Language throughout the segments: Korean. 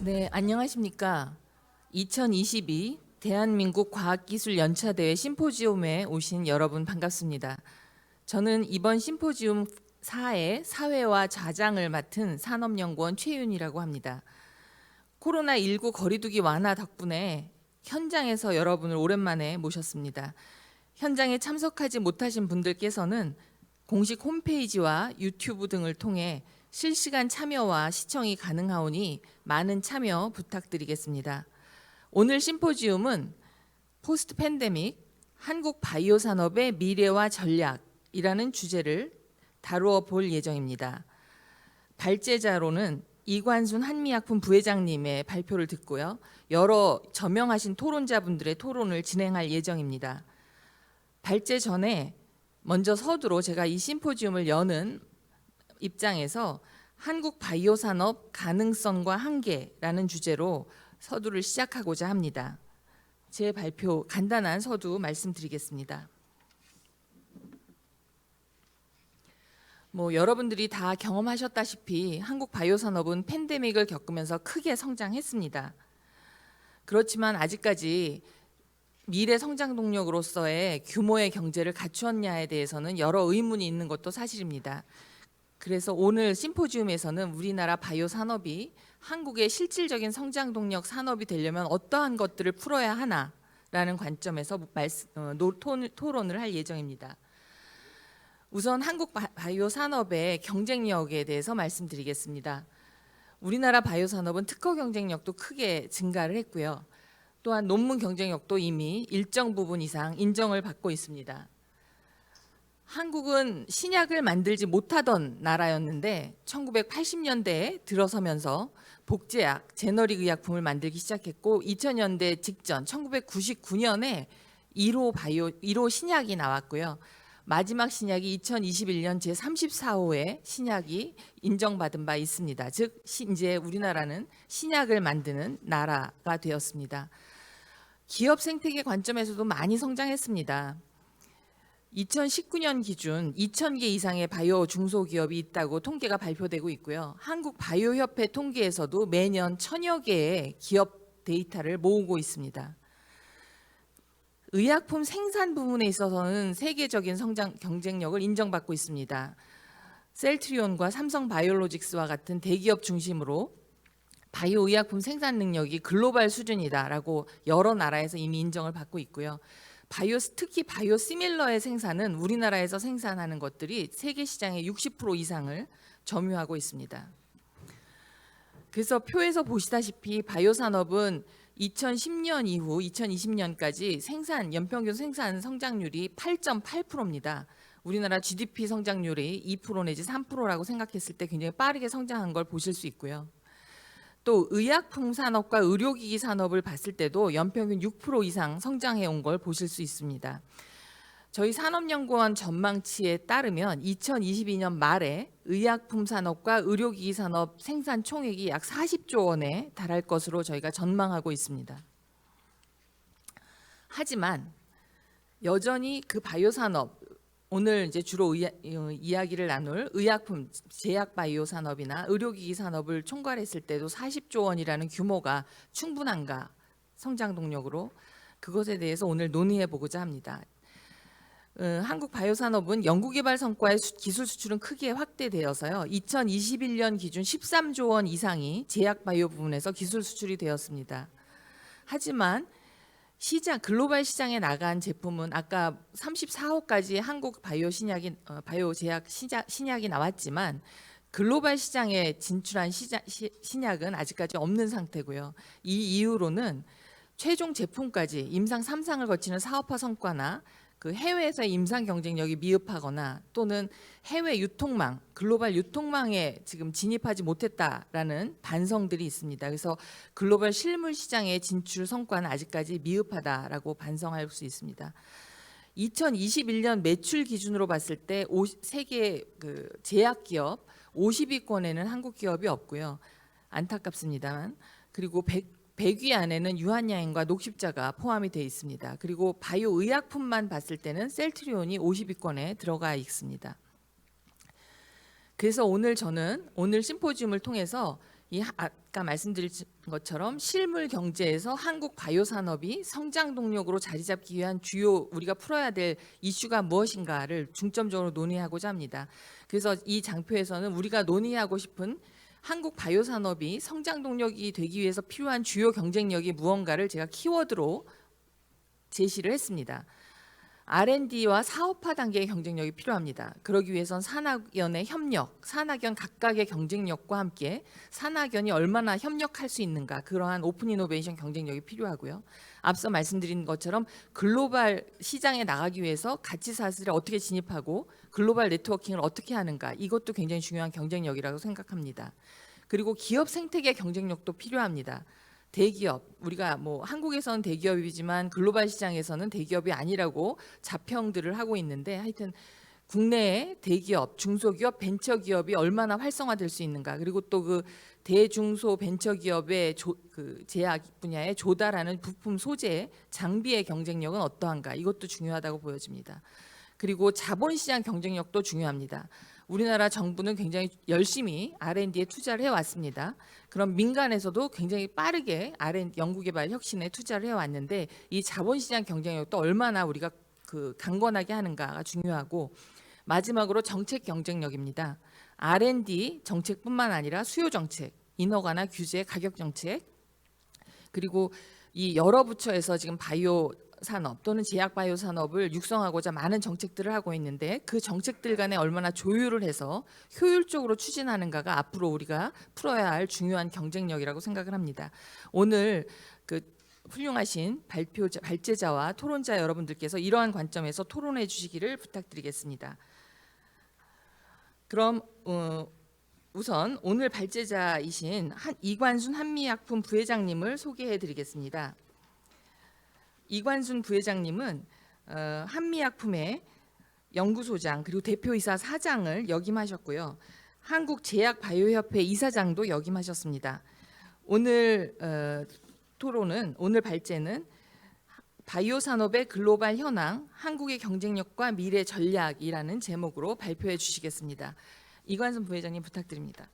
네, 안녕하십니까. 2022 대한민국 과학기술연차대회 심포지움에 오신 여러분 반갑습니다. 저는 이번 심포지움 4회 사회와 좌장을 맡은 산업연구원 최윤이라고 합니다. 코로나19 거리두기 완화 덕분에 현장에서 여러분을 오랜만에 모셨습니다. 현장에 참석하지 못하신 분들께서는 공식 홈페이지와 유튜브 등을 통해 실시간 참여와 시청이 가능하오니 많은 참여 부탁드리겠습니다. 오늘 심포지움은 포스트 팬데믹 한국 바이오 산업의 미래와 전략이라는 주제를 다루어 볼 예정입니다. 발제자로는 이관순 한미약품 부회장님의 발표를 듣고요. 여러 저명하신 토론자분들의 토론을 진행할 예정입니다. 발제 전에 먼저 서두로 제가 이 심포지움을 여는 입장에서 한국 바이오 산업 가능성과 한계라는 주제로 서두를 시작하고자 합니다. 제 발표 간단한 서두 말씀드리겠습니다. 여러분들이 다 경험하셨다시피 한국 바이오 산업은 팬데믹을 겪으면서 크게 성장했습니다. 그렇지만 아직까지 미래 성장 동력으로서의 규모의 경제를 갖추었냐에 대해서는 여러 의문이 있는 것도 사실입니다. 그래서 오늘 심포지움에서는 우리나라 바이오 산업이 한국의 실질적인 성장 동력 산업이 되려면 어떠한 것들을 풀어야 하나라는 관점에서 토론을 할 예정입니다. 우선 한국 바이오 산업의 경쟁력에 대해서 말씀드리겠습니다. 우리나라 바이오 산업은 특허 경쟁력도 크게 증가를 했고요. 또한 논문 경쟁력도 이미 일정 부분 이상 인정을 받고 있습니다. 한국은 신약을 만들지 못하던 나라였는데 1980년대에 들어서면서 복제약, 제너릭 의약품을 만들기 시작했고 2000년대 직전 1999년에 1호 신약이 나왔고요. 마지막 신약이 2021년 제34호의 신약이 인정받은 바 있습니다. 즉 이제 우리나라는 신약을 만드는 나라가 되었습니다. 기업 생태계 관점에서도 많이 성장했습니다. 2019년 기준 2,000개 이상의 바이오 중소기업이 있다고 통계가 발표되고 있고요. 한국 바이오협회 통계에서도 매년 1,000여 개의 기업 데이터를 모으고 있습니다. 의약품 생산 부분에 있어서는 세계적인 성장 경쟁력을 인정받고 있습니다. 셀트리온과 삼성바이오로직스와 같은 대기업 중심으로 바이오 의약품 생산 능력이 글로벌 수준이다라고 여러 나라에서 이미 인정을 받고 있고요. 특히 바이오 시밀러의 생산은 우리나라에서 생산하는 것들이 세계 시장의 60% 이상을 점유하고 있습니다. 그래서 표에서 보시다시피 바이오 산업은 2010년 이후 2020년까지 연평균 생산 성장률이 8.8%입니다. 우리나라 GDP 성장률이 2% 내지 3%라고 생각했을 때 굉장히 빠르게 성장한 걸 보실 수 있고요. 또 의약품 산업과 의료기기 산업을 봤을 때도 연평균 6% 이상 성장해 온 걸 보실 수 있습니다. 저희 산업연구원 전망치에 따르면 2022년 말에 의약품 산업과 의료기기 산업 생산 총액이 약 40조 원에 달할 것으로 저희가 전망하고 있습니다. 하지만 여전히 그 바이오 산업, 오늘 이제 주로 이야기를 나눌 의약품, 제약 바이오 산업이나 의료기기 산업을 총괄했을 때도 40조 원이라는 규모가 충분한가, 성장 동력으로 그것에 대해서 오늘 논의해 보고자 합니다. 한국 바이오 산업은 연구개발 성과의 기술 수출은 크게 확대되어서요. 2021년 기준 13조 원 이상이 제약 바이오 부분에서 기술 수출이 되었습니다. 하지만 글로벌 시장에 나간 제품은 아까 34호까지 한국 바이오 제약 신약이 나왔지만 글로벌 시장에 진출한 신약은 아직까지 없는 상태고요. 이 이유로는 최종 제품까지 임상 3상을 거치는 사업화 성과나 그 해외에서의 임상 경쟁력이 미흡하거나 또는 해외 유통망, 글로벌 유통망에 지금 진입하지 못했다라는 반성들이 있습니다. 그래서 글로벌 실물 시장의 진출 성과는 아직까지 미흡하다라고 반성할 수 있습니다. 2021년 매출 기준으로 봤을 때 세계 제약 기업 50위권에는 한국 기업이 없고요. 안타깝습니다만 그리고 100위 안에는 유한야행과 녹십자가 포함이 되어 있습니다. 그리고 바이오 의약품만 봤을 때는 셀트리온이 50위권에 들어가 있습니다. 그래서 오늘 저는 심포지움을 통해서 아까 말씀드린 것처럼 실물 경제에서 한국 바이오 산업이 성장 동력으로 자리 잡기 위한 주요 우리가 풀어야 될 이슈가 무엇인가를 중점적으로 논의하고자 합니다. 그래서 이 장표에서는 우리가 논의하고 싶은 한국 바이오 산업이 성장 동력이 되기 위해서 필요한 주요 경쟁력이 무언가를 제가 키워드로 제시를 했습니다. R&D와 사업화 단계의 경쟁력이 필요합니다. 그러기 위해선 산학연의 협력, 산학연 각각의 경쟁력과 함께 산학연이 얼마나 협력할 수 있는가, 그러한 오픈 이노베이션 경쟁력이 필요하고요. 앞서 말씀드린 것처럼 글로벌 시장에 나가기 위해서 가치 사슬에 어떻게 진입하고 글로벌 네트워킹을 어떻게 하는가, 이것도 굉장히 중요한 경쟁력이라고 생각합니다. 그리고 기업 생태계 경쟁력도 필요합니다. 대기업, 우리가 뭐 한국에서는 대기업이지만 글로벌 시장에서는 대기업이 아니라고 자평들을 하고 있는데, 하여튼 국내의 대기업, 중소기업, 벤처기업이 얼마나 활성화될 수 있는가, 그리고 또 그 대중소 벤처기업의 그 제약 분야에 조달하는 부품 소재, 장비의 경쟁력은 어떠한가, 이것도 중요하다고 보여집니다. 그리고 자본시장 경쟁력도 중요합니다. 우리나라 정부는 굉장히 열심히 R&D에 투자를 해왔습니다. 그럼 민간에서도 굉장히 빠르게 R&D 연구개발 혁신에 투자를 해왔는데, 이 자본시장 경쟁력도 얼마나 우리가 그 강건하게 하는가가 중요하고, 마지막으로 정책 경쟁력입니다. R&D 정책뿐만 아니라 수요 정책, 인허가나 규제, 가격 정책, 그리고 이 여러 부처에서 지금 바이오 산업 또는 제약 바이오 산업을 육성하고자 많은 정책들을 하고 있는데, 그 정책들 간에 얼마나 조율을 해서 효율적으로 추진하는가가 앞으로 우리가 풀어야 할 중요한 경쟁력이라고 생각을 합니다. 오늘 그 훌륭하신 발제자와 토론자 여러분들께서 이러한 관점에서 토론해 주시기를 부탁드리겠습니다. 그럼 우선 오늘 발제자이신 이관순 한미약품 부회장님을 소개해 드리겠습니다. 이관순 부회장님은 한미약품의 연구소장 그리고 대표이사 사장을 역임하셨고요. 한국제약바이오협회 이사장도 역임하셨습니다. 오늘 토론은, 오늘 발제는 바이오 산업의 글로벌 현황, 한국의 경쟁력과 미래 전략이라는 제목으로 발표해 주시겠습니다. 이관순 부회장님 부탁드립니다.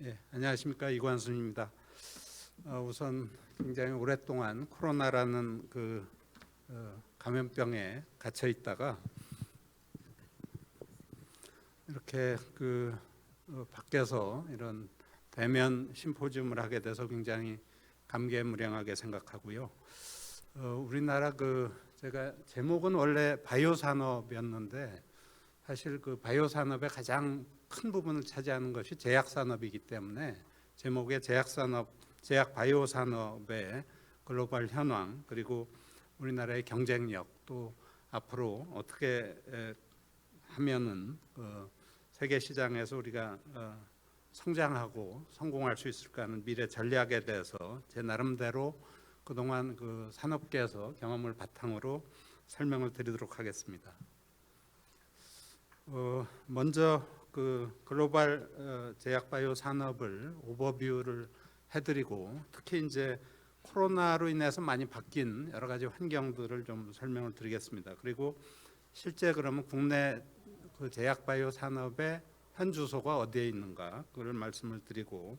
예, 안녕하십니까, 이관순입니다. 우선 굉장히 오랫동안 코로나라는 그 감염병에 갇혀 있다가 이렇게 밖에서 이런 대면 심포지움을 하게 돼서 굉장히 감개무량하게 생각하고요. 우리나라 제가 제목은 원래 바이오 산업이었는데, 사실 그 바이오 산업의 가장 큰 부분을 차지하는 것이 제약 산업이기 때문에 제목의 제약 산업, 제약 바이오 산업의 글로벌 현황, 그리고 우리나라의 경쟁력, 또 앞으로 어떻게 하면은 세계 시장에서 우리가 성장하고 성공할 수 있을까 하는 미래 전략에 대해서 제 나름대로 그동안 그 산업계에서 경험을 바탕으로 설명을 드리도록 하겠습니다. 먼저 그 글로벌 제약 바이오 산업을 오버뷰를 해드리고, 특히 이제 코로나로 인해서 많이 바뀐 여러 가지 환경들을 좀 설명을 드리겠습니다. 그리고 실제 그러면 국내 그 제약 바이오 산업의 현 주소가 어디에 있는가, 그걸 말씀을 드리고,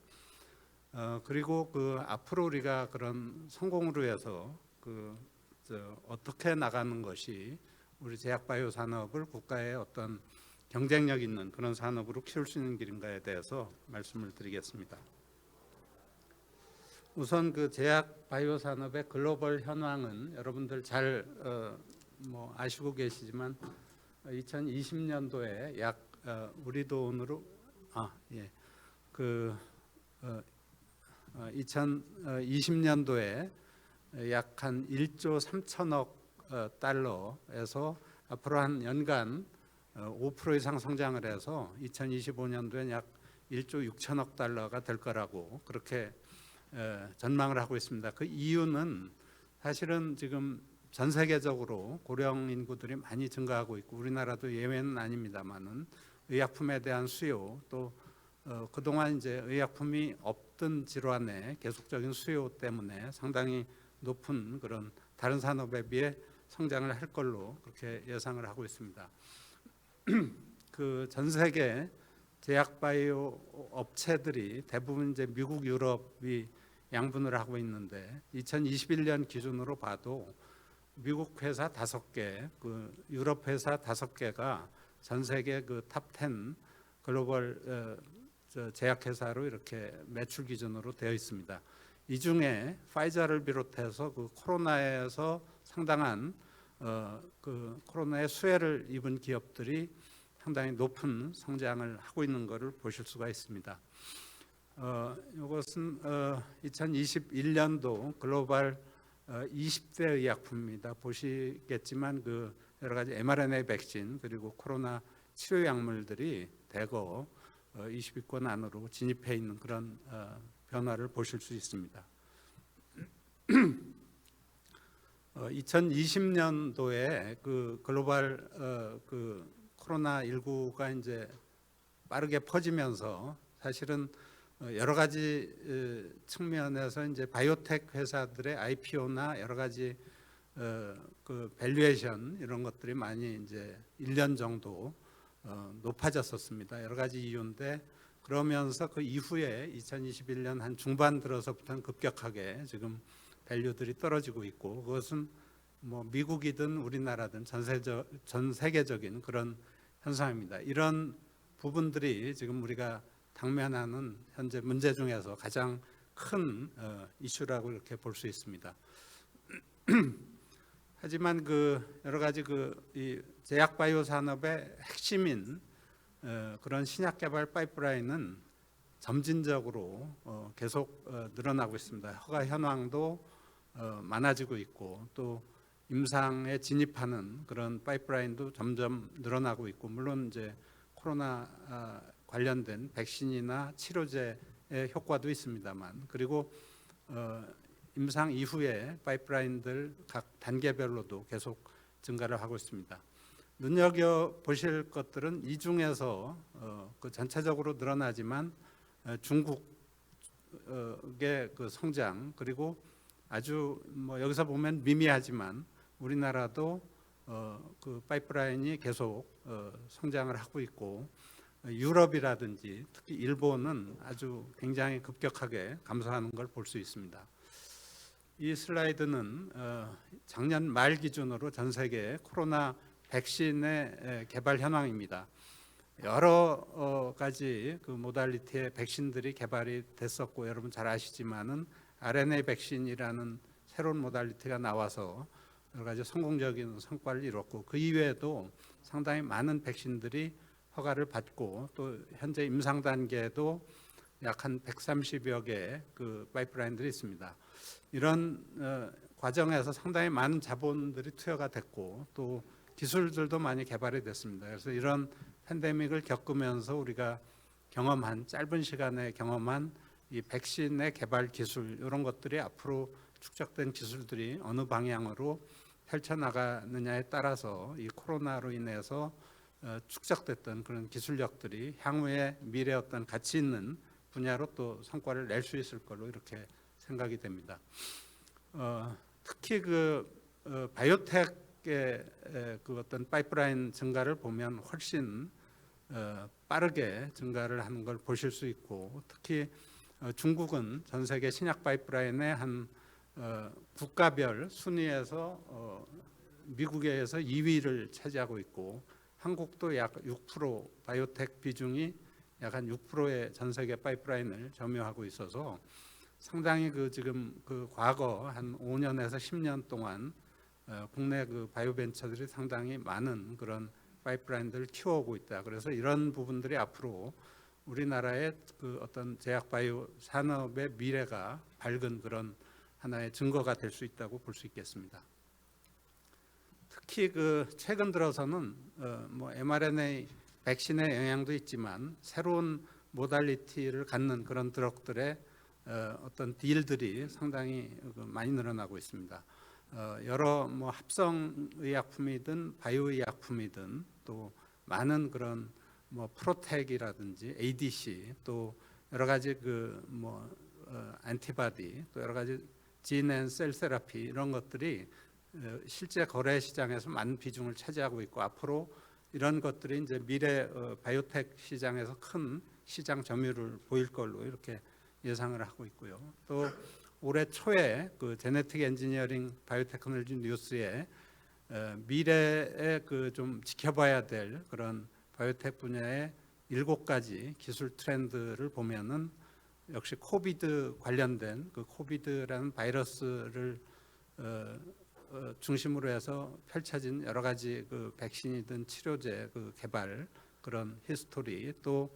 그리고 그 앞으로 우리가 그런 성공을 위해서 어떻게 나가는 것이 우리 제약 바이오 산업을 국가의 어떤 경쟁력 있는 그런 산업으로 키울 수 있는 길인가에 대해서 말씀을 드리겠습니다. 우선 그 제약 바이오 산업의 글로벌 현황은 여러분들 잘 아시고 계시지만 2020년도에 약 우리 돈으로 2020년도에 약 한 1조 3천억 달러에서 앞으로 한 연간 5% 이상 성장을 해서 2025년도엔 약 1조 6천억 달러가 될 거라고 그렇게 전망을 하고 있습니다. 그 이유는 사실은 지금 전 세계적으로 고령 인구들이 많이 증가하고 있고, 우리나라도 예외는 아닙니다만은 의약품에 대한 수요, 또 그동안 이제 의약품이 없던 질환의 계속적인 수요 때문에 상당히 높은 그런 다른 산업에 비해 성장을 할 걸로 그렇게 예상을 하고 있습니다. 그 전 세계 제약 바이오 업체들이 대부분 이제 미국, 유럽이 양분을 하고 있는데 2021년 기준으로 봐도 미국 회사 5개, 그 유럽 회사 5개가 전 세계 그 탑 10 글로벌 제약 회사로 이렇게 매출 기준으로 되어 있습니다. 이 중에 파이자를 비롯해서 그 코로나에서 상당한 그 코로나의 수혜를 입은 기업들이 상당히 높은 성장을 하고 있는 것을 보실 수가 있습니다. 이것은 2021년도 글로벌 20대 의약품입니다. 보시겠지만 그 여러 가지 mRNA 백신 그리고 코로나 치료 약물들이 대거 20위권 안으로 진입해 있는 그런 변화를 보실 수 있습니다. 2020년도에 그 글로벌 그 코로나 19가 이제 빠르게 퍼지면서 사실은 여러 가지 측면에서 이제 바이오텍 회사들의 IPO나 여러 가지 그 밸류에이션 이런 것들이 많이 이제 1년 정도 높아졌었습니다. 여러 가지 이유인데 그러면서 그 이후에 2021년 한 중반 들어서부터는 급격하게 지금 밸류들이 떨어지고 있고 그것은 뭐 미국이든 우리나라든 전 세계적인 그런 현상입니다. 이런 부분들이 지금 우리가 당면하는 현재 문제 중에서 가장 큰 이슈라고 이렇게 볼 수 있습니다. 하지만 그 여러 가지 이 제약 바이오 산업의 핵심인 그런 신약 개발 파이프라인은 점진적으로 계속 늘어나고 있습니다. 허가 현황도 많아지고 있고 또 임상에 진입하는 그런 파이프라인도 점점 늘어나고 있고 물론 이제 코로나 관련된 백신이나 치료제의 효과도 있습니다만 그리고 임상 이후에 파이프라인들 각 단계별로도 계속 증가를 하고 있습니다. 눈여겨 보실 것들은 이 중에서 그 전체적으로 늘어나지만 중국의 그 성장 그리고 아주 뭐 여기서 보면 미미하지만 우리나라도 그 파이프라인이 계속 성장을 하고 있고 유럽이라든지 특히 일본은 아주 굉장히 급격하게 감소하는 걸 볼 수 있습니다. 이 슬라이드는 작년 말 기준으로 전 세계 코로나 백신의 개발 현황입니다. 여러 가지 그 모달리티의 백신들이 개발이 됐었고 여러분 잘 아시지만은 RNA 백신이라는 새로운 모달리티가 나와서 여러 가지 성공적인 성과를 이뤘고 그 이외에도 상당히 많은 백신들이 허가를 받고 또 현재 임상 단계에도 약 한 130여 개의 그 파이프라인들이 있습니다. 이런 과정에서 상당히 많은 자본들이 투여가 됐고 또 기술들도 많이 개발이 됐습니다. 그래서 이런 팬데믹을 겪으면서 우리가 경험한 짧은 시간에 경험한 이 백신의 개발 기술 이런 것들이 앞으로 축적된 기술들이 어느 방향으로 펼쳐나가느냐에 따라서 이 코로나로 인해서 축적됐던 그런 기술력들이 향후에 미래 어떤 가치 있는 분야로 또 성과를 낼 수 있을 걸로 이렇게 생각이 됩니다. 특히 그 바이오텍의 그 어떤 파이프라인 증가를 보면 훨씬 빠르게 증가를 하는 걸 보실 수 있고 특히 중국은 전 세계 신약 파이프라인의 한 국가별 순위에서 미국에 의해서 2위를 차지하고 있고 한국도 약 6% 바이오텍 비중이 약 한 6%의 전 세계 파이프라인을 점유하고 있어서 상당히 그 지금 그 과거 한 5년에서 10년 동안 국내 그 바이오 벤처들이 상당히 많은 그런 파이프라인들을 키워오고 있다. 그래서 이런 부분들이 앞으로 우리나라의 그 어떤 제약 바이오 산업의 미래가 밝은 그런 하나의 증거가 될 수 있다고 볼 수 있겠습니다. 특히 그 최근 들어서는 뭐 mRNA 백신의 영향도 있지만 새로운 모달리티를 갖는 그런 드럭들의 어떤 딜들이 상당히 많이 늘어나고 있습니다. 여러 뭐 합성 의약품이든 바이오 의약품이든 또 많은 그런 뭐 프로텍이라든지 ADC 또 여러 가지 그 뭐 안티바디 또 여러 가지 앤셀 세라피 이런 것들이 실제 거래 시장에서 많은 비중을 차지하고 있고 앞으로 이런 것들이 이제 미래 바이오텍 시장에서 큰 시장 점유율을 보일 걸로 이렇게 예상을 하고 있고요. 또 올해 초에 그 제네틱 엔지니어링 바이오테크놀로지 뉴스에 미래에 그 좀 지켜봐야 될 그런 바이오텍 분야의 7가지 기술 트렌드를 보면은 역시 코비드 관련된 그 코비드라는 바이러스를 중심으로 해서 펼쳐진 여러 가지 그 백신이든 치료제 그 개발 그런 히스토리 또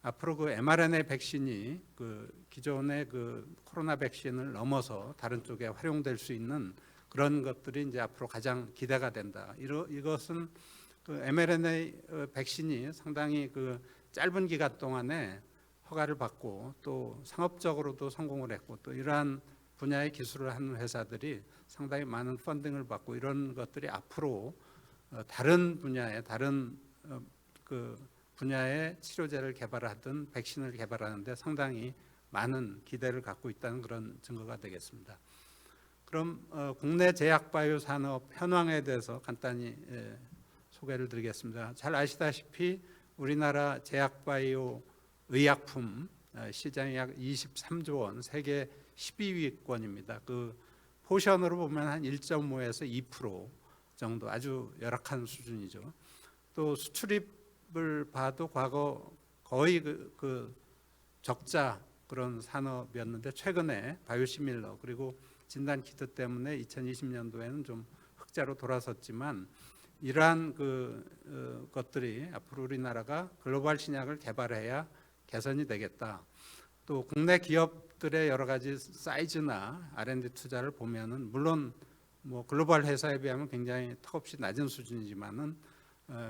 앞으로 그 mRNA 백신이 그 기존의 그 코로나 백신을 넘어서 다른 쪽에 활용될 수 있는 그런 것들이 이제 앞으로 가장 기대가 된다. 이것은 그 mRNA 백신이 상당히 그 짧은 기간 동안에 허가를 받고 또 상업적으로도 성공을 했고 또 이러한 분야의 기술을 하는 회사들이 상당히 많은 펀딩을 받고 이런 것들이 앞으로 다른 분야의 다른 그 분야의 치료제를 개발하든 백신을 개발하는데 상당히 많은 기대를 갖고 있다는 그런 증거가 되겠습니다. 그럼 국내 제약바이오 산업 현황에 대해서 간단히 소개를 드리겠습니다. 잘 아시다시피 우리나라 제약바이오 의약품 시장이 약 23조 원, 세계 12위권입니다. 그 포션으로 보면 한 1.5에서 2% 정도 아주 열악한 수준이죠. 또 수출입을 봐도 과거 거의 그 적자 그런 산업이었는데 최근에 바이오시밀러 그리고 진단키트 때문에 2020년도에는 좀 흑자로 돌아섰지만 이러한 것들이 앞으로 우리나라가 글로벌 신약을 개발해야 개선이 되겠다. 또 국내 기업들의 여러 가지 사이즈나 R&D 투자를 보면은 물론 뭐 글로벌 회사에 비하면 굉장히 턱없이 낮은 수준이지만은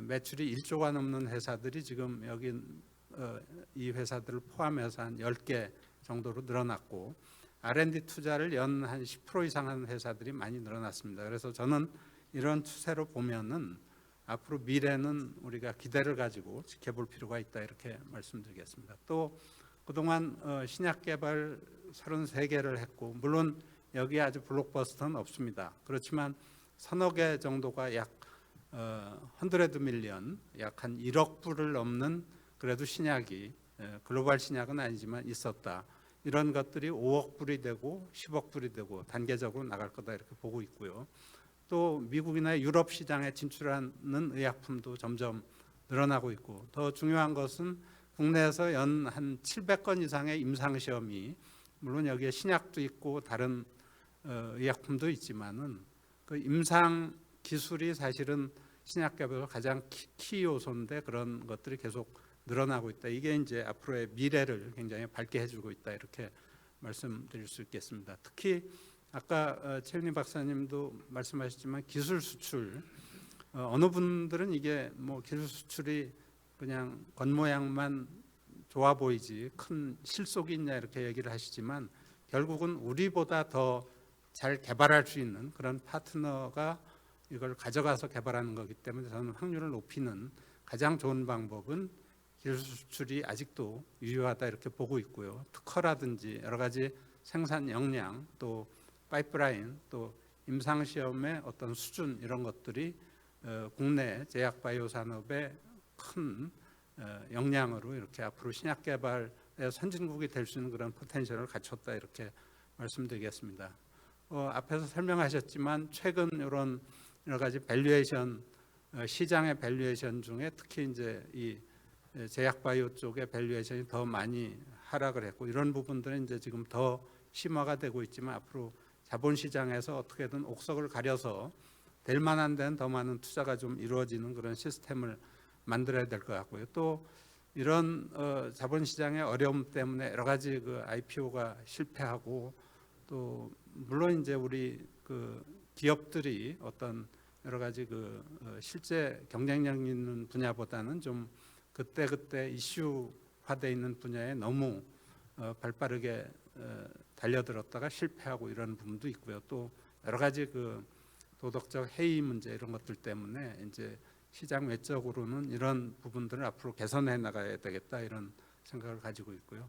매출이 1조가 넘는 회사들이 지금 여기 이 회사들을 포함해서 한 10개 정도로 늘어났고 R&D 투자를 연 한 10% 이상 하는 회사들이 많이 늘어났습니다. 그래서 저는 이런 추세로 보면은 앞으로 미래는 우리가 기대를 가지고 지켜볼 필요가 있다 이렇게 말씀드리겠습니다. 또 그동안 신약 개발 33개를 했고 물론 여기에 아주 블록버스터는 없습니다. 그렇지만 서너 개 정도가 약 100 밀리언 약 한 1억 불을 넘는 그래도 신약이 글로벌 신약은 아니지만 있었다. 이런 것들이 5억 불이 되고 10억 불이 되고 단계적으로 나갈 거다 이렇게 보고 있고요. 또 미국이나 유럽 시장에 진출하는 의약품도 점점 늘어나고 있고 더 중요한 것은 국내에서 연 한 700건 이상의 임상 시험이 물론 여기에 신약도 있고 다른 의약품도 있지만은 그 임상 기술이 사실은 신약 개발의 가장 키 요소인데 그런 것들이 계속 늘어나고 있다. 이게 이제 앞으로의 미래를 굉장히 밝게 해주고 있다 이렇게 말씀드릴 수 있겠습니다. 특히 아까 최윤희 박사님도 말씀하셨지만 기술 수출 어느 분들은 이게 뭐 기술 수출이 그냥 겉모양만 좋아 보이지 큰 실속이 있냐 이렇게 얘기를 하시지만 결국은 우리보다 더 잘 개발할 수 있는 그런 파트너가 이걸 가져가서 개발하는 거기 때문에 저는 확률을 높이는 가장 좋은 방법은 기술 수출이 아직도 유효하다 이렇게 보고 있고요. 특허라든지 여러 가지 생산 역량 또 파이프라인 또 임상 시험의 어떤 수준 이런 것들이 국내 제약 바이오 산업의 큰 역량으로 이렇게 앞으로 신약 개발의 선진국이 될 수 있는 그런 포텐셜을 갖췄다 이렇게 말씀드리겠습니다. 앞에서 설명하셨지만 최근 이런 여러 가지 밸류에이션 시장의 밸류에이션 중에 특히 이제 이 제약 바이오 쪽의 밸류에이션이 더 많이 하락을 했고 이런 부분들은 이제 지금 더 심화가 되고 있지만 앞으로 자본 시장에서 어떻게든 옥석을 가려서 될 만한 데는 더 많은 투자가 좀 이루어지는 그런 시스템을 만들어야 될 것 같고요. 또 이런 자본 시장의 어려움 때문에 여러 가지 그 IPO가 실패하고 또 물론 이제 우리 그 기업들이 어떤 여러 가지 그 실제 경쟁력 있는 분야보다는 좀 그때 이슈화되어 있는 분야에 너무 발빠르게 달려들었다가 실패하고 이런 부분도 있고요. 또 여러 가지 그 도덕적 해이 문제 이런 것들 때문에 이제 시장 외적으로는 이런 부분들을 앞으로 개선해 나가야 되겠다 이런 생각을 가지고 있고요.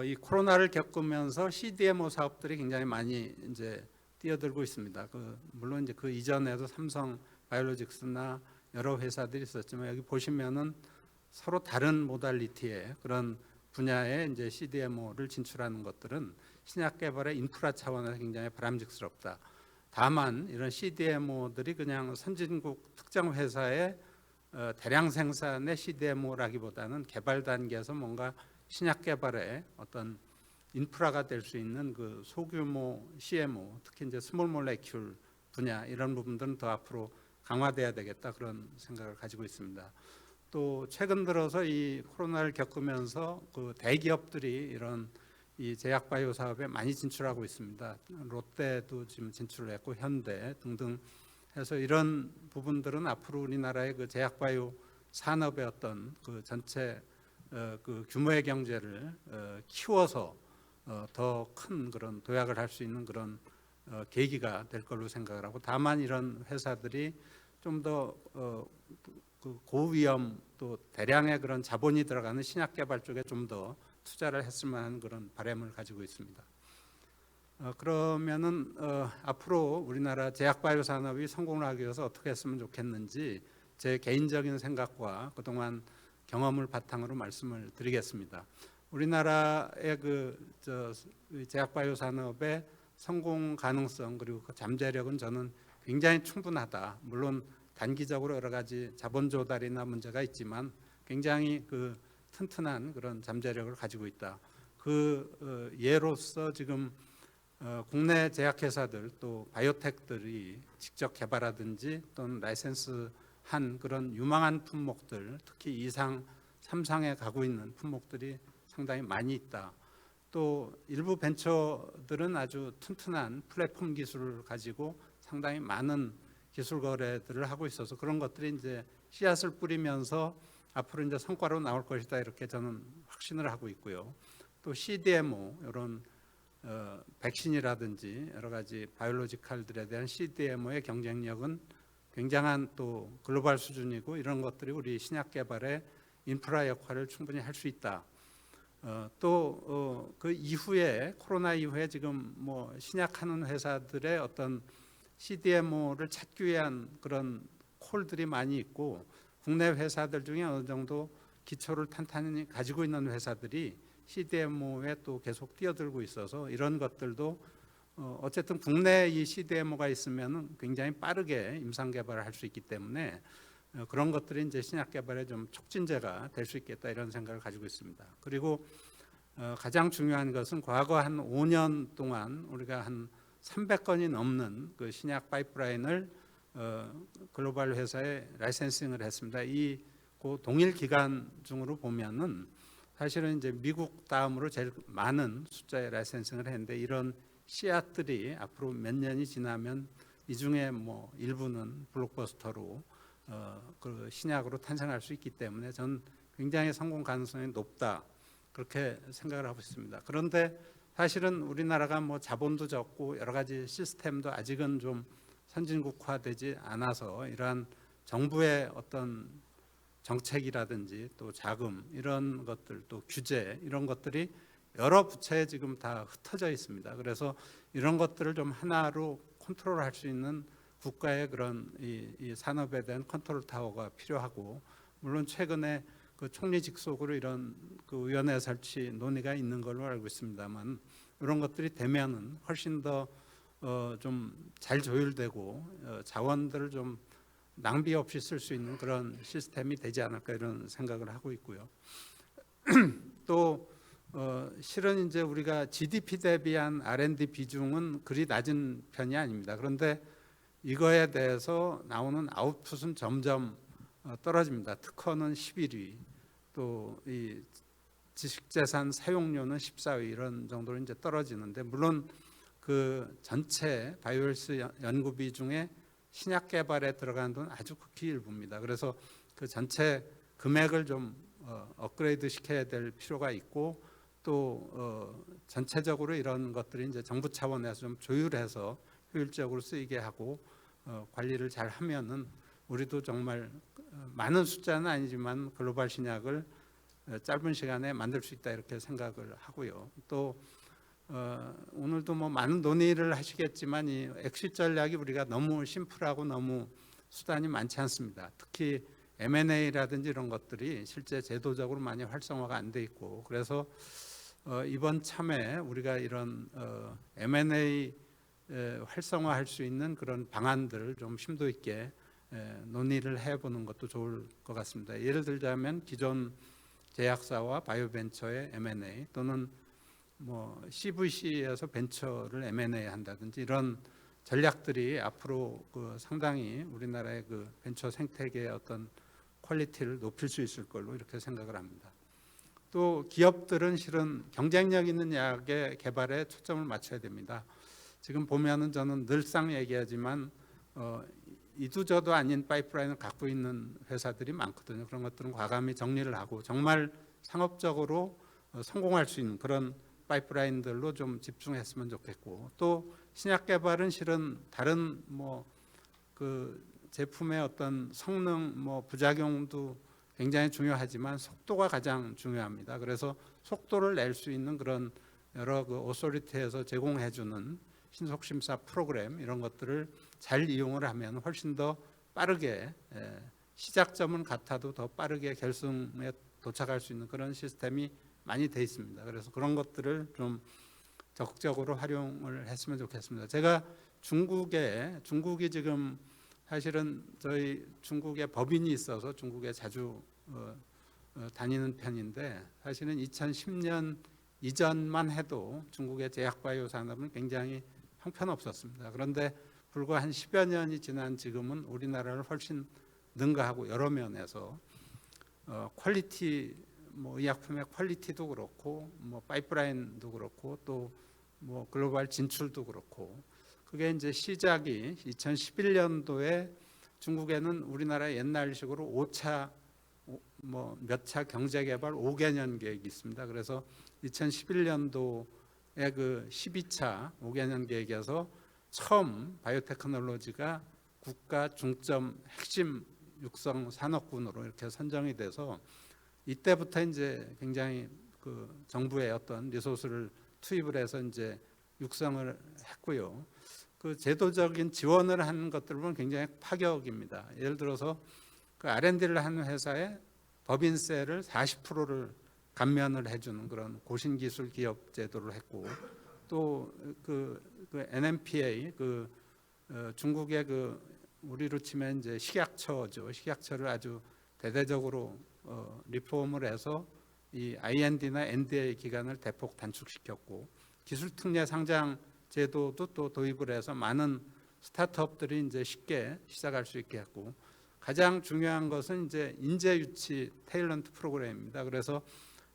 이 코로나를 겪으면서 CDMO 사업들이 굉장히 많이 이제 뛰어들고 있습니다. 물론 이제 그 이전에도 삼성 바이오로직스나 여러 회사들이 있었지만 여기 보시면은 서로 다른 모달리티의 그런 분야에 이제 CDMO를 진출하는 것들은 신약 개발의 인프라 차원에서 굉장히 바람직스럽다. 다만 이런 CDMO들이 그냥 선진국 특정 회사의 대량 생산의 CDMO라기보다는 개발 단계에서 뭔가 신약 개발의 어떤 인프라가 될 수 있는 그 소규모 CMO, 특히 이제 스몰 몰레큘 분야 이런 부분들은 더 앞으로 강화돼야 되겠다 그런 생각을 가지고 있습니다. 또 최근 들어서 이 코로나를 겪으면서 그 대기업들이 이런 이 제약 바이오 사업에 많이 진출하고 있습니다. 롯데도 지금 진출을 했고 현대 등등 해서 이런 부분들은 앞으로 우리나라의 그 제약 바이오 산업의 어떤 그 전체 그 규모의 경제를 키워서 더 큰 그런 도약을 할 수 있는 그런 계기가 될 걸로 생각을 하고, 다만 이런 회사들이 좀 더 그 고위험 또 대량의 그런 자본이 들어가는 신약 개발 쪽에 좀 더 투자를 했을 만한 그런 바람을 가지고 있습니다. 그러면은 앞으로 우리나라 제약 바이오 산업이 성공을 하기 위해서 어떻게 했으면 좋겠는지 제 개인적인 생각과 그동안 경험을 바탕으로 말씀을 드리겠습니다. 우리나라의 제약 바이오 산업의 성공 가능성 그리고 그 잠재력은 저는 굉장히 충분하다. 물론 단기적으로 여러 가지 자본 조달이나 문제가 있지만 굉장히 그 튼튼한 그런 잠재력을 가지고 있다. 그 예로서 지금 국내 제약회사들 또 바이오텍들이 직접 개발하든지 또는 라이센스한 그런 유망한 품목들, 특히 2상, 3상에 가고 있는 품목들이 상당히 많이 있다. 또 일부 벤처들은 아주 튼튼한 플랫폼 기술을 가지고 상당히 많은 기술 거래들을 하고 있어서 그런 것들이 이제 씨앗을 뿌리면서 앞으로 이제 성과로 나올 것이다 이렇게 저는 확신을 하고 있고요. 또 CDMO 이런 백신이라든지 여러 가지 바이올로지컬들에 대한 CDMO의 경쟁력은 굉장한 또 글로벌 수준이고 이런 것들이 우리 신약 개발의 인프라 역할을 충분히 할 수 있다. 또 그 이후에 코로나 이후에 지금 뭐 신약하는 회사들의 어떤 CDMO를 찾기 위한 그런 콜들이 많이 있고 국내 회사들 중에 어느 정도 기초를 탄탄히 가지고 있는 회사들이 CDMO에 또 계속 뛰어들고 있어서 이런 것들도 어쨌든 국내에 이 CDMO가 있으면 굉장히 빠르게 임상 개발을 할 수 있기 때문에 그런 것들이 이제 신약 개발에 좀 촉진제가 될 수 있겠다 이런 생각을 가지고 있습니다. 그리고 가장 중요한 것은 과거 한 5년 동안 우리가 한 300건이 넘는 그 신약 파이프라인을 글로벌 회사에 라이센싱을 했습니다. 그 동일 기간 중으로 보면은 사실은 이제 미국 다음으로 제일 많은 숫자의 라이센싱을 했는데 이런 씨앗들이 앞으로 몇 년이 지나면 이 중에 뭐 일부는 블록버스터로 그 신약으로 탄생할 수 있기 때문에 저는 굉장히 성공 가능성이 높다 그렇게 생각을 하고 있습니다. 그런데 사실은 우리나라가 뭐 자본도 적고 여러 가지 시스템도 아직은 좀 선진국화되지 않아서 이러한 정부의 어떤 정책이라든지 또 자금 이런 것들 또 규제 이런 것들이 여러 부처에 지금 다 흩어져 있습니다. 그래서 이런 것들을 좀 하나로 컨트롤할 수 있는 국가의 그런 이 산업에 대한 컨트롤 타워가 필요하고, 물론 최근에 그 총리 직속으로 이런 그 위원회 설치 논의가 있는 걸로 알고 있습니다만 이런 것들이 되면은 훨씬 더 좀 잘 조율되고 자원들을 좀 낭비 없이 쓸 수 있는 그런 시스템이 되지 않을까 이런 생각을 하고 있고요. 또 실은 이제 우리가 GDP 대비한 R&D 비중은 그리 낮은 편이 아닙니다. 그런데 이거에 대해서 나오는 아웃풋은 점점 떨어집니다. 특허는 11위, 또 이 지식재산 사용료는 14위 이런 정도로 이제 떨어지는데, 물론 그 전체 바이오헬스 연구비 중에 신약 개발에 들어가는 돈 아주 극히 일부입니다. 그래서 그 전체 금액을 좀 업그레이드 시켜야 될 필요가 있고, 또 전체적으로 이런 것들이 이제 정부 차원에서 좀 조율해서 효율적으로 쓰이게 하고 관리를 잘 하면은 우리도 정말 많은 숫자는 아니지만 글로벌 신약을 짧은 시간에 만들 수 있다 이렇게 생각을 하고요. 또 오늘도 뭐 많은 논의를 하시겠지만 이 엑시트 전략이 우리가 너무 심플하고 너무 수단이 많지 않습니다. 특히 M&A라든지 이런 것들이 실제 제도적으로 많이 활성화가 안 돼 있고, 그래서 이번 참에 우리가 이런 M&A 활성화할 수 있는 그런 방안들을 좀 심도 있게 논의를 해보는 것도 좋을 것 같습니다. 예를 들자면 기존 제약사와 바이오벤처의 M&A 또는 뭐 CVC에서 벤처를 M&A 한다든지 이런 전략들이 앞으로 그 상당히 우리나라의 그 벤처 생태계의 어떤 퀄리티를 높일 수 있을 걸로 이렇게 생각을 합니다. 또 기업들은 실은 경쟁력 있는 약의 개발에 초점을 맞춰야 됩니다. 지금 보면은 저는 늘상 얘기하지만 이두저도 아닌 파이프라인을 갖고 있는 회사들이 많거든요. 그런 것들은 과감히 정리를 하고 정말 상업적으로 성공할 수 있는 그런 파이프라인들로 좀 집중했으면 좋겠고, 또 신약 개발은 실은 다른 뭐 그 제품의 어떤 성능 뭐 부작용도 굉장히 중요하지만 속도가 가장 중요합니다. 그래서 속도를 낼 수 있는 그런 여러 그 오소리티에서 제공해주는 신속 심사 프로그램 이런 것들을 잘 이용을 하면 훨씬 더 빠르게 시작점은 같아도 더 빠르게 결승에 도착할 수 있는 그런 시스템이 많이 돼 있습니다. 그래서 그런 것들을 좀 적극적으로 활용을 했으면 좋겠습니다. 제가 중국이 지금 사실은 저희 중국에 법인이 있어서 중국에 자주 다니는 편인데, 사실은 2010년 이전만 해도 중국의 제약바이오 산업은 굉장히 형편없었습니다. 그런데 불과 한 10여 년이 지난 지금은 우리나라를 훨씬 능가하고 여러 면에서 퀄리티 뭐 의약품의 퀄리티도 그렇고 뭐 파이프라인도 그렇고 또 뭐 글로벌 진출도 그렇고, 그게 이제 시작이 2011년도에 중국에는 우리나라 옛날식으로 5차 뭐 몇 차 경제 개발 5개년 계획이 있습니다. 그래서 2011년도에 그 12차 5개년 계획에서 처음 바이오테크놀로지가 국가 중점 핵심 육성 산업군으로 이렇게 선정이 돼서 이때부터 이제 굉장히 그 정부의 어떤 리소스를 투입을 해서 이제 육성을 했고요. 그 제도적인 지원을 하는 것들 보면 굉장히 파격입니다. 예를 들어서 그 R&D를 하는 회사에 법인세를 40%를 감면을 해주는 그런 고신기술 기업 제도를 했고, 또 그 NMPA 중국의 그 우리로 치면 이제 식약처죠. 식약처를 아주 대대적으로 리폼을 해서 이 IND나 NDA 기간을 대폭 단축시켰고, 기술특례 상장 제도도 또 도입을 해서 많은 스타트업들이 이제 쉽게 시작할 수 있게 했고, 가장 중요한 것은 이제 인재 유치 탤런트 프로그램입니다. 그래서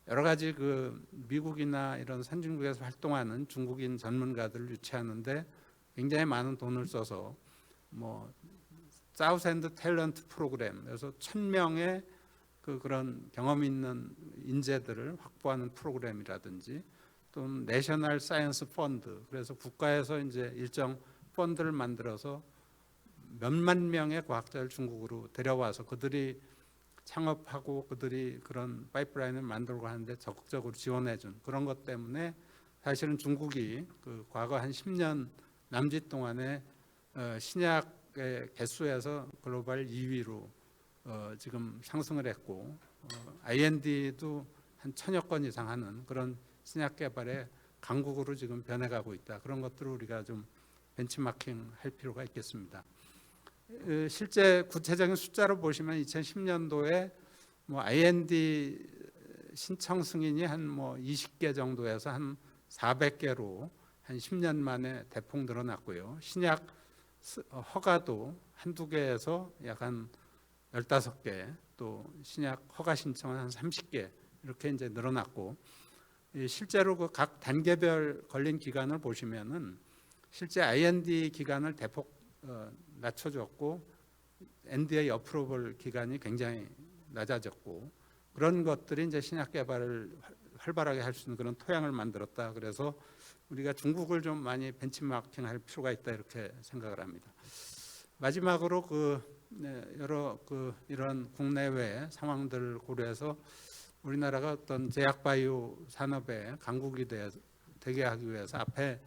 여러 가지 그 미국이나 이런 선진국에서 활동하는 중국인 전문가들을 유치하는데 굉장히 많은 돈을 써서 뭐 사우스엔드 탤런트 프로그램, 그래서 1000명의 그런 경험 있는 인재들을 확보하는 프로그램이라든지, 또 내셔널 사이언스 펀드, 그래서 국가에서 이제 일정 펀드를 만들어서 몇만 명의 과학자를 중국으로 데려와서 그들이 창업하고 그들이 그런 파이프라인을 만들고 하는데 적극적으로 지원해준 그런 것 때문에 사실은 중국이 그 과거 한 10년 남짓 동안에 신약의 개수에서 글로벌 2위로 지금 상승을 했고, IND도 한 1000여 건 이상 하는 그런 신약 개발의 강국으로 지금 변해가고 있다. 그런 것들을 우리가 좀 벤치마킹 할 필요가 있겠습니다. 실제 구체적인 숫자로 보시면 2010년도에 뭐 IND 신청 승인이 한 뭐 20개 정도에서 한 400개로 한 10년 만에 대폭 늘어났고요. 신약 허가도 한두 개에서 약 한 15개, 또 신약 허가 신청은 한 30개 이렇게 이제 늘어났고, 실제로 그 각 단계별 걸린 기간을 보시면은 실제 IND 기간을 대폭 낮춰줬고, NDA 어프로벌 기간이 굉장히 낮아졌고, 그런 것들이 이제 신약 개발을 활발하게 할 수 있는 그런 토양을 만들었다. 그래서 우리가 중국을 좀 많이 벤치마킹할 필요가 있다 이렇게 생각을 합니다. 마지막으로 여러 이런 국내외 상황들을 고려해서 우리나라가 어떤 제약 바이오 산업의 강국이 되게 하기 위해서 앞에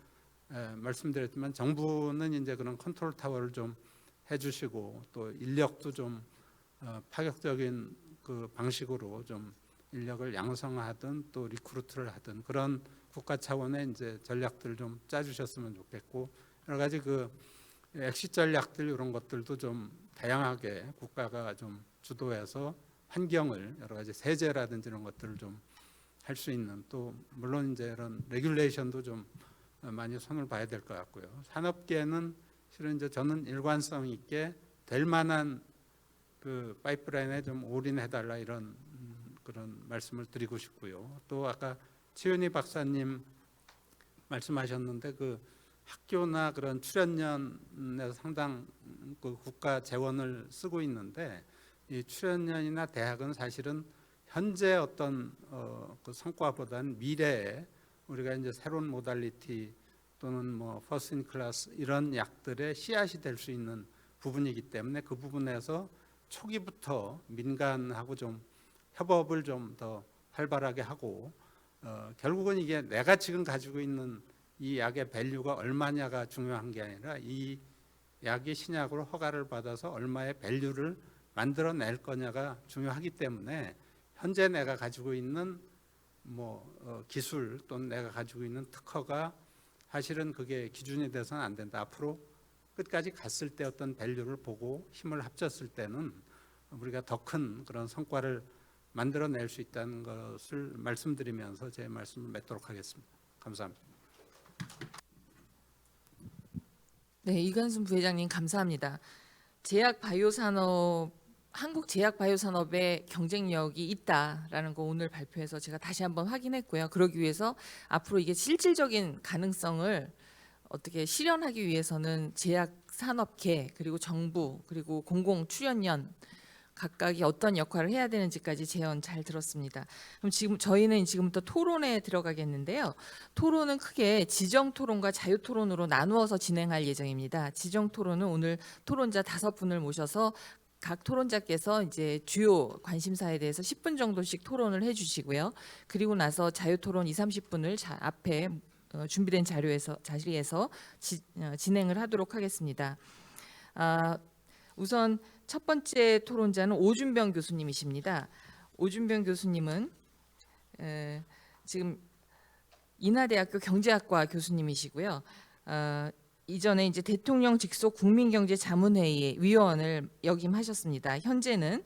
말씀드렸지만 정부는 이제 그런 컨트롤 타워를 좀 해주시고 또 인력도 좀 파격적인 그 방식으로 좀 인력을 양성하든 또 리크루트를 하든 그런 국가 차원의 이제 전략들을 좀 짜주셨으면 좋겠고 여러 가지 그 엑시트 전략들 이런 것들도 좀 다양하게 국가가 좀 주도해서 환경을 여러 가지 세제라든지 이런 것들을 좀 할 수 있는 또 물론 이제 이런 레귤레이션도 좀 많이 손을 봐야 될 것 같고요. 산업계는 실은 이제 저는 일관성 있게 될 만한 그 파이프라인에 좀 올인해달라 이런 그런 말씀을 드리고 싶고요. 또 아까 최윤희 박사님 말씀하셨는데 그 학교나 그런 출연연에서 상당 그 국가 재원을 쓰고 있는데 이 출연연이나 대학은 사실은 현재 어떤 그 성과보다는 미래에 우리가 이제 새로운 모달리티 또는 뭐 퍼스트 인 클래스 이런 약들의 씨앗이 될 수 있는 부분이기 때문에 그 부분에서 초기부터 민간하고 좀 협업을 좀 더 활발하게 하고 결국은 이게 내가 지금 가지고 있는 이 약의 밸류가 얼마냐가 중요한 게 아니라 이 약이 신약으로 허가를 받아서 얼마의 밸류를 만들어낼 거냐가 중요하기 때문에 현재 내가 가지고 있는 뭐 기술 또는 내가 가지고 있는 특허가 사실은 그게 기준이 돼서는 안 된다. 앞으로 끝까지 갔을 때 어떤 밸류를 보고 힘을 합쳤을 때는 우리가 더 큰 그런 성과를 만들어낼 수 있다는 것을 말씀드리면서 제 말씀을 맺도록 하겠습니다. 감사합니다. 네, 이관순 부회장님 감사합니다. 제약 바이오 산업 한국 제약 바이오 산업의 경쟁력이 있다라는 거 오늘 발표해서 제가 다시 한번 확인했고요. 그러기 위해서 앞으로 이게 실질적인 가능성을 어떻게 실현하기 위해서는 제약 산업계 그리고 정부 그리고 공공 출연연 각각이 어떤 역할을 해야 되는지까지 제언 잘 들었습니다. 그럼 지금 저희는 지금부터 토론에 들어가겠는데요. 토론은 크게 지정 토론과 자유 토론으로 나누어서 진행할 예정입니다. 지정 토론은 오늘 토론자 5분을 모셔서 각 토론자께서 이제 주요 관심사에 대해서 10분 정도씩 토론을 해주시고요. 그리고 나서 자유 토론 20-30분을 앞에 준비된 자리에서 진행을 하도록 하겠습니다. 우선 첫 번째 토론자는 오준병 교수님이십니다. 오준병 교수님은 지금 인하대학교 경제학과 교수님이시고요. 이전에 이제 대통령 직속 국민경제자문회의 위원을 역임하셨습니다. 현재는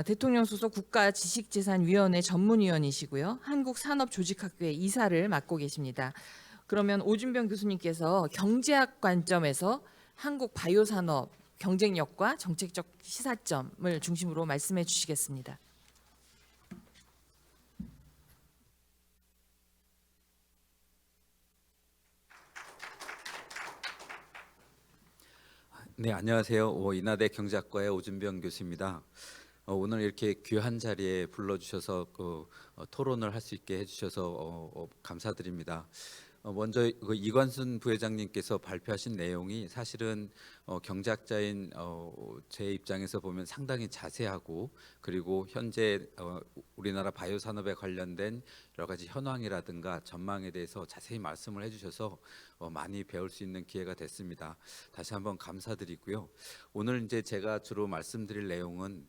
대통령 소속 국가지식재산위원회 전문위원이시고요. 한국산업조직학교의 이사를 맡고 계십니다. 그러면 오준병 교수님께서 경제학 관점에서 한국 바이오 산업 경쟁력과 정책적 시사점을 중심으로 말씀해 주시겠습니다. 네, 안녕하세요. 인하대 경제학과의 오준병 교수입니다. 오늘 이렇게 귀한 자리에 불러주셔서 토론을 할 수 있게 해주셔서 감사드립니다. 먼저 이관순 부회장님께서 발표하신 내용이 사실은 경제학자인 제 입장에서 보면 상당히 자세하고 그리고 현재 우리나라 바이오 산업에 관련된 여러 가지 현황이라든가 전망에 대해서 자세히 말씀을 해주셔서 많이 배울 수 있는 기회가 됐습니다. 다시 한번 감사드리고요. 오늘 이제 제가 주로 말씀드릴 내용은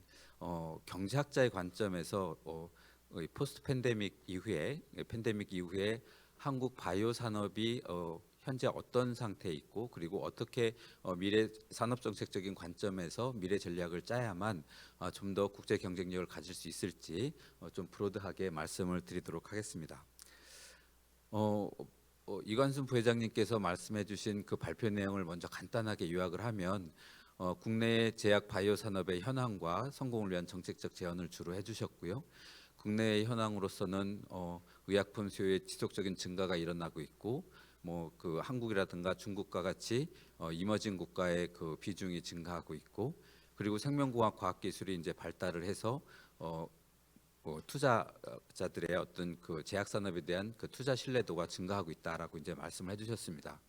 경제학자의 관점에서 포스트 팬데믹 이후에 한국 바이오 산업이 현재 어떤 상태에 있고 그리고 어떻게 미래 산업 정책적인 관점에서 미래 전략을 짜야만 좀 더 국제 경쟁력을 가질 수 있을지 좀 브로드하게 말씀을 드리도록 하겠습니다. 이관순 부회장님께서 말씀해주신 그 발표 내용을 먼저 간단하게 요약을 하면 국내 제약 바이오 산업의 현황과 성공을 위한 정책적 제언을 주로 해주셨고요. 국내의 현황으로서는 의약품 수요의 지속적인 증가가 일어나고 있고, 뭐 그 한국이라든가 중국과 같이 이머징 국가의 그 비중이 증가하고 있고, 그리고 생명공학 과학기술이 이제 발달을 해서 투자자들의 어떤 그 제약 산업에 대한 그 투자 신뢰도가 증가하고 있다라고 이제 말씀을 해주셨습니다.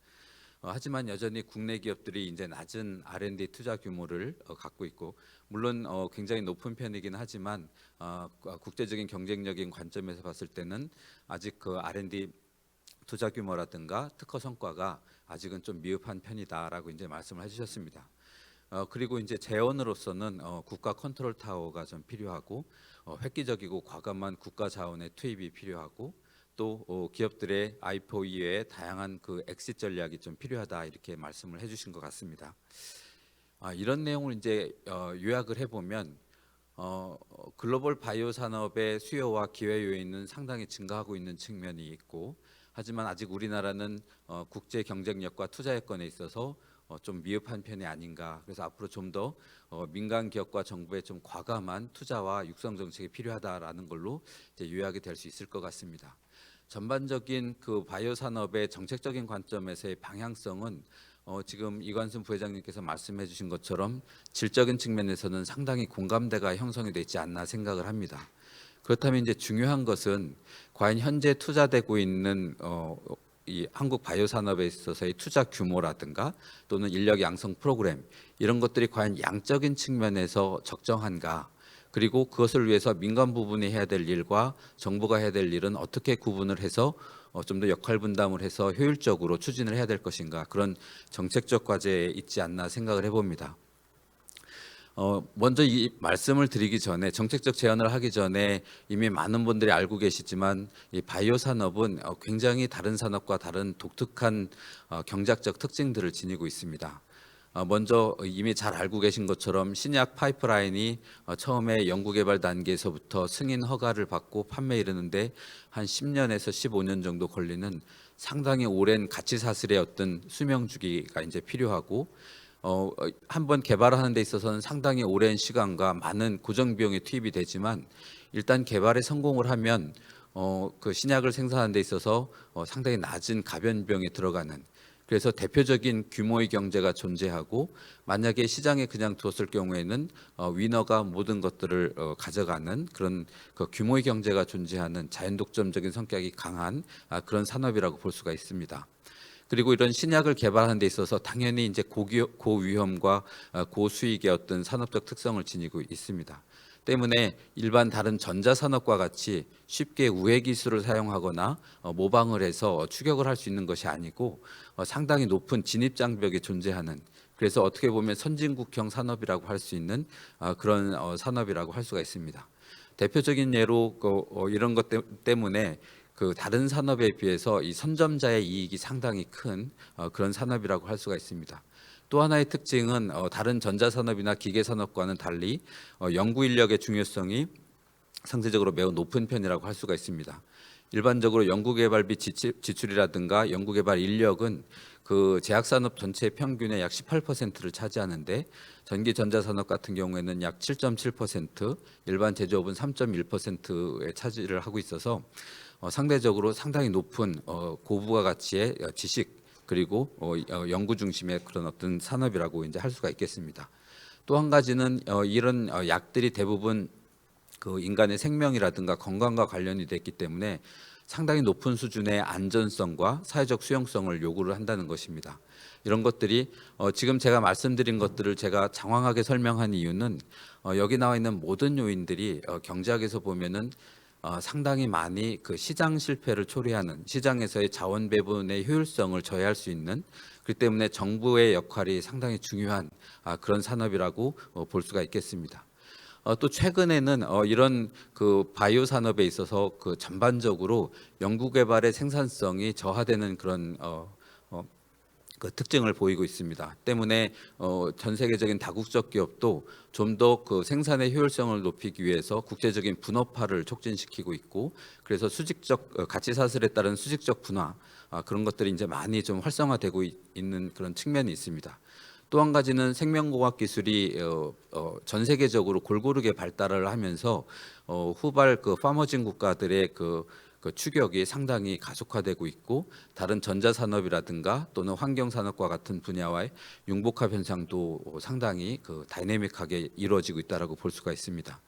하지만 여전히 국내 기업들이 이제 낮은 R&D 투자 규모를 갖고 있고, 물론 굉장히 높은 편이긴 하지만 국제적인 경쟁력인 관점에서 봤을 때는 아직 그 R&D 투자 규모라든가 특허 성과가 아직은 좀 미흡한 편이다라고 이제 말씀을 해주셨습니다. 그리고 이제 재원으로서는 국가 컨트롤 타워가 좀 필요하고, 획기적이고 과감한 국가 자원의 투입이 필요하고, 또 기업들의 IPO 이외에 다양한 그 엑시트 전략이 좀 필요하다, 이렇게 말씀을 해주신 것 같습니다. 이런 내용을 이제 요약을 해보면 글로벌 바이오 산업의 수요와 기회 요인은 상당히 증가하고 있는 측면이 있고, 하지만 아직 우리나라는 국제 경쟁력과 투자 여건에 있어서 좀 미흡한 편이 아닌가. 그래서 앞으로 좀 더 민간 기업과 정부의 좀 과감한 투자와 육성 정책이 필요하다라는 걸로 이제 요약이 될 수 있을 것 같습니다. 전반적인 그 바이오 산업의 정책적인 관점에서의 방향성은 지금 이관순 부회장님께서 말씀해 주신 것처럼 질적인 측면에서는 상당히 공감대가 형성이 되지 않나 생각을 합니다. 그렇다면 이제 중요한 것은 과연 현재 투자되고 있는 이 한국 바이오 산업에 있어서의 투자 규모라든가 또는 인력 양성 프로그램, 이런 것들이 과연 양적인 측면에서 적정한가, 그리고 그것을 위해서 민간 부분이 해야 될 일과 정부가 해야 될 일은 어떻게 구분을 해서 좀 더 역할 분담을 해서 효율적으로 추진을 해야 될 것인가, 그런 정책적 과제에 있지 않나 생각을 해봅니다. 먼저 이 말씀을 드리기 전에, 정책적 제안을 하기 전에 이미 많은 분들이 알고 계시지만 이 바이오 산업은 굉장히 다른 산업과 다른 독특한 경제학적 특징들을 지니고 있습니다. 먼저 이미 잘 알고 계신 것처럼 신약 파이프라인이 처음에 연구개발 단계에서부터 승인 허가를 받고 판매에 이르는데 한 10년에서 15년 정도 걸리는 상당히 오랜 가치 사슬의 어떤 수명 주기가 이제 필요하고, 한번 개발하는 데 있어서는 상당히 오랜 시간과 많은 고정 비용이 투입이 되지만, 일단 개발에 성공을 하면 그 신약을 생산하는 데 있어서 상당히 낮은 가변 비용이 들어가는, 그래서 대표적인 규모의 경제가 존재하고, 만약에 시장에 그냥 두었을 경우에는 위너가 모든 것들을 가져가는 그런 그 규모의 경제가 존재하는 자연 독점적인 성격이 강한 그런 산업이라고 볼 수가 있습니다. 그리고 이런 신약을 개발하는 데 있어서 당연히 이제 고위험과 고수익의 어떤 산업적 특성을 지니고 있습니다. 때문에 일반 다른 전자산업과 같이 쉽게 우회 기술을 사용하거나 모방을 해서 추격을 할 수 있는 것이 아니고, 상당히 높은 진입 장벽이 존재하는, 그래서 어떻게 보면 선진국형 산업이라고 할 수 있는 그런 산업이라고 할 수가 있습니다. 대표적인 예로 이런 것 때문에 그 다른 산업에 비해서 이 선점자의 이익이 상당히 큰 그런 산업이라고 할 수가 있습니다. 또 하나의 특징은 다른 전자산업이나 기계산업과는 달리 연구 인력의 중요성이 상대적으로 매우 높은 편이라고 할 수가 있습니다. 일반적으로 연구개발비 지출이라든가 연구개발 인력은 그 제약산업 전체 평균의 약 18%를 차지하는데, 전기전자산업 같은 경우에는 약 7.7%, 일반 제조업은 3.1%의 차지를 하고 있어서 상대적으로 상당히 높은 고부가 가치의 지식, 그리고 연구 중심의 그런 어떤 산업이라고 이제 할 수가 있겠습니다. 또 한 가지는 이런 약들이 대부분 그 인간의 생명이라든가 건강과 관련이 됐기 때문에 상당히 높은 수준의 안전성과 사회적 수용성을 요구를 한다는 것입니다. 이런 것들이 지금 제가 말씀드린 것들을 제가 장황하게 설명한 이유는 여기 나와 있는 모든 요인들이 경제학에서 보면은 상당히 많이 그 시장 실패를 초래하는, 시장에서의 자원 배분의 효율성을 저해할 수 있는, 그렇기 때문에 정부의 역할이 상당히 중요한 그런 산업이라고 볼 수가 있겠습니다. 또 최근에는 이런 그 바이오 산업에 있어서 그 전반적으로 연구개발의 생산성이 저하되는 그런 그 특징을 보이고 있습니다. 때문에 전 세계적인 다국적 기업도 좀 더 그 생산의 효율성을 높이기 위해서 국제적인 분업화를 촉진시키고 있고, 그래서 수직적 가치 사슬에 따른 수직적 분화, 그런 것들이 이제 많이 좀 활성화되고 있는 그런 측면이 있습니다. 또 한 가지는 생명공학 기술이 전 세계적으로 골고루게 발달을 하면서 후발 그 파머진 국가들의 그 추격이 상당히 가속화되고 있고, 다른 전자산업이라든가 또는 환경산업과 같은 분야와의 융복합 현상도 상당히 그 다이내믹하게 이루어지고 있다라고 볼 수가 있습니다.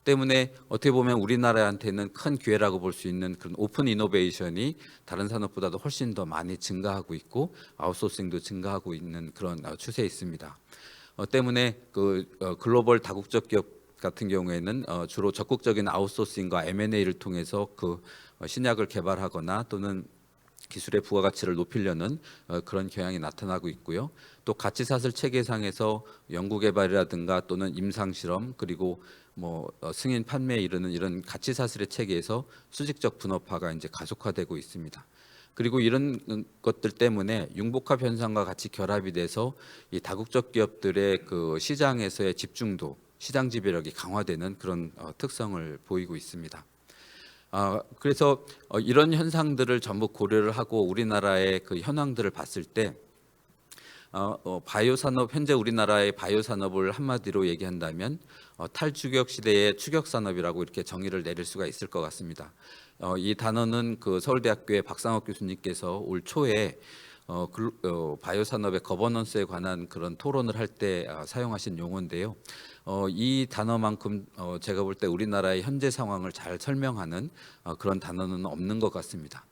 때문에 어떻게 보면 우리나라한테는 큰 기회라고 볼 수 있는 그런 오픈 이노베이션이 다른 산업보다도 훨씬 더 많이 증가하고 있고 아웃소싱도 증가하고 있는 그런 추세에 있습니다. 때문에 글로벌 다국적 기업 같은 경우에는 주로 적극적인 아웃소싱과 M&A를 통해서 신약을 개발하거나 또는 기술의 부가가치를 높이려는 그런 경향이 나타나고 있고요. 또 가치사슬 체계상에서 연구개발이라든가 또는 임상실험 그리고 승인 판매에 이르는 이런 가치사슬의 체계에서 수직적 분업화가 이제 가속화되고 있습니다. 그리고 이런 것들 때문에 융복합 현상과 같이 결합이 돼서 이 다국적 기업들의 그 시장에서의 집중도, 시장 지배력이 강화되는 그런 특성을 보이고 있습니다. 그래서 이런 현상들을 전부 고려를 하고 우리나라의 그 현황들을 봤을 때 바이오 산업, 현재 우리나라의 바이오 산업을 한마디로 얘기한다면 탈주격 시대의 추격 산업이라고 이렇게 정의를 내릴 수가 있을 것 같습니다. 이 단어는 그 서울대학교의 박상욱 교수님께서 올 초에 바이오 산업의 거버넌스에 관한 그런 토론을 할 때 사용하신 용어인데요. 이 단어만큼 제가 볼 때 우리나라의 현재 상황을 잘 설명하는 그런 단어는 없는 것 같습니다.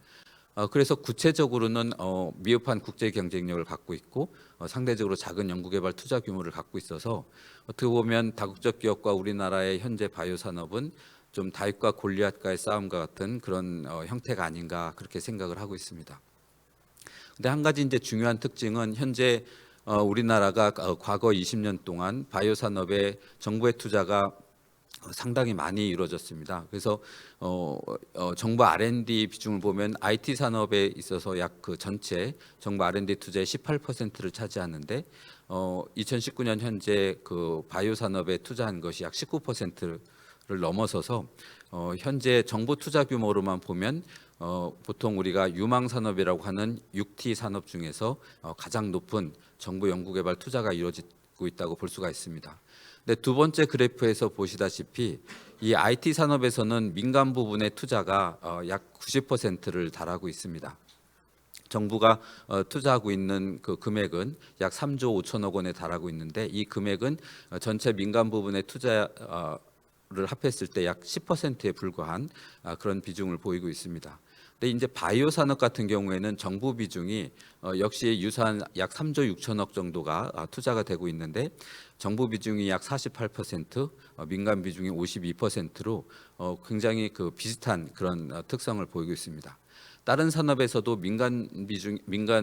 그래서 구체적으로는 미흡한 국제 경쟁력을 갖고 있고 상대적으로 작은 연구개발 투자 규모를 갖고 있어서 어떻게 보면 다국적 기업과 우리나라의 현재 바이오 산업은 좀 다윗과 골리앗과의 싸움과 같은 그런 형태가 아닌가 그렇게 생각을 하고 있습니다. 근데 한 가지 이제 중요한 특징은 현재 우리나라가 과거 20년 동안 바이오 산업에 정부의 투자가 상당히 많이 이루어졌습니다. 그래서 정부 R&D 비중을 보면 IT 산업에 있어서 약 그 전체 정부 R&D 투자의 18%를 차지하는데 2019년 현재 그 바이오 산업에 투자한 것이 약 19%를 넘어서서 현재 정부 투자 규모로만 보면 보통 우리가 유망 산업이라고 하는 6T 산업 중에서 가장 높은 정부 연구개발 투자가 이루어지고 있다고 볼 수가 있습니다. 근데 두 번째 그래프에서 보시다시피 이 IT 산업에서는 민간 부분의 투자가 약 90%를 달하고 있습니다. 정부가 투자하고 있는 그 금액은 약 3조 5천억 원에 달하고 있는데 이 금액은 전체 민간 부분의 투자를 합했을 때 약 10%에 불과한 그런 비중을 보이고 있습니다. 근데 이제 바이오 산업 같은 경우에는 정부 비중이 역시 유사한 약 3조 6천억 정도가 투자가 되고 있는데 정부 비중이 약 48%, 민간 비중이 52%로 굉장히 그 비슷한 그런 특성을 보이고 있습니다. 다른 산업에서도 민간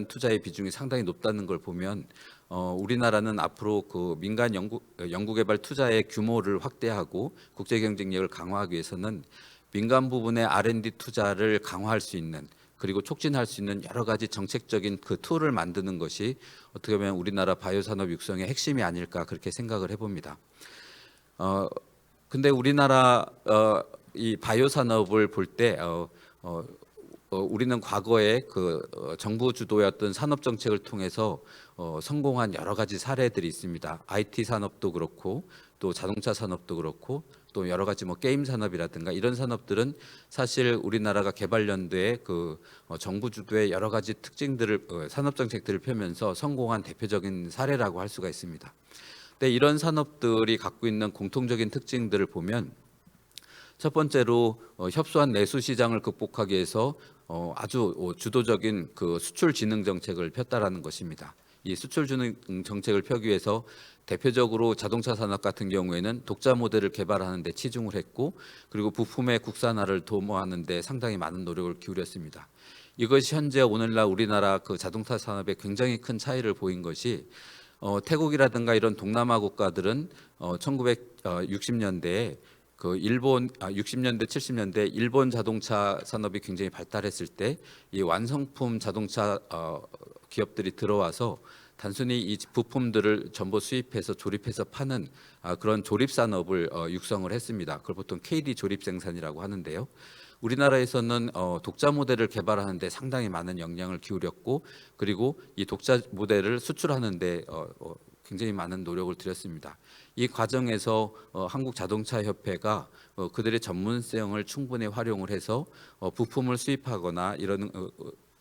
투자의 비중이 상당히 높다는 걸 보면 우리나라는 앞으로 그 민간 연구개발 투자의 규모를 확대하고 국제 경쟁력을 강화하기 위해서는 민간 부분의 R&D 투자를 강화할 수 있는 그리고 촉진할 수 있는 여러 가지 정책적인 그 툴을 만드는 것이 어떻게 보면 우리나라 바이오 산업 육성의 핵심이 아닐까 그렇게 생각을 해봅니다. 근데 우리나라 이 바이오 산업을 볼 때 우리는 과거에 그 정부 주도였던 산업 정책을 통해서 성공한 여러 가지 사례들이 있습니다. IT 산업도 그렇고 또 자동차 산업도 그렇고 또 여러 가지 게임 산업이라든가 이런 산업들은 사실 우리나라가 개발 연도에 그 정부 주도의 여러 가지 특징들을 산업 정책들을 펴면서 성공한 대표적인 사례라고 할 수가 있습니다. 근데 이런 산업들이 갖고 있는 공통적인 특징들을 보면 첫 번째로 협소한 내수 시장을 극복하기 위해서 아주 주도적인 그 수출 진흥 정책을 폈다라는 것입니다. 이 수출 진흥 정책을 펴기 위해서 대표적으로 자동차 산업 같은 경우에는 독자 모델을 개발하는 데 치중을 했고 그리고 부품의 국산화를 도모하는 데 상당히 많은 노력을 기울였습니다. 이것이 현재 오늘날 우리나라 그 자동차 산업에 굉장히 큰 차이를 보인 것이 태국이라든가 이런 동남아 국가들은 1960년대에 그 일본 60년대 70년대 일본 자동차 산업이 굉장히 발달했을 때 이 완성품 자동차 기업들이 들어와서 단순히 이 부품들을 전부 수입해서 조립해서 파는 그런 조립 산업을 육성을 했습니다. 그걸 보통 KD 조립 생산이라고 하는데요. 우리나라에서는 독자 모델을 개발하는 데 상당히 많은 역량을 기울였고 그리고 이 독자 모델을 수출하는 데 굉장히 많은 노력을 들였습니다. 이 과정에서 한국자동차협회가 그들의 전문성을 충분히 활용을 해서 부품을 수입하거나 이런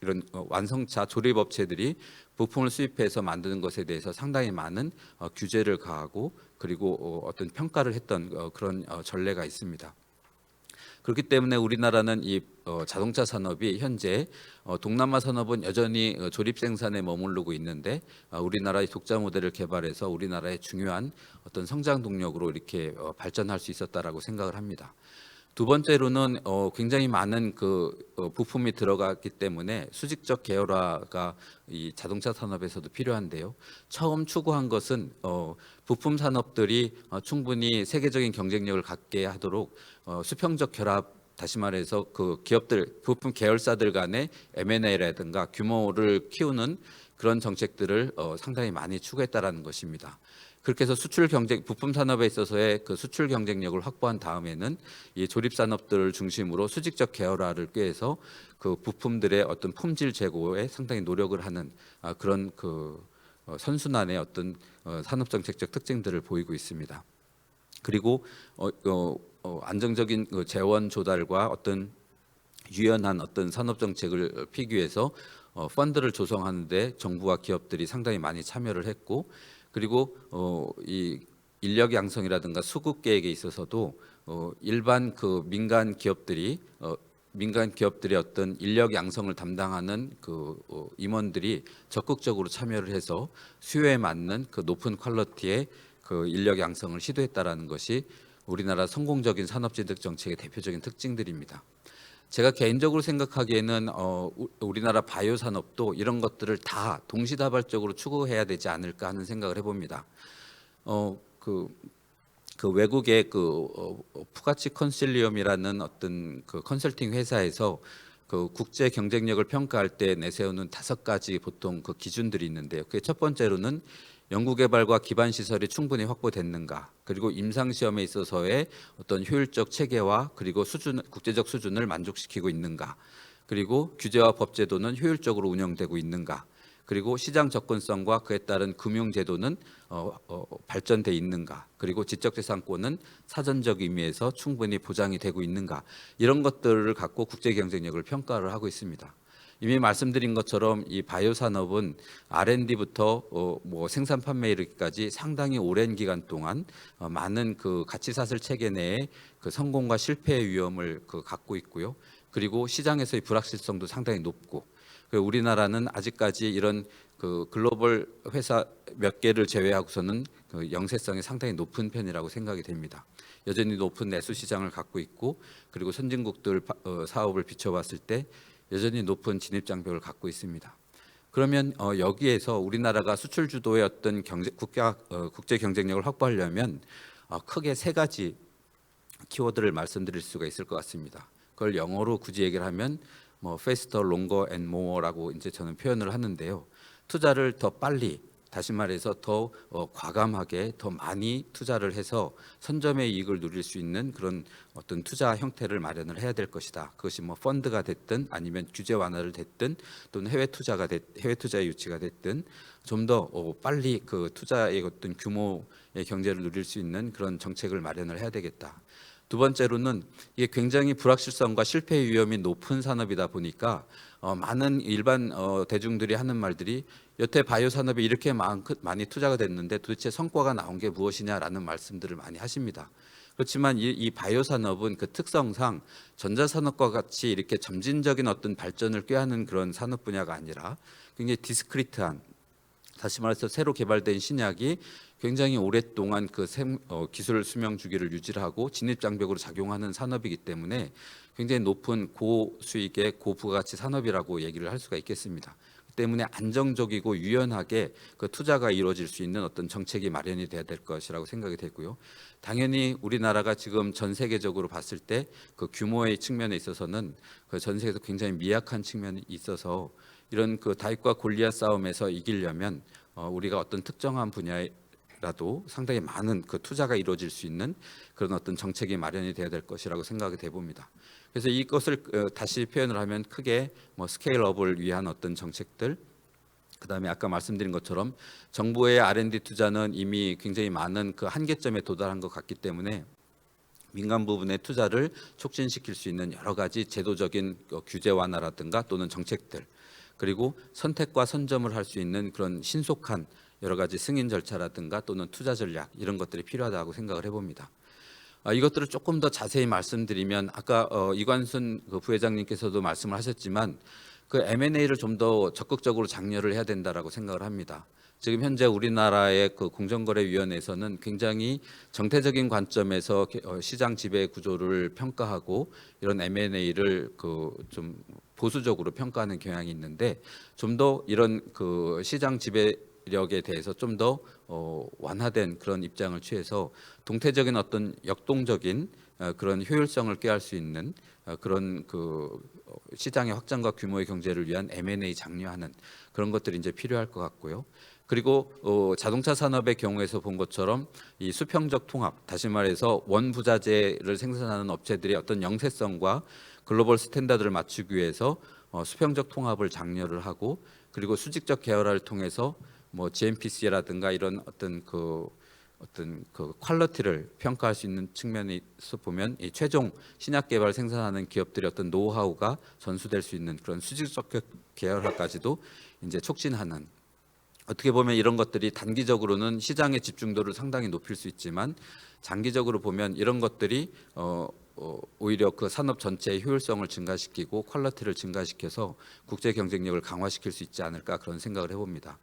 이런 완성차 조립업체들이 부품을 수입해서 만드는 것에 대해서 상당히 많은 규제를 가하고 그리고 어떤 평가를 했던 그런 전례가 있습니다. 그렇기 때문에 우리나라는 이 자동차 산업이 현재 동남아 산업은 여전히 조립 생산에 머무르고 있는데 우리나라의 독자 모델을 개발해서 우리나라의 중요한 어떤 성장 동력으로 이렇게 발전할 수 있었다라고 생각을 합니다. 두 번째로는 굉장히 많은 그 부품이 들어갔기 때문에 수직적 계열화가 이 자동차 산업에서도 필요한데요. 처음 추구한 것은 부품 산업들이 충분히 세계적인 경쟁력을 갖게 하도록 수평적 결합, 다시 말해서 그 기업들 부품 계열사들 간의 M&A라든가 규모를 키우는 그런 정책들을 상당히 많이 추구했다라는 것입니다. 그렇게 해서 수출 경쟁 부품 산업에 있어서의 그 수출 경쟁력을 확보한 다음에는 이 조립 산업들을 중심으로 수직적 계열화를 꾀해서 그 부품들의 어떤 품질 제고에 상당히 노력을 하는 그런 그 선순환의 어떤 산업 정책적 특징들을 보이고 있습니다. 그리고 안정적인 그 재원 조달과 어떤 유연한 어떤 산업 정책을 피기 위해서 펀드를 조성하는데 정부와 기업들이 상당히 많이 참여를 했고, 그리고 이 인력 양성이라든가 수급 계획에 있어서도 일반 그 민간 기업들의 어떤 인력 양성을 담당하는 그 임원들이 적극적으로 참여를 해서 수요에 맞는 그 높은 퀄리티의 그 인력 양성을 시도했다라는 것이 우리나라 성공적인 산업진득 정책의 대표적인 특징들입니다. 제가 개인적으로 생각하기에는 우리나라 바이오 산업도 이런 것들을 다 동시다발적으로 추구해야 되지 않을까 하는 생각을 해봅니다. 그 외국의 푸가치 컨실리엄이라는 어떤 그 컨설팅 회사에서 그 국제 경쟁력을 평가할 때 내세우는 5가지 보통 그 기준들이 있는데요. 그게 첫 번째로는 연구개발과 기반 시설이 충분히 확보됐는가, 그리고 임상 시험에 있어서의 어떤 효율적 체계와 그리고 국제적 수준을 만족시키고 있는가, 그리고 규제와 법제도는 효율적으로 운영되고 있는가, 그리고 시장 접근성과 그에 따른 금융 제도는 발전돼 있는가, 그리고 지적재산권은 사전적 의미에서 충분히 보장이 되고 있는가, 이런 것들을 갖고 국제 경쟁력을 평가를 하고 있습니다. 이미 말씀드린 것처럼 이 바이오 산업은 R&D부터 뭐 생산 판매 이르기까지 상당히 오랜 기간 동안 많은 그 가치사슬 체계 내에 그 성공과 실패의 위험을 갖고 있고요. 그리고 시장에서의 불확실성도 상당히 높고, 우리나라는 아직까지 이런 그 글로벌 회사 몇 개를 제외하고서는 그 영세성이 상당히 높은 편이라고 생각이 됩니다. 여전히 높은 내수 시장을 갖고 있고, 그리고 선진국들 사업을 비춰봤을 때 여전히 높은 진입 장벽을 갖고 있습니다. 그러면 여기에서 우리나라가 수출 주도의 어떤 국제 경쟁력을 확보하려면 크게 3가지 키워드를 말씀드릴 수가 있을 것 같습니다. 그걸 영어로 굳이 얘기를 하면 뭐 faster, longer and more라고 이제 저는 표현을 하는데요. 투자를 더 빨리, 다시 말해서 더 과감하게 더 많이 투자를 해서 선점의 이익을 누릴 수 있는 그런 어떤 투자 형태를 마련을 해야 될 것이다. 그것이 뭐 펀드가 됐든 아니면 규제 완화를 됐든 또는 해외 투자의 유치가 됐든 좀 더 빨리 그 투자의 어떤 규모의 경제를 누릴 수 있는 그런 정책을 마련을 해야 되겠다. 두 번째로는 이게 굉장히 불확실성과 실패 위험이 높은 산업이다 보니까 많은 일반 대중들이 하는 말들이 여태 바이오 산업이 이렇게 많이 투자가 됐는데 도대체 성과가 나온 게 무엇이냐라는 말씀들을 많이 하십니다. 그렇지만 이 바이오 산업은 그 특성상 전자산업과 같이 이렇게 점진적인 어떤 발전을 꾀하는 그런 산업 분야가 아니라 굉장히 디스크리트한, 다시 말해서 새로 개발된 신약이 굉장히 오랫동안 그 기술 수명 주기를 유지하고 진입 장벽으로 작용하는 산업이기 때문에 굉장히 높은 고수익의 고부가치 산업이라고 얘기를 할 수가 있겠습니다. 때문에 안정적이고 유연하게 그 투자가 이루어질 수 있는 어떤 정책이 마련이 돼야 될 것이라고 생각이 되고요. 당연히 우리나라가 지금 전 세계적으로 봤을 때 그 규모의 측면에 있어서는 그 전 세계에서 굉장히 미약한 측면이 있어서 이런 그 다윗과 골리앗 싸움에서 이기려면 우리가 어떤 특정한 분야라도 상당히 많은 그 투자가 이루어질 수 있는 그런 어떤 정책이 마련이 돼야 될 것이라고 생각이 돼봅니다. 그래서 이것을 다시 표현을 하면 크게 뭐 스케일업을 위한 어떤 정책들, 그다음에 아까 말씀드린 것처럼 정부의 R&D 투자는 이미 굉장히 많은 그 한계점에 도달한 것 같기 때문에 민간 부분의 투자를 촉진시킬 수 있는 여러 가지 제도적인 규제 완화라든가 또는 정책들, 그리고 선택과 선점을 할 수 있는 그런 신속한 여러 가지 승인 절차라든가 또는 투자 전략 이런 것들이 필요하다고 생각을 해봅니다. 이것들을 조금 더 자세히 말씀드리면 아까 이관순 그 부회장님께서도 말씀을 하셨지만 그 M&A를 좀 더 적극적으로 장려를 해야 된다라고 생각을 합니다. 지금 현재 우리나라의 그 공정거래위원회에서는 굉장히 정태적인 관점에서 시장 지배 구조를 평가하고 이런 M&A를 그 좀 보수적으로 평가하는 경향이 있는데 좀 더 이런 그 시장 지배력에 대해서 좀 더 완화된 그런 입장을 취해서 동태적인 어떤 역동적인 그런 효율성을 꾀할 수 있는 그런 그 시장의 확장과 규모의 경제를 위한 M&A 장려하는 그런 것들이 이제 필요할 것 같고요. 그리고 자동차 산업의 경우에서 본 것처럼 이 수평적 통합, 다시 말해서 원부자재를 생산하는 업체들의 어떤 영세성과 글로벌 스탠다드를 맞추기 위해서 수평적 통합을 장려를 하고 그리고 수직적 계열화를 통해서 뭐 GMPC라든가 이런 어떤 그 퀄리티를 평가할 수 있는 측면에서 보면 이 최종 신약 개발 생산하는 기업들의 어떤 노하우가 전수될 수 있는 그런 수직적 계열화까지도 이제 촉진하는, 어떻게 보면 이런 것들이 단기적으로는 시장의 집중도를 상당히 높일 수 있지만 장기적으로 보면 이런 것들이 오히려 그 산업 전체의 효율성을 증가시키고 퀄리티를 증가시켜서 국제 경쟁력을 강화시킬 수 있지 않을까 그런 생각을 해봅니다.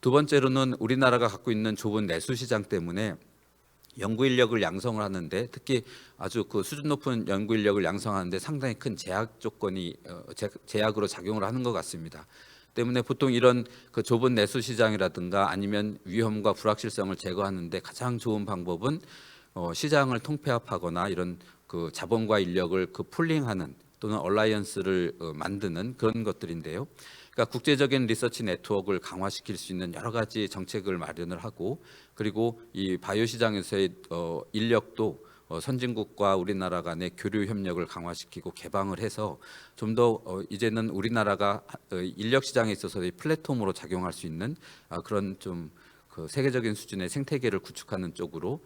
두 번째로는 우리나라가 갖고 있는 좁은 내수 시장 때문에 연구 인력을 양성을 하는데 특히 아주 그 수준 높은 연구 인력을 양성하는데 상당히 큰 제약 조건이 제약으로 작용을 하는 것 같습니다. 때문에 보통 이런 그 좁은 내수 시장이라든가 아니면 위험과 불확실성을 제거하는데 가장 좋은 방법은 시장을 통폐합하거나 이런 그 자본과 인력을 그 풀링하는 또는 얼라이언스를 만드는 그런 것들인데요. 그러니까 국제적인 리서치 네트워크를 강화시킬 수 있는 여러 가지 정책을 마련을 하고 그리고 이 바이오 시장에서의 인력도 선진국과 우리나라 간의 교류 협력을 강화시키고 개방을 해서 좀 더 이제는 우리나라가 인력 시장에 있어서의 플랫폼으로 작용할 수 있는 그런 좀 그 세계적인 수준의 생태계를 구축하는 쪽으로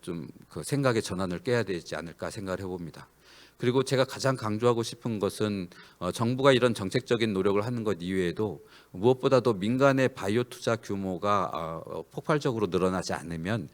좀 그 생각의 전환을 꾀야 되지 않을까 생각을 해봅니다. 그리고 제가 가장 강조하고 싶은 것은 정부가 이런 정책적인 노력을 하는 것 이외에도 무엇보다도 민간의 바이오 투자 규모가 폭발적으로 늘어나지 않으면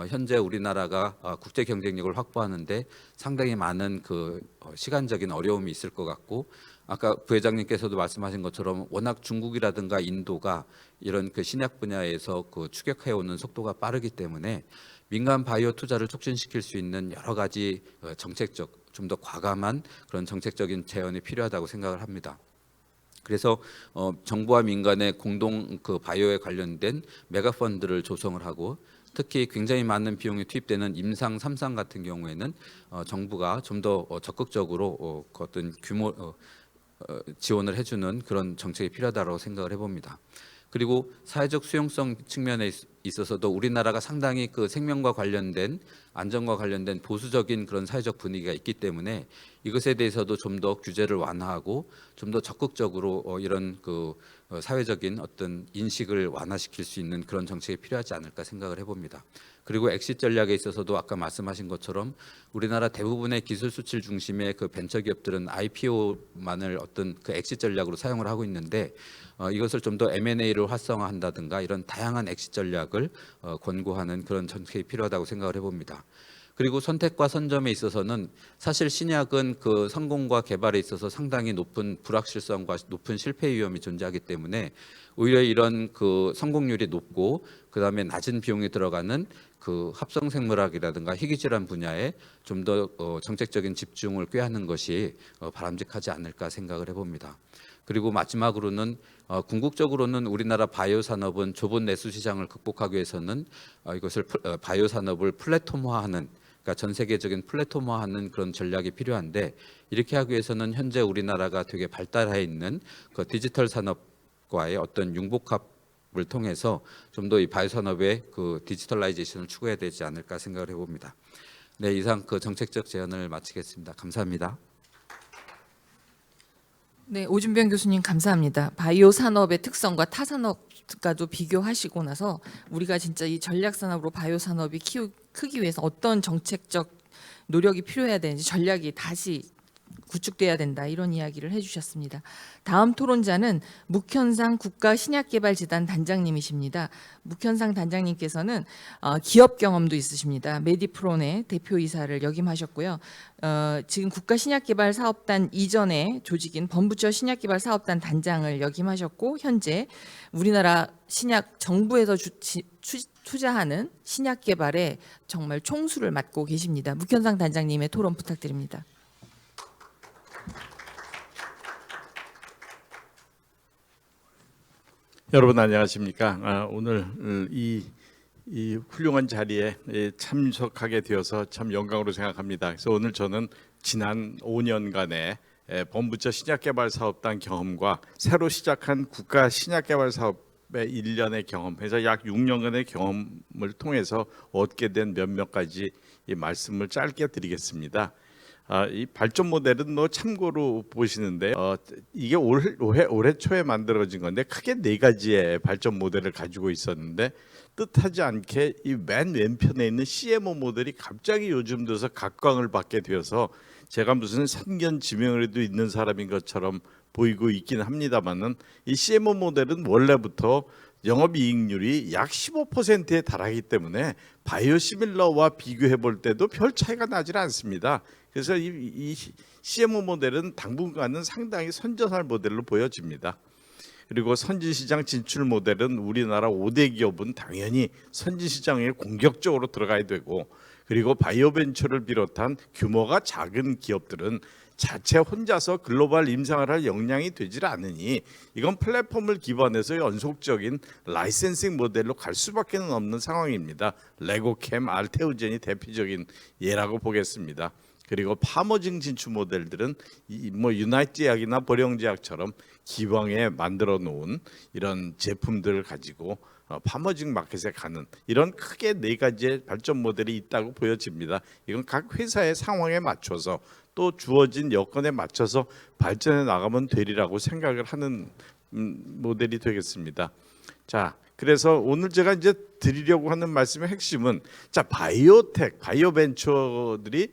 현재 우리나라가 국제 경쟁력을 확보하는데 상당히 많은 그 시간적인 어려움이 있을 것 같고 아까 부회장님께서도 말씀하신 것처럼 워낙 중국이라든가 인도가 이런 그 신약 분야에서 그 추격해 오는 속도가 빠르기 때문에 민간 바이오 투자를 촉진시킬 수 있는 여러 가지 정책적 좀 더 과감한 그런 정책적인 제언이 필요하다고 생각을 합니다. 그래서 정부와 민간의 공동 그 바이오에 관련된 메가 펀드를 조성을 하고 특히 굉장히 많은 비용이 투입되는 임상 3상 같은 경우에는 정부가 좀 더 적극적으로 어떤 규모 지원을 해주는 그런 정책이 필요하다고 생각을 해봅니다. 그리고 사회적 수용성 측면에 있어서도 우리나라가 상당히 그 생명과 관련된 안전과 관련된 보수적인 그런 사회적 분위기가 있기 때문에 이것에 대해서도 좀 더 규제를 완화하고 좀 더 적극적으로 이런 그 사회적인 어떤 인식을 완화시킬 수 있는 그런 정책이 필요하지 않을까 생각을 해봅니다. 그리고 엑시트 전략에 있어서도 아까 말씀하신 것처럼 우리나라 대부분의 기술 수출 중심의 그 벤처 기업들은 IPO만을 어떤 그 엑시트 전략으로 사용을 하고 있는데 이것을 좀 더 M&A를 활성화한다든가 이런 다양한 엑시트 전략을 권고하는 그런 정책이 필요하다고 생각을 해봅니다. 그리고 선택과 선점에 있어서는 사실 신약은 그 성공과 개발에 있어서 상당히 높은 불확실성과 높은 실패 위험이 존재하기 때문에 오히려 이런 그 성공률이 높고 그다음에 낮은 비용이 들어가는 그 합성생물학이라든가 희귀질환 분야에 좀 더 정책적인 집중을 꾀하는 것이 바람직하지 않을까 생각을 해봅니다. 그리고 마지막으로는 궁극적으로는 우리나라 바이오 산업은 좁은 내수 시장을 극복하기 위해서는 이것을 바이오 산업을 플랫폼화하는 그러니까 전 세계적인 플랫폼화하는 그런 전략이 필요한데 이렇게 하기 위해서는 현재 우리나라가 되게 발달해 있는 그 디지털 산업과의 어떤 융복합을 통해서 좀 더 이 바이오 산업의 그 디지털라이제이션을 추구해야 되지 않을까 생각을 해봅니다. 네, 이상 그 정책적 제안을 마치겠습니다. 감사합니다. 네, 오준병 교수님 감사합니다. 바이오 산업의 특성과 타 산업과도 비교하시고 나서 우리가 진짜 이 전략 산업으로 바이오 산업이 크기 위해서 어떤 정책적 노력이 필요해야 되는지 전략이 다시 구축돼야 된다 이런 이야기를 해주셨습니다. 다음 토론자는 묵현상 국가신약개발재단 단장님이십니다. 묵현상 단장님께서는 기업 경험도 있으십니다. 메디프론의 대표이사를 역임하셨고요. 지금 국가신약개발사업단 이전의 조직인 범부처 신약개발사업단 단장을 역임하셨고 현재 우리나라 신약 정부에서 투자하는 신약 개발에 정말 총수를 맡고 계십니다. 묵현상 단장님의 토론 부탁드립니다. 여러분 안녕하십니까? 오늘 이 훌륭한 자리에 참석하게 되어서 참 영광으로 생각합니다. 그래서 오늘 저는 지난 5년간의 범부처 신약개발사업단 경험과 새로 시작한 국가 신약개발사업의 1년의 경험, 그래서 약 6년간의 경험을 통해서 얻게 된 몇몇 가지 이 말씀을 짧게 드리겠습니다. 이 발전 모델은 참고로 보시는데 이게 올해 초에 만들어진 건데 크게 네 가지의 발전 모델을 가지고 있었는데 뜻하지 않게 이 맨 왼편에 있는 CMO 모델이 갑자기 요즘 들어서 각광을 받게 되어서 제가 무슨 선견지명에도 있는 사람인 것처럼 보이고 있긴 합니다만은 이 CMO 모델은 원래부터 영업이익률이 약 15%에 달하기 때문에 바이오시밀러와 비교해 볼 때도 별 차이가 나질 않습니다. 그래서 이 CMO 모델은 당분간은 상당히 선전할 모델로 보여집니다. 그리고 선진시장 진출 모델은 우리나라 5대 기업은 당연히 선진시장에 공격적으로 들어가야 되고, 그리고 바이오벤처를 비롯한 규모가 작은 기업들은 자체 혼자서 글로벌 임상을 할 역량이 되질 않으니 이건 플랫폼을 기반해서 연속적인 라이센싱 모델로 갈 수밖에 없는 상황입니다. 레고캠, 알테오젠이 대표적인 예라고 보겠습니다. 그리고 파머징 진출 모델들은 유나이트제약이나 보령제약처럼 기왕에 만들어 놓은 이런 제품들을 가지고 파머징 마켓에 가는 이런 크게 네 가지의 발전 모델이 있다고 보여집니다. 이건 각 회사의 상황에 맞춰서 또 주어진 여건에 맞춰서 발전해 나가면 되리라고 생각을 하는 모델이 되겠습니다. 자, 그래서 오늘 제가 이제 드리려고 하는 말씀의 핵심은 바이오텍, 바이오벤처들이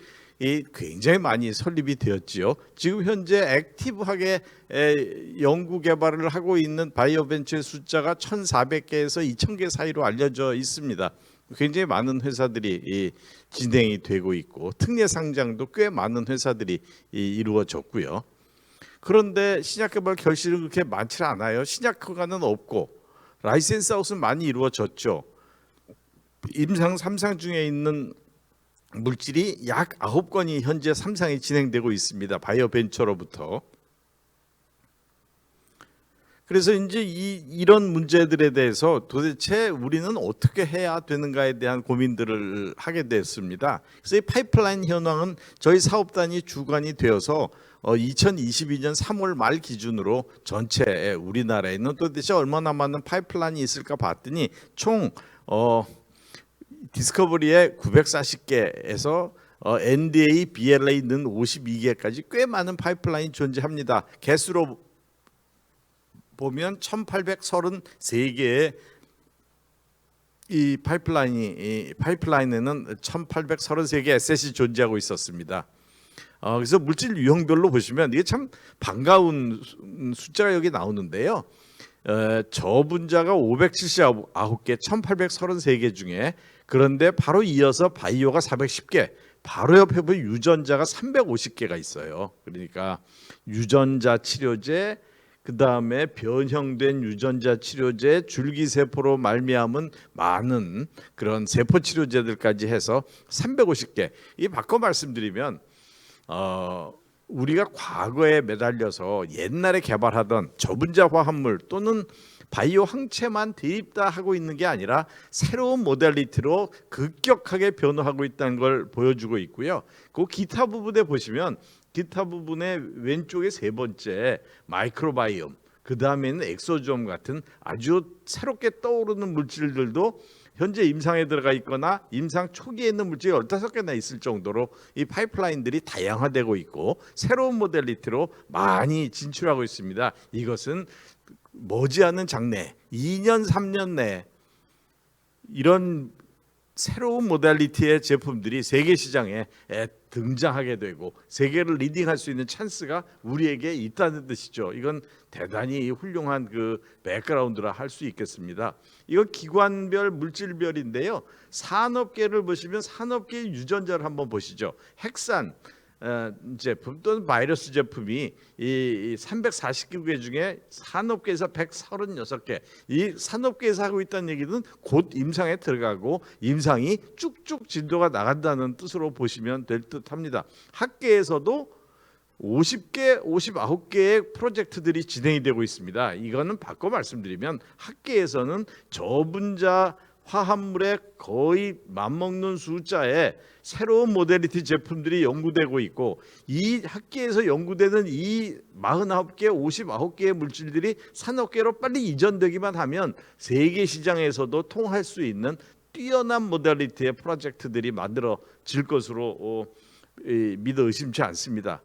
굉장히 많이 설립이 되었지요. 지금 현재 액티브하게 연구 개발을 하고 있는 바이오벤처의 숫자가 1,400개에서 2,000개 사이로 알려져 있습니다. 굉장히 많은 회사들이 진행이 되고 있고 특례 상장도 꽤 많은 회사들이 이루어졌고요. 그런데 신약 개발 결실은 그렇게 많지 않아요. 신약 허가는 없고 라이센스 아웃은 많이 이루어졌죠. 임상 3상 중에 있는 물질이 약 9건이 현재 3상이 진행되고 있습니다. 바이오벤처로부터. 그래서 이제 이런 문제들에 대해서 도대체 우리는 어떻게 해야 되는가에 대한 고민들을 하게 됐습니다. 그래서 이 파이프라인 현황은 저희 사업단이 주관이 되어서 2022년 3월 말 기준으로 전체 우리나라에는 도대체 얼마나 많은 파이프라인이 있을까 봤더니 총 디스커버리에 940개에서 NDA, BLA는 52개까지 꽤 많은 파이프라인이 존재합니다. 개수로 보면 1,833개의 이 파이프라인에는 1,833개 에셋이 존재하고 있었습니다. 그래서 물질 유형별로 보시면 이게 참 반가운 숫자가 여기 나오는데요. 저분자가 579개, 1,833개 중에 그런데 바로 이어서 바이오가 410개, 바로 옆에 보면 유전자가 350개가 있어요. 그러니까 유전자 치료제, 그 다음에 변형된 유전자 치료제, 줄기세포로 말미암은 많은 그런 세포 치료제들까지 해서 350개. 이 바꿔 말씀드리면 우리가 과거에 매달려서 옛날에 개발하던 저분자 화합물 또는 바이오 항체만 대입하고 있는 게 아니라 새로운 모델리티로 급격하게 변화하고 있다는 걸 보여주고 있고요. 그 기타 부분에 보시면 기타 부분의 왼쪽에 세 번째 마이크로바이옴, 그 다음에는 엑소좀 같은 아주 새롭게 떠오르는 물질들도 현재 임상에 들어가 있거나 임상 초기에 있는 물질이 15개나 있을 정도로 이 파이프라인들이 다양화되고 있고 새로운 모델리티로 많이 진출하고 있습니다. 이것은 머지않은 장래 2년 3년 내에 이런 새로운 모달리티의 제품들이 세계 시장에 등장하게 되고 세계를 리딩할 수 있는 찬스가 우리에게 있다는 뜻이죠. 이건 대단히 훌륭한 그 백그라운드라 할 수 있겠습니다. 이거 기관별 물질별인데요. 산업계를 보시면 산업계 유전자를 한번 보시죠. 핵산 제품 또는 바이러스 제품이 이 340개 중에 산업계에서 136개, 이 산업계에서 하고 있다는 얘기는 곧 임상에 들어가고 임상이 쭉쭉 진도가 나간다는 뜻으로 보시면 될 듯합니다. 학계에서도 50개, 59개의 프로젝트들이 진행이 되고 있습니다. 이거는 바꿔 말씀드리면 학계에서는 저분자 화합물에 거의 맞먹는 숫자의 새로운 모델리티 제품들이 연구되고 있고, 이 학계에서 연구되는 이 49개, 59개의 물질들이 산업계로 빨리 이전되기만 하면 세계 시장에서도 통할 수 있는 뛰어난 모델리티의 프로젝트들이 만들어질 것으로 믿어 의심치 않습니다.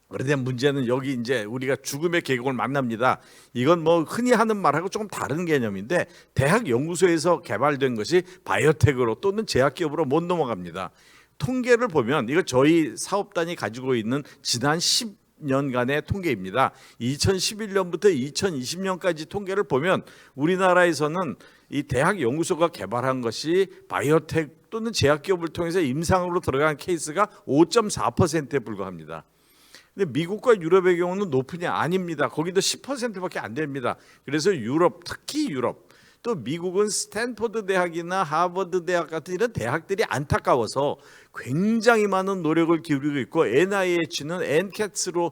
그런데 문제는 여기 이제 우리가 죽음의 계곡을 만납니다. 이건 뭐 흔히 하는 말하고 조금 다른 개념인데, 대학 연구소에서 개발된 것이 바이오텍으로 또는 제약기업으로 못 넘어갑니다. 통계를 보면 이거 저희 사업단이 가지고 있는 지난 10년간의 통계입니다. 2011년부터 2020년까지 통계를 보면 우리나라에서는 이 대학 연구소가 개발한 것이 바이오텍 또는 제약기업을 통해서 임상으로 들어간 케이스가 5.4%에 불과합니다. 근데 미국과 유럽의 경우는 높으냐? 아닙니다. 거기도 10%밖에 안 됩니다. 그래서 유럽, 특히 유럽, 또 미국은 스탠포드 대학이나 하버드 대학 같은 이런 대학들이 안타까워서 굉장히 많은 노력을 기울이고 있고, NIH는 NCATS로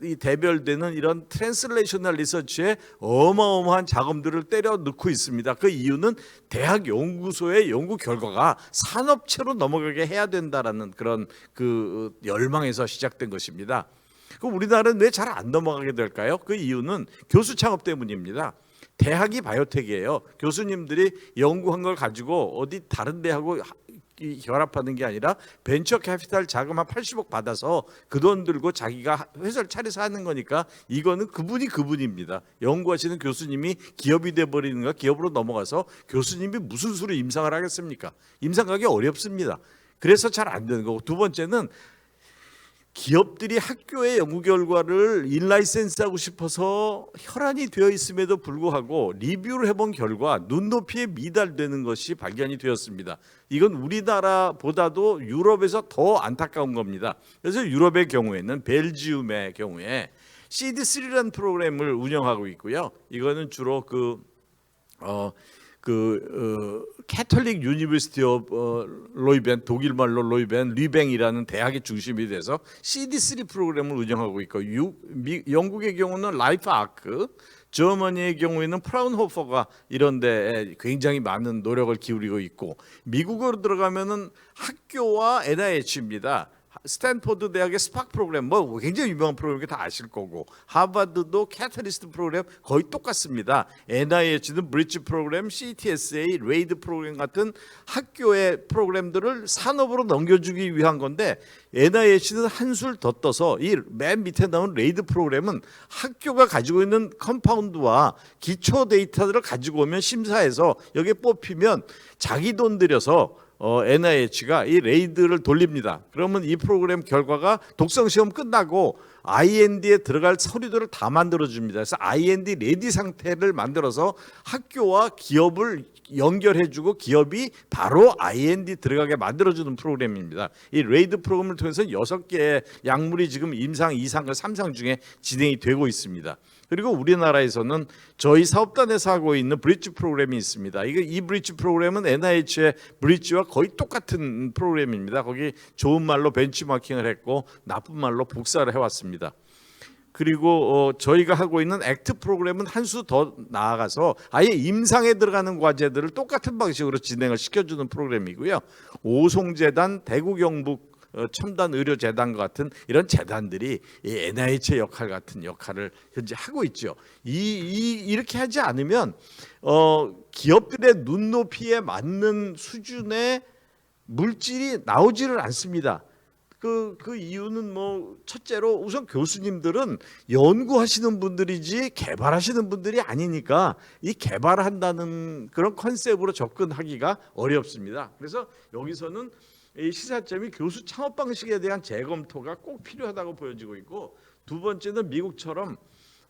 이 대별되는 이런 트랜슬레이셔널 리서치에 어마어마한 자금들을 때려 넣고 있습니다. 그 이유는 대학 연구소의 연구 결과가 산업체로 넘어가게 해야 된다라는 그런 그 열망에서 시작된 것입니다. 그럼 우리나라는 왜 잘 안 넘어가게 될까요? 그 이유는 교수 창업 때문입니다. 대학이 바이오텍이에요. 교수님들이 연구한 걸 가지고 어디 다른 대하고 결합하는 게 아니라 벤처 캐피탈 자금 한 80억 받아서 그 돈 들고 자기가 회사를 차려서 하는 거니까 이거는 그분입니다. 연구하시는 교수님이 기업이 돼버리는가, 기업으로 넘어가서 교수님이 무슨 수로 임상을 하겠습니까? 임상하기 어렵습니다. 그래서 잘 안 되는 거고, 두 번째는 기업들이 학교의 연구 결과를 인라이센스하고 싶어서 혈안이 되어 있음에도 불구하고 리뷰를 해본 결과 눈높이에 미달되는 것이 발견이 되었습니다. 이건 우리나라보다도 유럽에서 더 안타까운 겁니다. 그래서 유럽의 경우에는 벨지움의 경우에 CD3라는 프로그램을 운영하고 있고요. 이거는 주로 캐톨릭 유니버시티 오브 로이벤, 독일말로 로이벤, 리뱅이라는 대학의 중심이 돼서 CD3 프로그램을 운영하고 있고, 영국의 경우는 라이프 아크, 저머니의 경우에는 프라운호퍼가 이런 데 굉장히 많은 노력을 기울이고 있고, 미국으로 들어가면은 학교와 NIH입니다. 스탠포드 대학의 스팍 프로그램 뭐 굉장히 유명한 프로그램이 다 아실 거고, 하버드도 캐터리스트 프로그램 거의 똑같습니다. NIH는 브릿지 프로그램, CTSA, 레이드 프로그램 같은 학교의 프로그램들을 산업으로 넘겨주기 위한 건데, NIH는 한술 더 떠서 이 맨 밑에 나온 레이드 프로그램은 학교가 가지고 있는 컴파운드와 기초 데이터들을 가지고 오면 심사해서 여기에 뽑히면 자기 돈 들여서 NIH가 이 레이드를 돌립니다. 그러면 이 프로그램 결과가 독성 시험 끝나고 IND에 들어갈 서류들을 다 만들어 줍니다. 그래서 IND 레디 상태를 만들어서 학교와 기업을 연결해주고 기업이 바로 IND 들어가게 만들어주는 프로그램입니다. 이 레이드 프로그램을 통해서 6개의 약물이 지금 임상, 2상, 3상 중에 진행이 되고 있습니다. 그리고 우리나라에서는 저희 사업단에서 하고 있는 브릿지 프로그램이 있습니다. 이 브릿지 프로그램은 NIH의 브릿지와 거의 똑같은 프로그램입니다. 거기 좋은 말로 벤치마킹을 했고 나쁜 말로 복사를 해왔습니다. 그리고 저희가 하고 있는 액트 프로그램은 한 수 더 나아가서 아예 임상에 들어가는 과제들을 똑같은 방식으로 진행을 시켜주는 프로그램이고요. 오송재단, 대구경북 첨단의료재단 같은 이런 재단들이 이 NIH의 역할 같은 역할을 현재 하고 있죠. 이렇게 하지 않으면 기업들의 눈높이에 맞는 수준의 물질이 나오지를 않습니다. 그 이유는 뭐 첫째로 우선 교수님들은 연구하시는 분들이지 개발하시는 분들이 아니니까 이 개발한다는 그런 컨셉으로 접근하기가 어렵습니다. 그래서 여기서는 이 시사점이 교수 창업 방식에 대한 재검토가 꼭 필요하다고 보여지고 있고, 두 번째는 미국처럼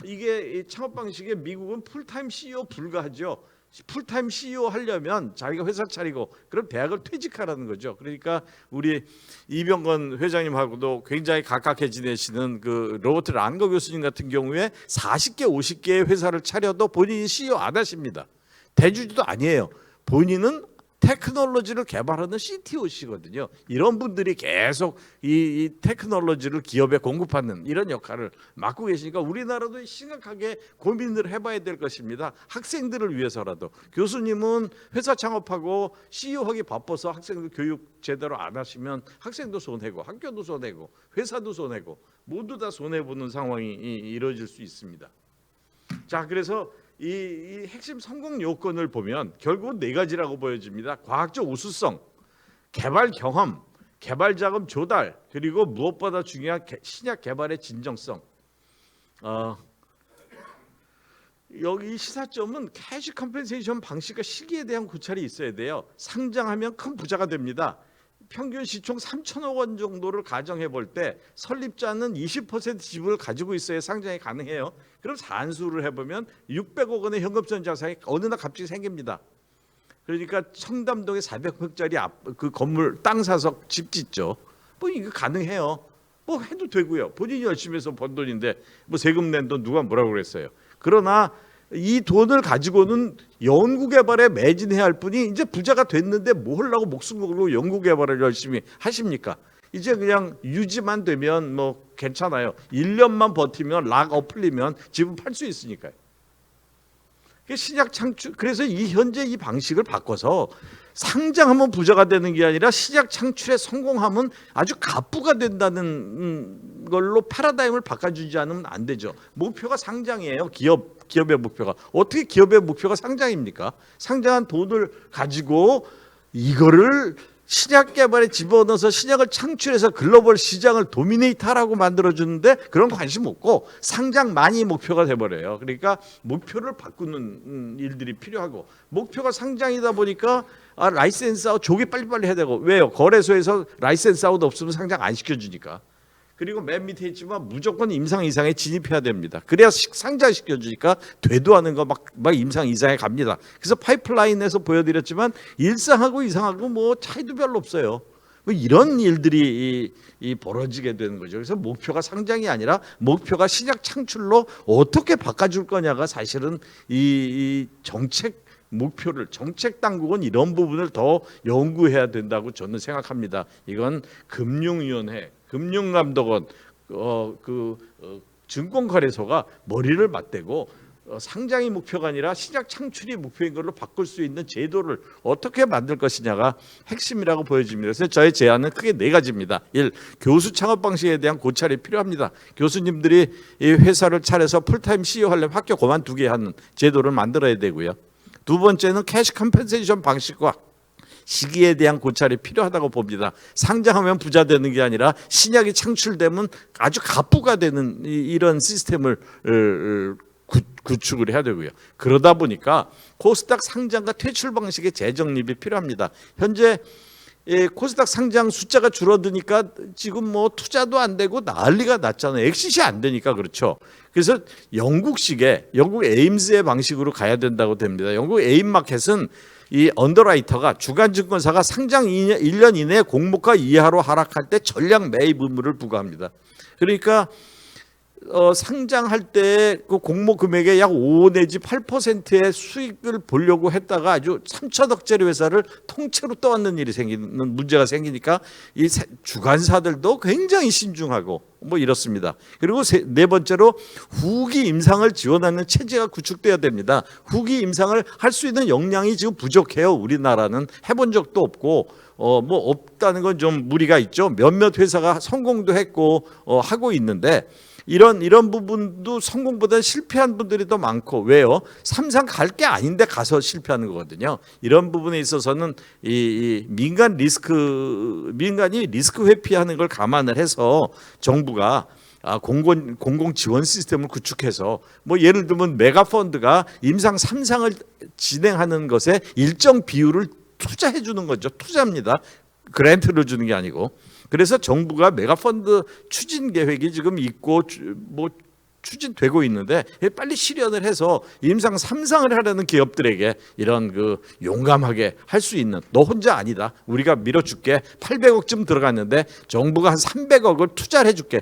이게 이 창업 방식에 미국은 풀타임 CEO 불가하죠. 풀타임 CEO 하려면 자기가 회사 차리고 그럼 대학을 퇴직하라는 거죠. 그러니까 우리 이병건 회장님하고도 굉장히 가깝게 지내시는 그 로버트 란거 교수님 같은 경우에 40개 50개의 회사를 차려도 본인이 CEO 안 하십니다. 대주주도 아니에요. 본인은 테크놀로지를 개발하는 CTO시거든요. 이런 분들이 계속 이 테크놀로지를 기업에 공급하는 이런 역할을 맡고 계시니까 우리나라도 심각하게 고민을 해봐야 될 것입니다. 학생들을 위해서라도. 교수님은 회사 창업하고 CEO 하기 바빠서 학생들 교육 제대로 안 하시면 학생도 손해고 학교도 손해고 회사도 손해고 모두 다 손해보는 상황이 이루어질 수 있습니다. 자, 그래서 이 핵심 성공 요건을 보면 결국은 네 가지라고 보여집니다. 과학적 우수성, 개발 경험, 개발 자금 조달, 그리고 무엇보다 중요한 신약 개발의 진정성. 여기 시사점은 캐시 컴펜세이션 방식과 시기에 대한 고찰이 있어야 돼요. 상장하면 큰 부자가 됩니다. 평균 시총 3천억 원 정도를 가정해 볼 때 설립자는 20% 지분을 가지고 있어야 상장이 가능해요. 그럼 산수를 해보면 600억 원의 현금성 자산이 어느 날 갑자기 생깁니다. 그러니까 청담동에 400평짜리 그 건물 땅 사서 집 짓죠. 뭐 이거 가능해요. 뭐 해도 되고요. 본인이 열심히 해서 번 돈인데 뭐 세금 낸 돈 누가 뭐라고 그랬어요. 그러나 이 돈을 가지고는 연구개발에 매진해야 할 뿐이 이제 부자가 됐는데 뭐 하려고 목숨 걸고 연구개발을 열심히 하십니까? 이제 그냥 유지만 되면 뭐 괜찮아요. 1년만 버티면 락 엎을리면 집은 팔 수 있으니까요. 신약 창출, 그래서 현재 이 방식을 바꿔서 상장하면 부자가 되는 게 아니라 신약 창출에 성공하면 아주 갑부가 된다는 걸로 패러다임을 바꿔주지 않으면 안 되죠. 목표가 상장이에요. 기업의 목표가. 어떻게 기업의 목표가 상장입니까? 상장한 돈을 가지고 이거를 신약 개발에 집어넣어서 신약을 창출해서 글로벌 시장을 도미네이트하라고 만들어주는데 그런 관심 없고 상장만이 목표가 돼버려요. 그러니까 목표를 바꾸는 일들이 필요하고, 목표가 상장이다 보니까 라이센스 아웃 조기 빨리빨리 해야 되고. 왜요? 거래소에서 라이센스 아웃 없으면 상장 안 시켜주니까. 그리고 맨 밑에 있지만 무조건 임상 이상에 진입해야 됩니다. 그래야 상장시켜주니까 되도 않은 거 막 임상 이상에 갑니다. 그래서 파이프라인에서 보여드렸지만 일상하고 이상하고 뭐 차이도 별로 없어요. 뭐 이런 일들이 벌어지게 되는 거죠. 그래서 목표가 상장이 아니라 목표가 신약 창출로 어떻게 바꿔줄 거냐가 사실은 이 정책 목표를, 정책 당국은 이런 부분을 더 연구해야 된다고 저는 생각합니다. 이건 금융위원회, 금융감독원, 증권거래소가 머리를 맞대고 상장이 목표가 아니라 신약 창출이 목표인 걸로 바꿀 수 있는 제도를 어떻게 만들 것이냐가 핵심이라고 보여집니다. 그래서 저의 제안은 크게 네 가지입니다. 1. 교수 창업 방식에 대한 고찰이 필요합니다. 교수님들이 이 회사를 차려서 풀타임 CEO 하려면 학교 그만두게 하는 제도를 만들어야 되고요. 두 번째는 캐시 컴펜세이션 방식과 시기에 대한 고찰이 필요하다고 봅니다. 상장하면 부자 되는 게 아니라 신약이 창출되면 아주 갑부가 되는 이런 시스템을 구축을 해야 되고요. 그러다 보니까 코스닥 상장과 퇴출 방식의 재정립이 필요합니다. 현재 코스닥 상장 숫자가 줄어드니까 지금 뭐 투자도 안 되고 난리가 났잖아요. 엑시트 안 되니까. 그렇죠. 그래서 영국식의 영국 에임스의 방식으로 가야 된다고 됩니다. 영국 에임마켓은 이 언더라이터가 주간증권사가 상장 1년 이내에 공모가 이하로 하락할 때 전량 매입 의무를 부과합니다. 그러니까 상장할 때 그 공모 금액의 약 5 내지 8%의 수익을 보려고 했다가 아주 3천억짜리 회사를 통째로 떠안는 일이 생기는 문제가 생기니까 이 주관사들도 굉장히 신중하고 뭐 이렇습니다. 그리고 네 번째로 후기 임상을 지원하는 체제가 구축돼야 됩니다. 후기 임상을 할 수 있는 역량이 지금 부족해요. 우리나라는 해본 적도 없고 뭐 없다는 건 좀 무리가 있죠. 몇몇 회사가 성공도 했고 하고 있는데 이런 부분도 성공보다 실패한 분들이 더 많고 왜요? 삼상 갈 게 아닌데 가서 실패하는 거거든요. 이런 부분에 있어서는 이 민간이 리스크 회피하는 걸 감안을 해서 정부가 공공 지원 시스템을 구축해서 뭐 예를 들면 메가 펀드가 임상 3상을 진행하는 것에 일정 비율을 투자해 주는 거죠. 투자입니다. 그랜트를 주는 게 아니고. 그래서 정부가 메가 펀드 추진 계획이 지금 있고 뭐 추진되고 있는데 빨리 실현을 해서 임상 3상을 하려는 기업들에게 이런 그 용감하게 할 수 있는, 너 혼자 아니다, 우리가 밀어줄게, 800억쯤 들어갔는데 정부가 한 300억을 투자를 해줄게,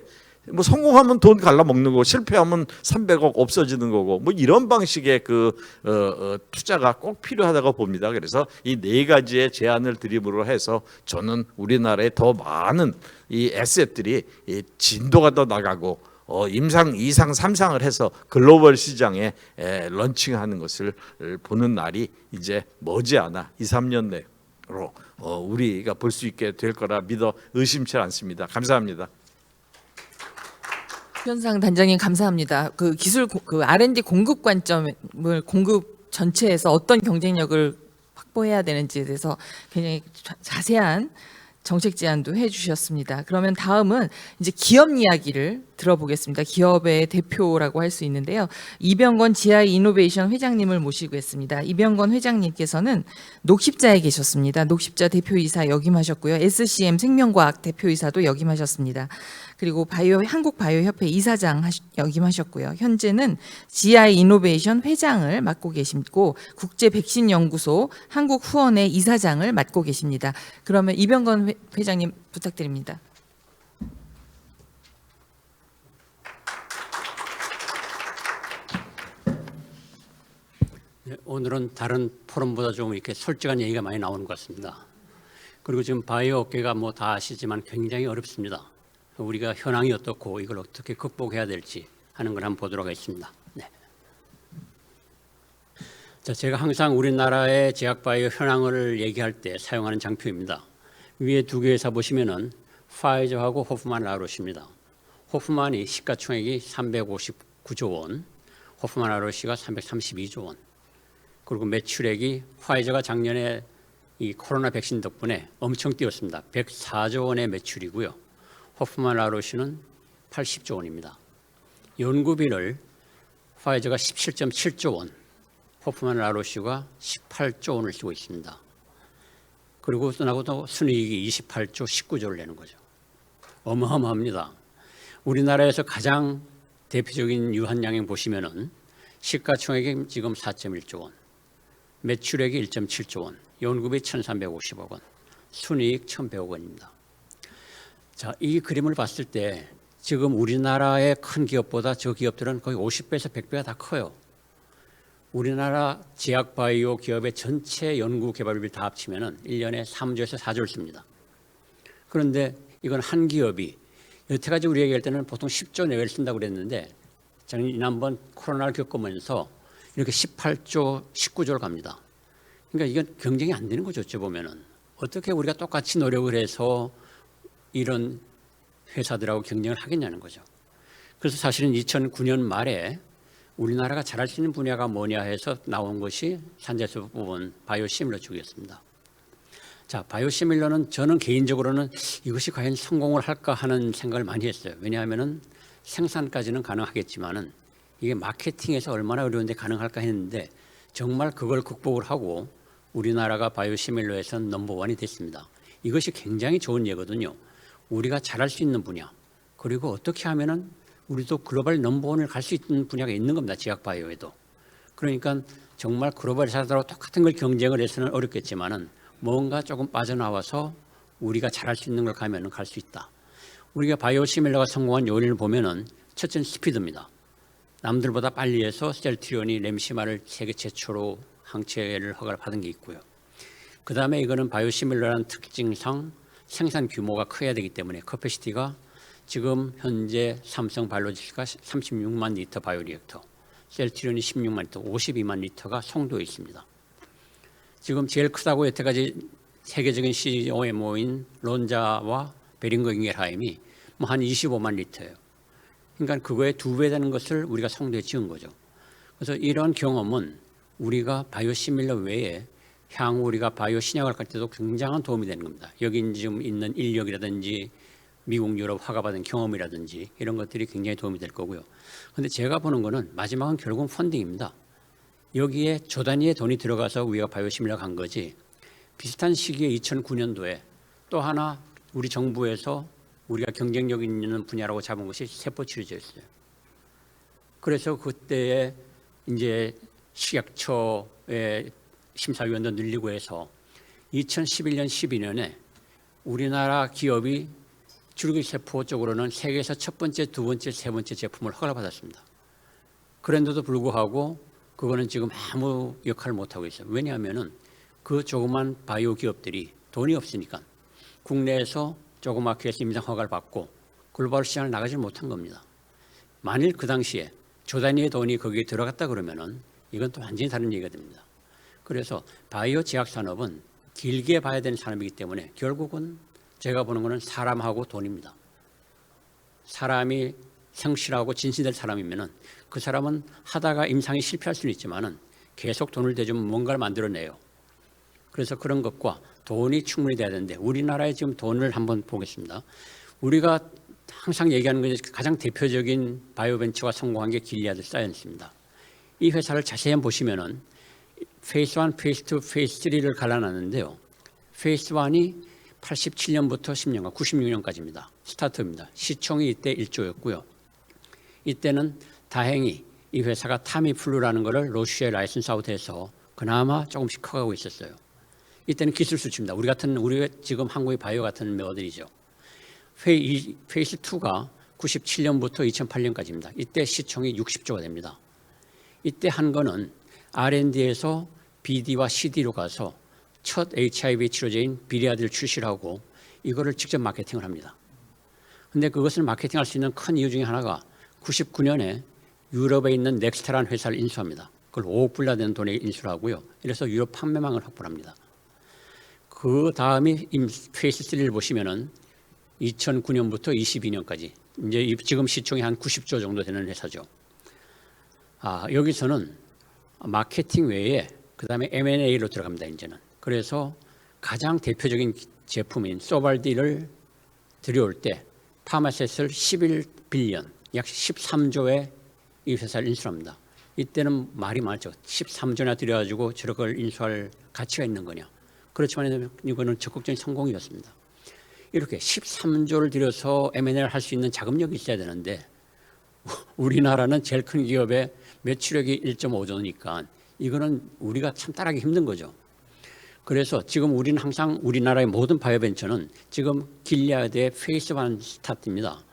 뭐 성공하면 돈 갈라 먹는 거고 실패하면 300억 없어지는 거고 뭐 이런 방식의 그 투자가 꼭 필요하다고 봅니다. 그래서 이 네 가지의 제안을 드림으로 해서 저는 우리나라에 더 많은 이 에셋들이 이 진도가 더 나가고 임상 2상 3상을 해서 글로벌 시장에 런칭하는 것을 보는 날이 이제 머지않아 2, 3년 내로 우리가 볼 수 있게 될 거라 믿어 의심치 않습니다. 감사합니다. 현상 단장님 감사합니다. 그 기술 그 R&D 공급 관점을 공급 전체에서 어떤 경쟁력을 확보해야 되는지에 대해서 굉장히 자세한 정책 제안도 해주셨습니다. 그러면 다음은 이제 기업 이야기를 들어보겠습니다. 기업의 대표라고 할 수 있는데요. 이병건 GI 이노베이션 회장님을 모시겠습니다. 이병건 회장님께서는 녹십자에 계셨습니다. 녹십자 대표이사 역임하셨고요. SCM 생명과학 대표이사도 역임하셨습니다. 그리고 한국 바이오협회 이사장 역임하셨고요. 현재는 GI 이노베이션 회장을 맡고 계시고 국제 백신 연구소 한국 후원회 이사장을 맡고 계십니다. 그러면 이병건 회장님 부탁드립니다. 네, 오늘은 다른 포럼보다 좀 이렇게 솔직한 얘기가 많이 나오는 것 같습니다. 그리고 지금 바이오 업계가 뭐 다 아시지만 굉장히 어렵습니다. 우리가 현황이 어떻고 이걸 어떻게 극복해야 될지 하는 걸 한번 보도록 하겠습니다. 네. 자, 제가 항상 우리나라의 제약바이오 현황을 얘기할 때 사용하는 장표입니다. 위에 두 개 회사 보시면은 파이저하고 호프만 라로시입니다. 호프만이 시가총액이 359조 원, 호프만 라로시가 332조 원. 그리고 매출액이 화이저가 작년에 이 코로나 백신 덕분에 엄청 뛰었습니다. 104조 원의 매출이고요. 호프만 라로시는 80조 원입니다. 연구비를 화이저가 17.7조 원, 호프만 라로시가 18조 원을 쓰고 있습니다. 그리고 나고도 순이익이 28조 19조를 내는 거죠. 어마어마합니다. 우리나라에서 가장 대표적인 유한양행 보시면은 시가총액이 지금 4.1조 원, 매출액이 1.7조 원, 연구비 1,350억 원, 순이익 1,100억 원입니다. 자, 이 그림을 봤을 때 지금 우리나라의 큰 기업보다 저 기업들은 거의 50배에서 100배가 다 커요. 우리나라 제약 바이오 기업의 전체 연구 개발비를 다 합치면은 1년에 3조에서 4조를 씁니다. 그런데 이건 한 기업이 여태까지 우리 얘기할 때는 보통 10조 내외를 쓴다고 그랬는데 지난번 코로나를 겪으면서 이렇게 18조, 19조를 갑니다. 그러니까 이건 경쟁이 안 되는 거죠. 어찌 보면은. 어떻게 우리가 똑같이 노력을 해서 이런 회사들하고 경쟁을 하겠냐는 거죠. 그래서 사실은 2009년 말에 우리나라가 잘할 수 있는 분야가 뭐냐 해서 나온 것이 산재에서 뽑은 바이오시밀러 쪽이었습니다. 자, 바이오시밀러는 저는 개인적으로는 이것이 과연 성공을 할까 하는 생각을 많이 했어요. 왜냐하면은 생산까지는 가능하겠지만은 이게 마케팅에서 얼마나 어려운데 가능할까 했는데 정말 그걸 극복을 하고 우리나라가 바이오시밀러에서는 넘버원이 됐습니다. 이것이 굉장히 좋은 예거든요. 우리가 잘할 수 있는 분야, 그리고 어떻게 하면은 우리도 글로벌 넘버원을 갈 수 있는 분야가 있는 겁니다. 제약 바이오에도. 그러니까 정말 글로벌 회사들하고 똑같은 걸 경쟁을 해서는 어렵겠지만은 뭔가 조금 빠져나와서 우리가 잘할 수 있는 걸 가면은 갈 수 있다. 우리가 바이오시밀러가 성공한 요인을 보면은 첫째는 스피드입니다. 남들보다 빨리 해서 셀트리온이 램시마를 세계 최초로 항체를 허가를 받은 게 있고요. 그 다음에 이거는 바이오시밀러라는 특징상 생산 규모가 커야 되기 때문에 커패시티가 지금 현재 삼성 바이오로직스가 36만 리터 바이오리액터, 셀트리온이 16만 리터, 52만 리터가 송도에 있습니다. 지금 제일 크다고 여태까지 세계적인 COMO인 론자와 베링거 잉겔하임이 뭐 한 25만 리터예요. 그러니까 그거의 2배 되는 것을 우리가 성도에 지은 거죠. 그래서 이런 경험은 우리가 바이오 시밀러 외에 향후 우리가 바이오 신약을 갈 때도 굉장한 도움이 되는 겁니다. 여기 지금 있는 인력이라든지 미국, 유럽 허가받은 경험이라든지 이런 것들이 굉장히 도움이 될 거고요. 그런데 제가 보는 거는 마지막은 결국은 펀딩입니다. 여기에 조 단위의 돈이 들어가서 우리가 바이오 시밀러 간 거지, 비슷한 시기에 2009년도에 또 하나 우리 정부에서 우리가 경쟁력 있는 분야라고 잡은 것이 세포치료제였어요. 그래서 그때에 이제 식약처의 심사위원도 늘리고 해서 2011년, 12년에 우리나라 기업이 줄기세포 쪽으로는 세계에서 첫 번째, 두 번째, 세 번째 제품을 허가를 받았습니다. 그런데도 불구하고 그거는 지금 아무 역할을 못하고 있어요. 왜냐하면은 그 조그만 바이오 기업들이 돈이 없으니까 국내에서 조그맣게 해서 임상 허가를 받고 글로벌 시장을 나가지 못한 겁니다. 만일 그 당시에 조 단위의 돈이 거기에 들어갔다 그러면은 이건 또 완전히 다른 얘기가 됩니다. 그래서 바이오 제약 산업은 길게 봐야 되는 산업이기 때문에 결국은 제가 보는 거는 사람하고 돈입니다. 사람이 성실하고 진실될 사람이면은 그 사람은 하다가 임상이 실패할 수는 있지만은 계속 돈을 대주면 뭔가를 만들어내요. 그래서 그런 것과 돈이 충분히 돼야 되는데 우리나라의 지금 돈을 한번 보겠습니다. 우리가 항상 얘기하는 것이 가장 대표적인 바이오벤처가 성공한 게 길리아드 사이언스입니다. 이 회사를 자세히 보시면은 페이스 1, 페이스 2, 페이스 3를 갈라놨는데요. 페이스 1이 87년부터 10년간 96년까지입니다. 스타트입니다. 시총이 이때 1조였고요. 이때는 다행히 이 회사가 타미플루라는 것을 러시아에 라이선스 아웃해서 그나마 조금씩 커가고 있었어요. 이때는 기술 수치입니다. 우리 지금 한국의 바이오 같은 메어들이죠. 페이스 2가 97년부터 2008년까지입니다. 이때 시총이 60조가 됩니다. 이때 한 거는 R&D에서 BD와 CD로 가서 첫 HIV 치료제인 비리아드를 출시를 하고 이거를 직접 마케팅을 합니다. 그런데 그것을 마케팅할 수 있는 큰 이유 중에 하나가 99년에 유럽에 있는 넥스트라는 회사를 인수합니다. 그걸 5억 불나 되는 돈에 인수를 하고요. 이래서 유럽 판매망을 확보를 합니다. 그 다음에 페이스 3를 보시면은 2009년부터 22년까지 이제 지금 시총이 한 90조 정도 되는 회사죠. 여기서는 마케팅 외에 그 다음에 M&A로 들어갑니다. 이제는. 그래서 가장 대표적인 제품인 소발디를 들여올 때 파마셋을 11빌리언, 약 13조에 이 회사를 인수합니다. 이때는 말이 많죠. 13조나 들여가지고 저걸 인수할 가치가 있는 거냐. 그렇지만 이거는 적극적인 성공이었습니다. 이렇게 13조를 들여서 M&A를 할 수 있는 자금력이 있어야 되는데 우리나라는 제일 큰 기업의 매출액이 1.5조니까 이거는 우리가 참 따라하기 힘든 거죠. 그래서 지금 우리는 항상 우리나라의 모든 바이오벤처는 지금 길리아드의 페이스 1 스타트입니다.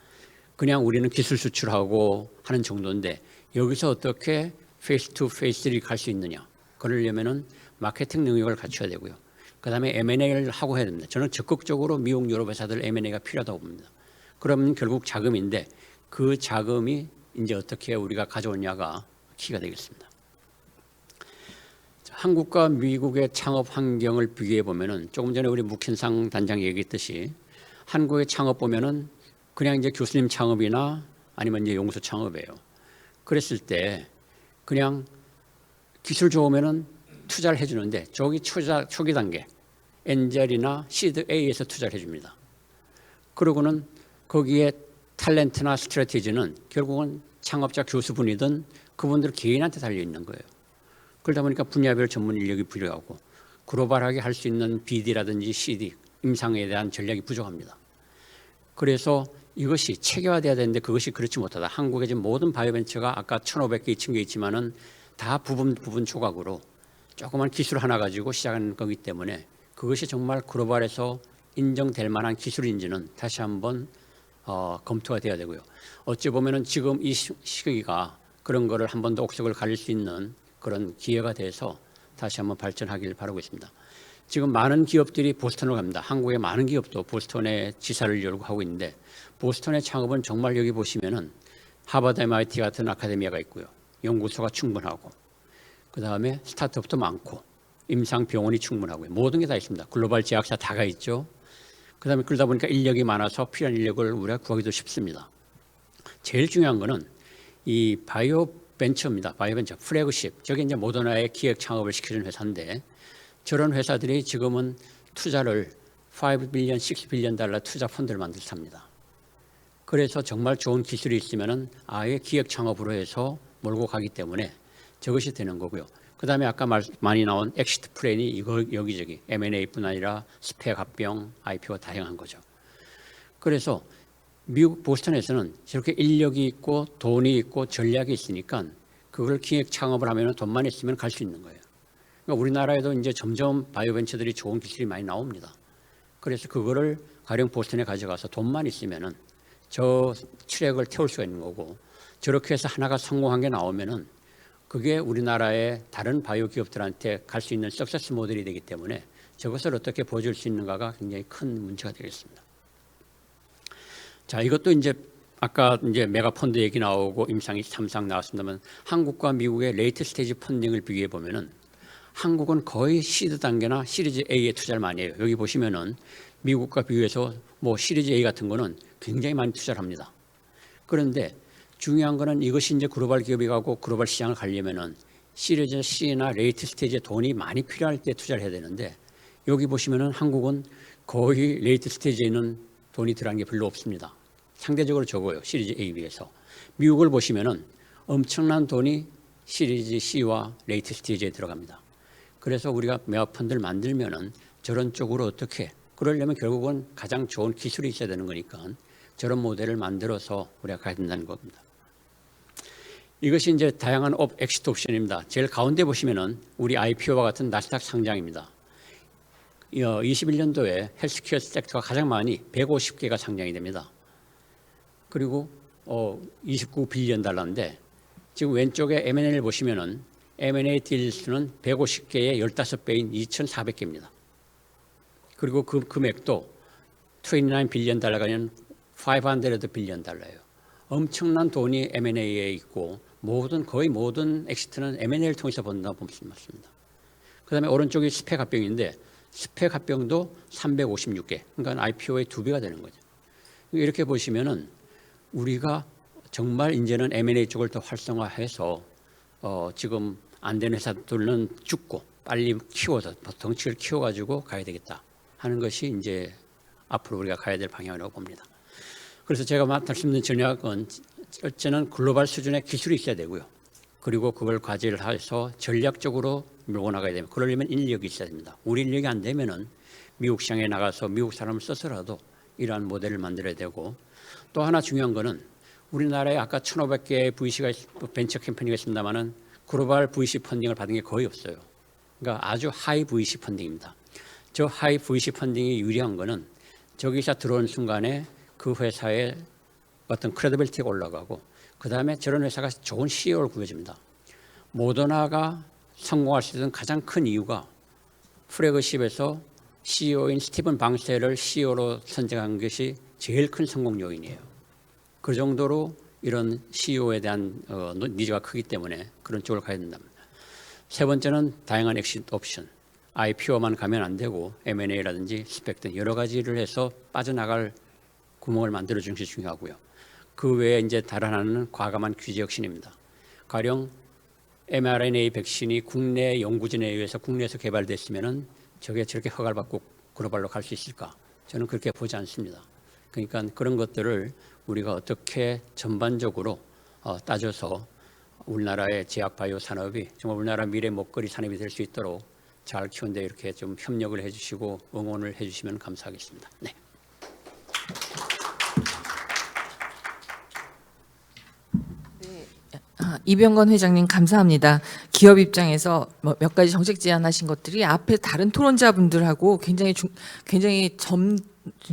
그냥 우리는 기술 수출하고 하는 정도인데 여기서 어떻게 페이스 2, 페이스 3 갈 수 있느냐. 그러려면은 마케팅 능력을 갖춰야 되고요. 그다음에 M&A를 하고 해야 됩니다. 저는 적극적으로 미국 유럽 회사들 M&A가 필요하다고 봅니다. 그러면 결국 자금인데 그 자금이 이제 어떻게 우리가 가져오냐가 키가 되겠습니다. 한국과 미국의 창업 환경을 비교해 보면은 조금 전에 우리 묵현상 단장이 얘기했듯이 한국의 창업 보면은 그냥 이제 교수님 창업이나 아니면 이제 용수 창업이에요. 그랬을 때 그냥 기술 좋으면은 투자를 해주는데 초기 단계 엔젤이나 시드 A에서 투자를 해줍니다. 그러고는 거기에 탤런트나 스트래티지는 결국은 창업자 교수분이든 그분들 개인한테 달려 있는 거예요. 그러다 보니까 분야별 전문 인력이 필요하고 글로벌하게 할 수 있는 BD라든지 CD, 임상에 대한 전략이 부족합니다. 그래서 이것이 체계화돼야 되는데 그것이 그렇지 못하다. 한국의 지금 모든 바이오벤처가 아까 1,500개, 2,000개 있지만은 다 부분 조각으로 조그만 기술 하나 가지고 시작하는 거기 때문에 그것이 정말 글로벌에서 인정될 만한 기술인지는 다시 한번 검토가 돼야 되고요. 어찌 보면은 지금 이 시기가 그런 거를 한 번 더 옥석을 가릴 수 있는 그런 기회가 돼서 다시 한번 발전하기를 바라고 있습니다. 지금 많은 기업들이 보스턴으로 갑니다. 한국의 많은 기업도 보스턴에 지사를 열고 하고 있는데 보스턴의 창업은 정말 여기 보시면은 하버드 MIT 같은 아카데미아가 있고요. 연구소가 충분하고 그다음에 스타트업도 많고 임상병원이 충분하고요. 모든 게 다 있습니다. 글로벌 제약사 다가 있죠. 그다음에 그러다 보니까 인력이 많아서 필요한 인력을 우리가 구하기도 쉽습니다. 제일 중요한 거는 이 바이오 벤처입니다. 바이오 벤처 플래그십. 저게 이제 모더나의 기획 창업을 시켜준 회사인데 저런 회사들이 지금은 투자를 5 빌리언, 6 빌리언 달러 투자 펀드를 만들어 삽니다. 그래서 정말 좋은 기술이 있으면은 아예 기획 창업으로 해서 몰고 가기 때문에 저것이 되는 거고요. 그다음에 아까 많이 나온 엑시트 플랜이 이거 여기저기 M&A뿐 아니라 스펙 합병, IPO 다양한 거죠. 그래서 미국 보스턴에서는 저렇게 인력이 있고 돈이 있고 전략이 있으니까 그걸 기획 창업을 하면 돈만 있으면 갈 수 있는 거예요. 그러니까 우리나라에도 이제 점점 바이오 벤처들이 좋은 기술이 많이 나옵니다. 그래서 그거를 가령 보스턴에 가져가서 돈만 있으면은 저 트랙을 태울 수가 있는 거고 저렇게 해서 하나가 성공한 게 나오면은 그게 우리나라의 다른 바이오 기업들한테 갈 수 있는 석세스 모델이 되기 때문에 저것을 어떻게 보여줄 수 있는가가 굉장히 큰 문제가 되겠습니다. 자, 이것도 이제 아까 이제 메가 펀드 얘기 나오고 임상이 3상 나왔습니다만 한국과 미국의 레이트 스테이지 펀딩을 비교해 보면은 한국은 거의 시드 단계나 시리즈 A에 투자를 많이 해요. 여기 보시면은 미국과 비교해서 뭐 시리즈 A 같은 거는 굉장히 많이 투자를 합니다. 그런데 중요한 거는 이것이 이제 글로벌 기업이 가고 글로벌 시장을 가려면은 시리즈 C나 레이트 스테이지에 돈이 많이 필요할 때 투자를 해야 되는데 여기 보시면은 한국은 거의 레이트 스테이지에 있는 돈이 들어간 게 별로 없습니다. 상대적으로 적어요. 시리즈 A에 비해서. 미국을 보시면은 엄청난 돈이 시리즈 C와 레이트 스테이지에 들어갑니다. 그래서 우리가 메가 펀드를 만들면은 저런 쪽으로 어떻게 그러려면 결국은 가장 좋은 기술이 있어야 되는 거니까 저런 모델을 만들어서 우리가 가야 된다는 겁니다. 이것이 이제 다양한 엑시트 옵션입니다. 제일 가운데 보시면은 우리 IPO와 같은 나스닥 상장입니다. 21년도에 헬스케어 섹터가 가장 많이 150개가 상장이 됩니다. 그리고 29 빌리언 달러인데 지금 왼쪽에 M&A를 보시면은 M&A 딜수는 150개의 15배인 2,400개입니다. 그리고 그 금액도 29 빌리언 달러가 아니라 500 빌리언 달러예요. 엄청난 돈이 M&A에 있고 거의 모든 엑시트는 M&A를 통해서 번다고 보면 맞습니다. 그다음에 오른쪽이 스펙 합병인데 스펙 합병도 356개. 그러니까 IPO의 2배가 되는 거죠. 이렇게 보시면은 우리가 정말 이제는 M&A 쪽을 더 활성화해서 지금 안 되는 회사들은 죽고 빨리 키워서 덩치를 키워가지고 가야 되겠다 하는 것이 이제 앞으로 우리가 가야 될 방향이라고 봅니다. 그래서 제가 말씀드린 전략은 첫째는 글로벌 수준의 기술이 있어야 되고요. 그리고 그걸 과제를 해서 전략적으로 밀고 나가야 되면 그러려면 인력이 있어야 됩니다. 우리 인력이 안 되면은 미국 시장에 나가서 미국 사람을 써서라도 이러한 모델을 만들어야 되고 또 하나 중요한 거는 우리나라에 아까 1,500개의 VC가 벤처 캠퍼니가 있습니다만은 글로벌 VC 펀딩을 받은 게 거의 없어요. 그러니까 아주 하이 VC 펀딩입니다. 저 하이 VC 펀딩이 유리한 거는 저기서 들어오는 순간에 그 회사의 어떤 크레디빌티가 올라가고 그 다음에 저런 회사가 좋은 CEO를 구해줍니다. 모더나가 성공할 수 있는 가장 큰 이유가 플래그십에서 CEO인 스티븐 방셀을 CEO로 선정한 것이 제일 큰 성공 요인이에요. 그 정도로 이런 CEO에 대한 니즈가 크기 때문에 그런 쪽으로 가야 된답니다. 세 번째는 다양한 엑시트 옵션. IPO만 가면 안 되고 M&A라든지 스펙 등 여러 가지를 해서 빠져나갈 구멍을 만들어주는 것이 중요하고요. 그 외에 이제 다른 하나는 과감한 규제 혁신입니다. 가령 mRNA 백신이 국내 연구진에 의해서 국내에서 개발됐으면은 저게 저렇게 허가를 받고 글로벌로 갈 수 있을까? 저는 그렇게 보지 않습니다. 그러니까 그런 것들을 우리가 어떻게 전반적으로 따져서 우리나라의 제약 바이오 산업이 정말 우리나라 미래 먹거리 산업이 될 수 있도록 잘 키우는데 이렇게 좀 협력을 해주시고 응원을 해주시면 감사하겠습니다. 네. 이병건 회장님 감사합니다. 기업 입장에서 몇 가지 정책 제안하신 것들이 앞에 다른 토론자분들하고 굉장히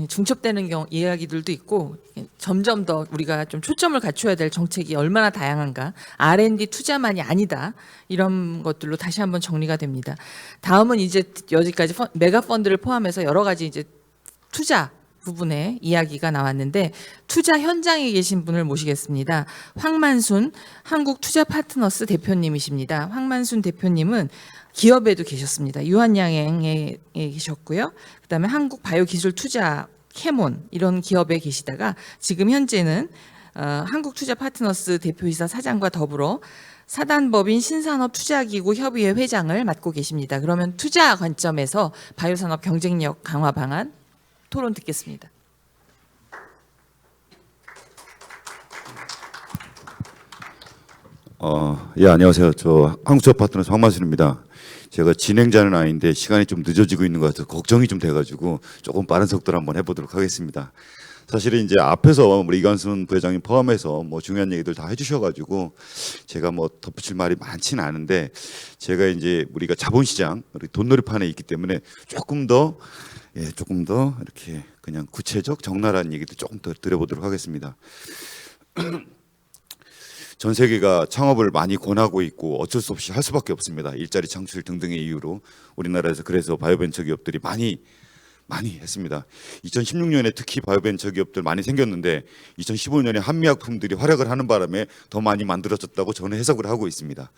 중첩되는 이야기들도 있고 점점 더 우리가 좀 초점을 갖춰야 될 정책이 얼마나 다양한가 R&D 투자만이 아니다 이런 것들로 다시 한번 정리가 됩니다. 다음은 이제 여기까지 메가 펀드를 포함해서 여러 가지 이제 투자 부분에 이야기가 나왔는데 투자 현장에 계신 분을 모시겠습니다. 황만순 한국투자파트너스 대표님이십니다. 황만순 대표님은 기업에도 계셨습니다. 유한양행에 계셨고요. 그다음에 한국바이오기술투자 캐몬 이런 기업에 계시다가 지금 현재는 한국투자파트너스 대표이사 사장과 더불어 사단법인 신산업투자기구 협의회 회장을 맡고 계십니다. 그러면 투자 관점에서 바이오산업 경쟁력 강화 방안 토론 듣겠습니다. 예, 안녕하세요. 저 한국투자파트너스 황만순입니다. 제가 진행자는 아닌데 시간이 좀 늦어지고 있는 것 같아서 걱정이 좀 돼가지고 조금 빠른 속도로 한번 해보도록 하겠습니다. 사실은 이제 앞에서 우리 이관순 부회장님 포함해서 뭐 중요한 얘기들 다 해주셔가지고 제가 뭐 덧붙일 말이 많지는 않은데, 제가 이제 우리가 자본시장, 우리 돈놀이판에 있기 때문에 조금 더 이렇게 그냥 구체적 적나라한 얘기도 조금 더 드려보도록 하겠습니다. 전 세계가 창업을 많이 권하고 있고 어쩔 수 없이 할 수밖에 없습니다. 일자리 창출 등등의 이유로 우리나라에서 그래서 바이오벤처 기업들이 많이 했습니다. 2016년에 특히 바이오벤처 기업들 많이 생겼는데 2015년에 한미약품들이 활약을 하는 바람에 더 많이 만들어졌다고 저는 해석을 하고 있습니다.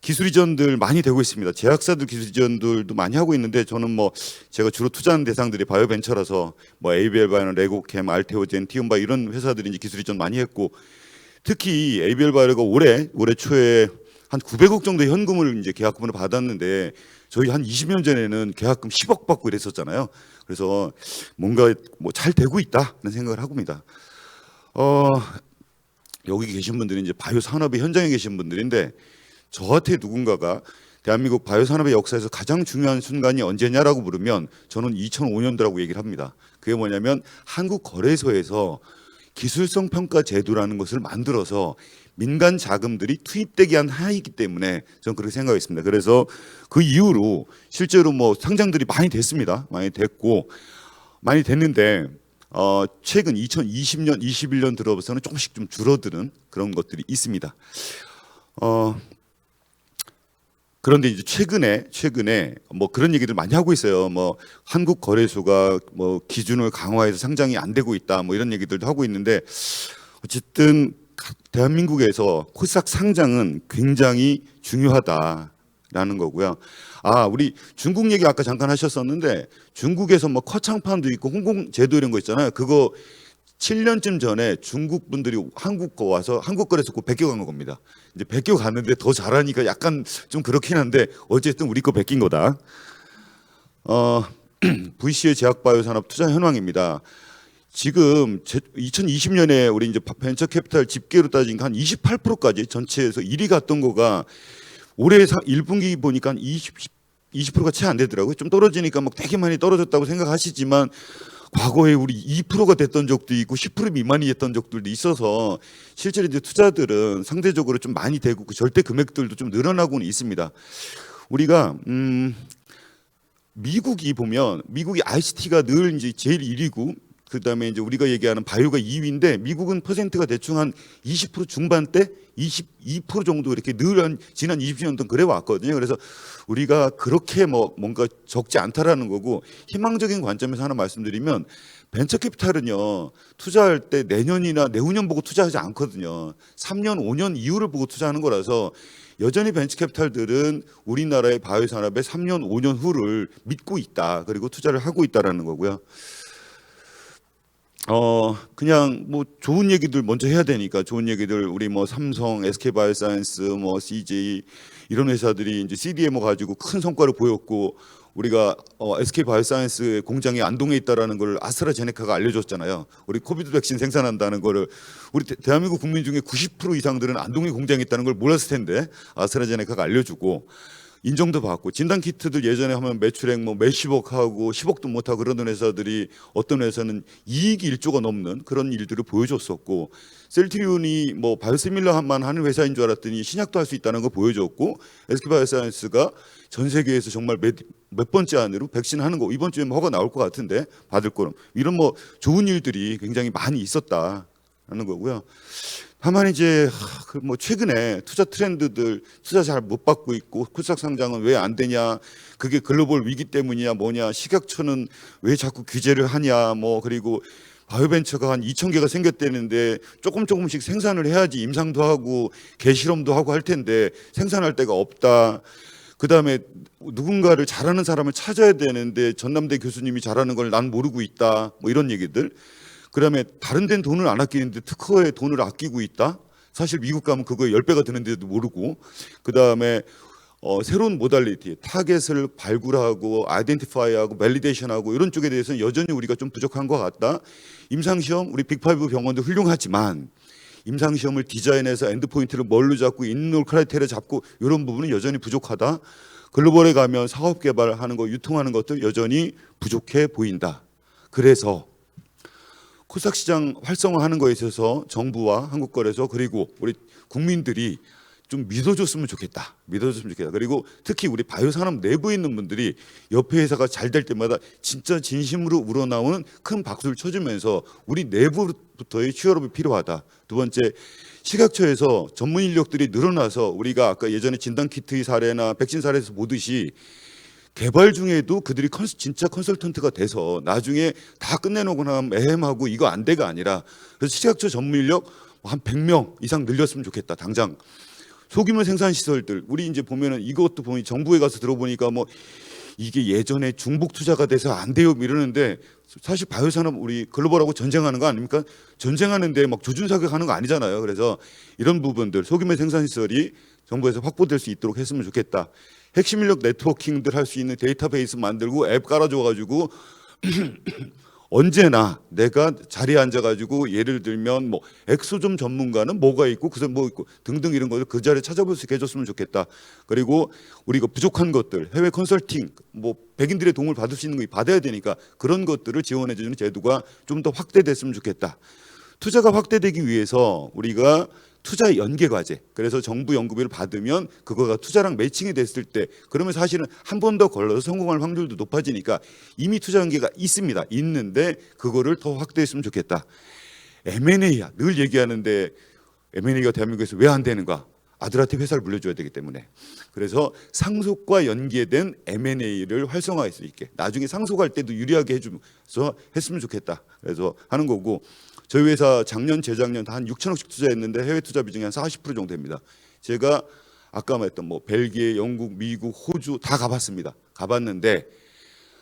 기술 이전들 많이 되고 있습니다. 제약사들 기술 이전들도 많이 하고 있는데, 저는 뭐 제가 주로 투자하는 대상들이 바이오벤처라서 뭐 ABL 바이오, 레고캠, 알테오젠, 티움바 이런 회사들이 이제 기술 이전 많이 했고, 특히 ABL 바이오가 올해 초에 한 900억 정도의 현금을 이제 계약금을 받았는데, 저희 한 20년 전에는 계약금 10억 받고 이랬었잖아요. 그래서 뭔가 뭐 잘 되고 있다는 생각을 하고입니다. 여기 계신 분들은 이제 바이오 산업의 현장에 계신 분들인데, 저한테 누군가가 대한민국 바이오 산업의 역사에서 가장 중요한 순간이 언제냐라고 물으면 저는 2005년도라고 얘기를 합니다. 그게 뭐냐면 한국 거래소에서 기술성 평가 제도라는 것을 만들어서 민간 자금들이 투입되게 한 하이기 때문에 저는 그렇게 생각했습니다. 그래서 그 이후로 실제로 뭐 상장들이 많이 됐습니다. 많이 됐는데 최근 2020년, 21년 들어서는 조금씩 좀 줄어드는 그런 것들이 있습니다. 그런데 이제 최근에 뭐 그런 얘기들 많이 하고 있어요. 뭐 한국 거래소가 뭐 기준을 강화해서 상장이 안 되고 있다, 뭐 이런 얘기들도 하고 있는데, 어쨌든 대한민국에서 코스닥 상장은 굉장히 중요하다라는 거고요. 우리 중국 얘기 아까 잠깐 하셨었는데, 중국에서 뭐 커창판도 있고 홍콩 제도 이런 거 있잖아요. 그거 7년쯤 전에 중국 분들이 한국 거 와서 한국 거래소 거 베껴간 겁니다. 이제 베껴 갔는데 더 잘하니까 약간 좀 그렇긴 한데, 어쨌든 우리 거 베낀 거다. VC의 제약바이오 산업 투자 현황입니다. 지금 2020년에 우리 이제 벤처 캐피탈 집계로 따지니까 한 28%까지 전체에서 1위 갔던 거가 올해 1분기 보니까 한 20%가 채 안 되더라고요. 좀 떨어지니까 막 되게 많이 떨어졌다고 생각하시지만, 과거에 우리 2%가 됐던 적도 있고 10% 미만이 했던 적들도 있어서, 실제로 이제 투자들은 상대적으로 좀 많이 되고 그 절대 금액들도 좀 늘어나고는 있습니다. 우리가 미국이 ICT가 늘 이제 제일 1위고, 그다음에 이제 우리가 얘기하는 바이오가 2위인데, 미국은 퍼센트가 대충 한 20% 중반대, 22% 정도 이렇게 늘 지난 20년 동안 그래 왔거든요. 그래서 우리가 그렇게 뭔가 적지 않다라는 거고, 희망적인 관점에서 하나 말씀드리면, 벤처 캐피탈은요 투자할 때 내년이나 내후년 보고 투자하지 않거든요. 3년, 5년 이후를 보고 투자하는 거라서, 여전히 벤처 캐피탈들은 우리나라의 바이오 산업의 3년, 5년 후를 믿고 있다, 그리고 투자를 하고 있다라는 거고요. 그냥 뭐 좋은 얘기들 먼저 해야 되니까, 좋은 얘기들, 우리 뭐 삼성, SK바이오사이언스, 뭐 CJ 이런 회사들이 이제 CDMO 가지고 큰 성과를 보였고, 우리가 SK바이오사이언스의 공장이 안동에 있다라는 걸 아스트라제네카가 알려줬잖아요. 우리 코비드 백신 생산한다는 거를 우리 대한민국 국민 중에 90% 이상들은 안동에 공장이 있다는 걸 몰랐을 텐데 아스트라제네카가 알려주고, 인정도 받고, 진단 키트들 예전에 하면 매출액 뭐 몇십억 하고 10억도 못 하고 그러던 회사들이, 어떤 회사는 이익이 1조가 넘는 그런 일들을 보여줬었고, 셀트리온이 뭐 바이오시밀러만 하는 회사인 줄 알았더니 신약도 할 수 있다는 거 보여줬고, SK바이오사이언스가 전 세계에서 정말 몇 번째 안으로 백신 하는 거, 이번 주에 허가 나올 것 같은데 받을 거럼, 이런 뭐 좋은 일들이 굉장히 많이 있었다라는 거고요. 다만 이제 뭐 최근에 투자 트렌드들, 투자 잘 못 받고 있고 코스닥 상장은 왜 안 되냐, 그게 글로벌 위기 때문이냐 뭐냐, 식약처는 왜 자꾸 규제를 하냐, 뭐 그리고 바이오벤처가 한 2,000개가 생겼다는데 조금씩 생산을 해야지 임상도 하고 개실험도 하고 할 텐데 생산할 데가 없다. 그다음에 누군가를 잘하는 사람을 찾아야 되는데 전남대 교수님이 잘하는 걸 난 모르고 있다, 뭐 이런 얘기들. 그다음에 다른 데는 돈을 안 아끼는데 특허에 돈을 아끼고 있다. 사실 미국 가면 그거에 10배가 드는데도 모르고. 그다음에 새로운 모달리티, 타겟을 발굴하고 아이덴티파이하고 밸리데이션하고 이런 쪽에 대해서는 여전히 우리가 좀 부족한 것 같다. 임상시험 우리 빅5 병원도 훌륭하지만 임상시험을 디자인해서 엔드포인트를 뭘로 잡고 인놀 크라이테리아 잡고 이런 부분은 여전히 부족하다. 글로벌에 가면 사업 개발하는 거, 유통하는 것들 여전히 부족해 보인다. 그래서 코스닥 시장 활성화하는 거에 있어서 정부와 한국거래소 그리고 우리 국민들이 좀 믿어줬으면 좋겠다. 믿어줬으면 좋겠다. 그리고 특히 우리 바이오 산업 내부에 있는 분들이 옆에 회사가 잘 될 때마다 진짜 진심으로 우러나오는 큰 박수를 쳐주면서 우리 내부부터의 취업이 필요하다. 두 번째, 식약처에서 전문 인력들이 늘어나서 우리가 아까 예전에 진단 키트의 사례나 백신 사례에서 보듯이 개발 중에도 그들이 진짜 컨설턴트가 돼서 나중에 다 끝내놓고 나면 애매하고 이거 안 돼가 아니라 그래서 식약처 전문 인력 한 100명 이상 늘렸으면 좋겠다. 당장 소규모 생산 시설들 우리 이제 보면은 이것도 보니 정부에 가서 들어보니까 뭐 이게 예전에 중복 투자가 돼서 안 돼요 이러는데 사실 바이오 산업 우리 글로벌하고 전쟁하는 거 아닙니까? 전쟁하는데 막 조준 사격하는 거 아니잖아요. 그래서 이런 부분들 소규모 생산 시설이 정부에서 확보될 수 있도록 했으면 좋겠다. 핵심 인력 네트워킹들 할 수 있는 데이터베이스 만들고 앱 깔아줘 가지고 언제나 내가 자리에 앉아가지고 예를 들면 뭐 엑소점 전문가는 뭐가 있고 그래서 뭐 있고 등등 이런 것을 그 자리에 찾아볼 수 있게 해줬으면 좋겠다. 그리고 우리가 부족한 것들 해외 컨설팅 뭐 백인들의 도움을 받을 수 있는 거 받아야 되니까 그런 것들을 지원해주는 제도가 좀 더 확대됐으면 좋겠다. 투자가 확대되기 위해서 우리가 투자 연계 과제. 그래서 정부 연구비를 받으면 그거가 투자랑 매칭이 됐을 때 그러면 사실은 한 번 더 걸러서 성공할 확률도 높아지니까 이미 투자 연계가 있습니다. 있는데 그거를 더 확대했으면 좋겠다. M&A야. 늘 얘기하는데 M&A가 대한민국에서 왜 안 되는가? 아들한테 회사를 물려줘야 되기 때문에. 그래서 상속과 연계된 M&A를 활성화할 수 있게 나중에 상속할 때도 유리하게 해주면서 했으면 좋겠다. 그래서 하는 거고 저희 회사 작년 재작년 한 6천억씩 투자했는데 해외 투자 비중이 한 40% 정도 됩니다. 제가 아까 말했던 뭐 벨기에, 영국, 미국, 호주 다 가봤습니다. 가봤는데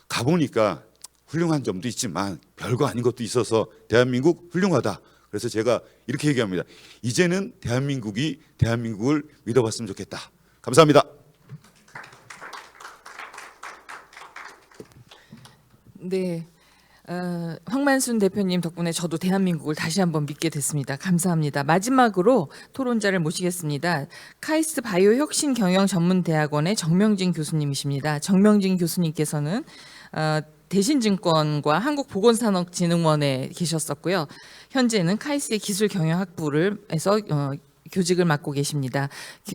가보니까 훌륭한 점도 있지만 별거 아닌 것도 있어서 대한민국 훌륭하다. 그래서 제가 이렇게 얘기합니다. 이제는 대한민국이 대한민국을 믿어봤으면 좋겠다. 감사합니다. 네. 황만순 대표님 덕분에 저도 대한민국을 다시 한번 믿게 됐습니다. 감사합니다. 마지막으로 토론자를 모시겠습니다. 카이스트 바이오 혁신 경영 전문대학원의 정명진 교수님이십니다. 정명진 교수님께서는 대신증권과 한국보건산업진흥원에 계셨었고요. 현재는 카이스트의 기술경영학부에서 교직을 맡고 계십니다.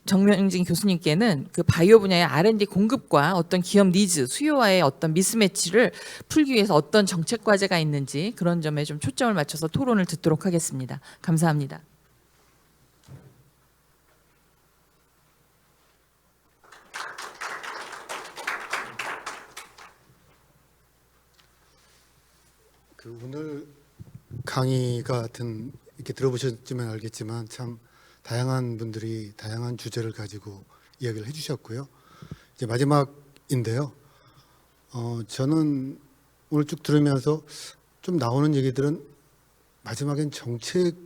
정명진 교수님께는 그 바이오 분야의 R&D 공급과 어떤 기업 니즈, 수요와의 어떤 미스매치를 풀기 위해서 어떤 정책 과제가 있는지 그런 점에 좀 초점을 맞춰서 토론을 듣도록 하겠습니다. 감사합니다. 오늘 강의가 하여튼 이렇게 들어보셨지만 알겠지만 참 다양한 분들이 다양한 주제를 가지고 이야기를 해주셨고요. 이제 마지막인데요. 저는 오늘 쭉 들으면서 좀 나오는 얘기들은 마지막엔 정책이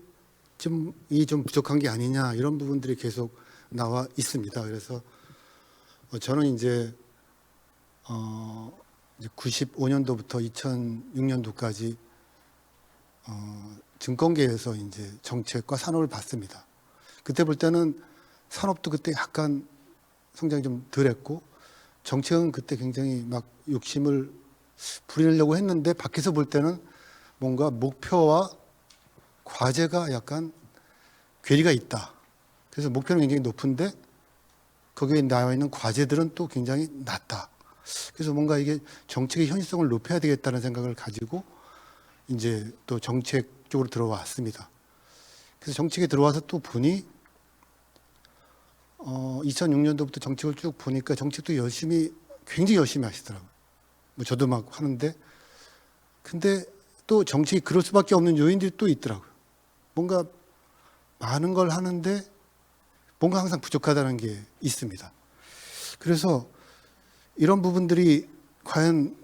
좀 부족한 게 아니냐 이런 부분들이 계속 나와 있습니다. 그래서 저는 이제 95년도부터 2006년도까지 증권계에서 이제 정책과 산업을 봤습니다. 그때 볼 때는 산업도 그때 약간 성장이 좀 덜했고 정책은 그때 굉장히 막 욕심을 부리려고 했는데 밖에서 볼 때는 뭔가 목표와 과제가 약간 괴리가 있다. 그래서 목표는 굉장히 높은데 거기에 나와 있는 과제들은 또 굉장히 낮다. 그래서 뭔가 이게 정책의 현실성을 높여야 되겠다는 생각을 가지고 이제 또 정책 쪽으로 들어왔습니다. 그래서 정책에 들어와서 또 보니 2006년도부터 정책을 쭉 보니까 정책도 굉장히 열심히 하시더라고요. 뭐 저도 막 하는데 근데 또 정책이 그럴 수밖에 없는 요인들이 또 있더라고요. 뭔가 많은 걸 하는데 뭔가 항상 부족하다는 게 있습니다. 그래서 이런 부분들이 과연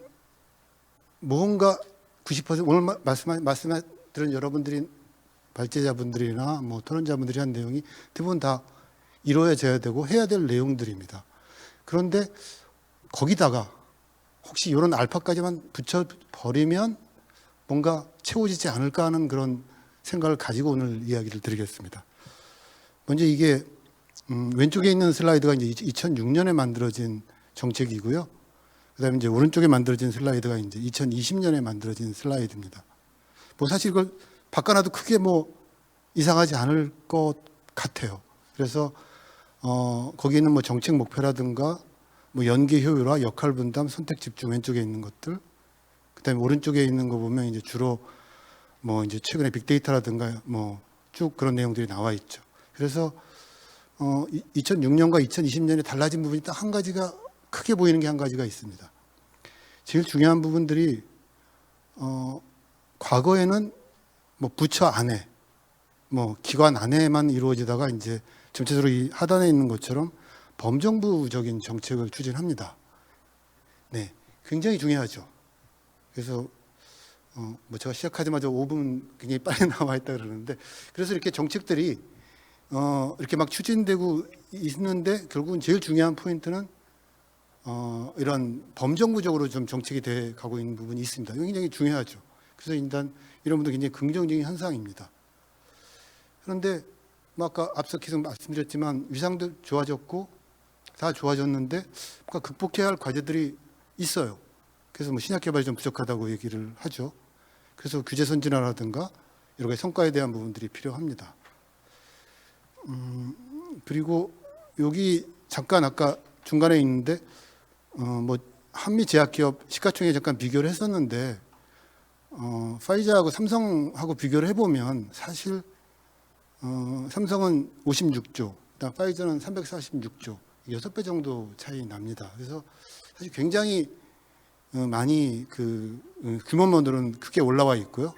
뭔가 90% 오늘 말씀하신 들은 여러분들이 발제자분들이나 뭐 토론자분들이 한 내용이 대부분 다 이루어져야 되고 해야 될 내용들입니다. 그런데 거기다가 혹시 이런 알파까지만 붙여버리면 뭔가 채워지지 않을까 하는 그런 생각을 가지고 오늘 이야기를 드리겠습니다. 먼저 이게 왼쪽에 있는 슬라이드가 이제 2006년에 만들어진 정책이고요. 그다음에 이제 오른쪽에 만들어진 슬라이드가 이제 2020년에 만들어진 슬라이드입니다. 뭐 사실 이걸 바꿔놔도 크게 뭐 이상하지 않을 것 같아요. 그래서 거기는 뭐 정책 목표라든가 뭐 연계 효율화, 역할 분담, 선택 집중 왼쪽에 있는 것들, 그다음에 오른쪽에 있는 거 보면 이제 주로 뭐 이제 최근에 빅데이터라든가 뭐 쭉 그런 내용들이 나와 있죠. 그래서 2006년과 2020년에 달라진 부분이 딱 한 가지가 크게 보이는 게 한 가지가 있습니다. 제일 중요한 부분들이 과거에는 뭐 부처 안에 뭐 기관 안에만 이루어지다가 이제 전체적으로 이 하단에 있는 것처럼 범정부적인 정책을 추진합니다. 네, 굉장히 중요하죠. 그래서 뭐 제가 시작하자마자 5분 굉장히 빨리 나와 있다 그러는데, 그래서 이렇게 정책들이 이렇게 막 추진되고 있는데 결국은 제일 중요한 포인트는 이런 범정부적으로 좀 정책이 돼 가고 있는 부분이 있습니다. 이거 굉장히 중요하죠. 그래서 일단 이런 분도 굉장히 긍정적인 현상입니다. 그런데 뭐 아까 앞서 계속 말씀드렸지만 위상도 좋아졌고 다 좋아졌는데 뭔가 극복해야 할 과제들이 있어요. 그래서 뭐 신약 개발이 좀 부족하다고 얘기를 하죠. 그래서 규제 선진화라든가 여러 가지 성과에 대한 부분들이 필요합니다. 그리고 여기 잠깐 아까 중간에 있는데 뭐 한미 제약기업 시가총액 잠깐 비교를 했었는데 파이자하고 삼성하고 비교를 해보면 사실 삼성은 56조, 그다음 파이자는 346조, 6배 정도 차이 납니다. 그래서 사실 굉장히 많이 그 규모만으로는 크게 올라와 있고요.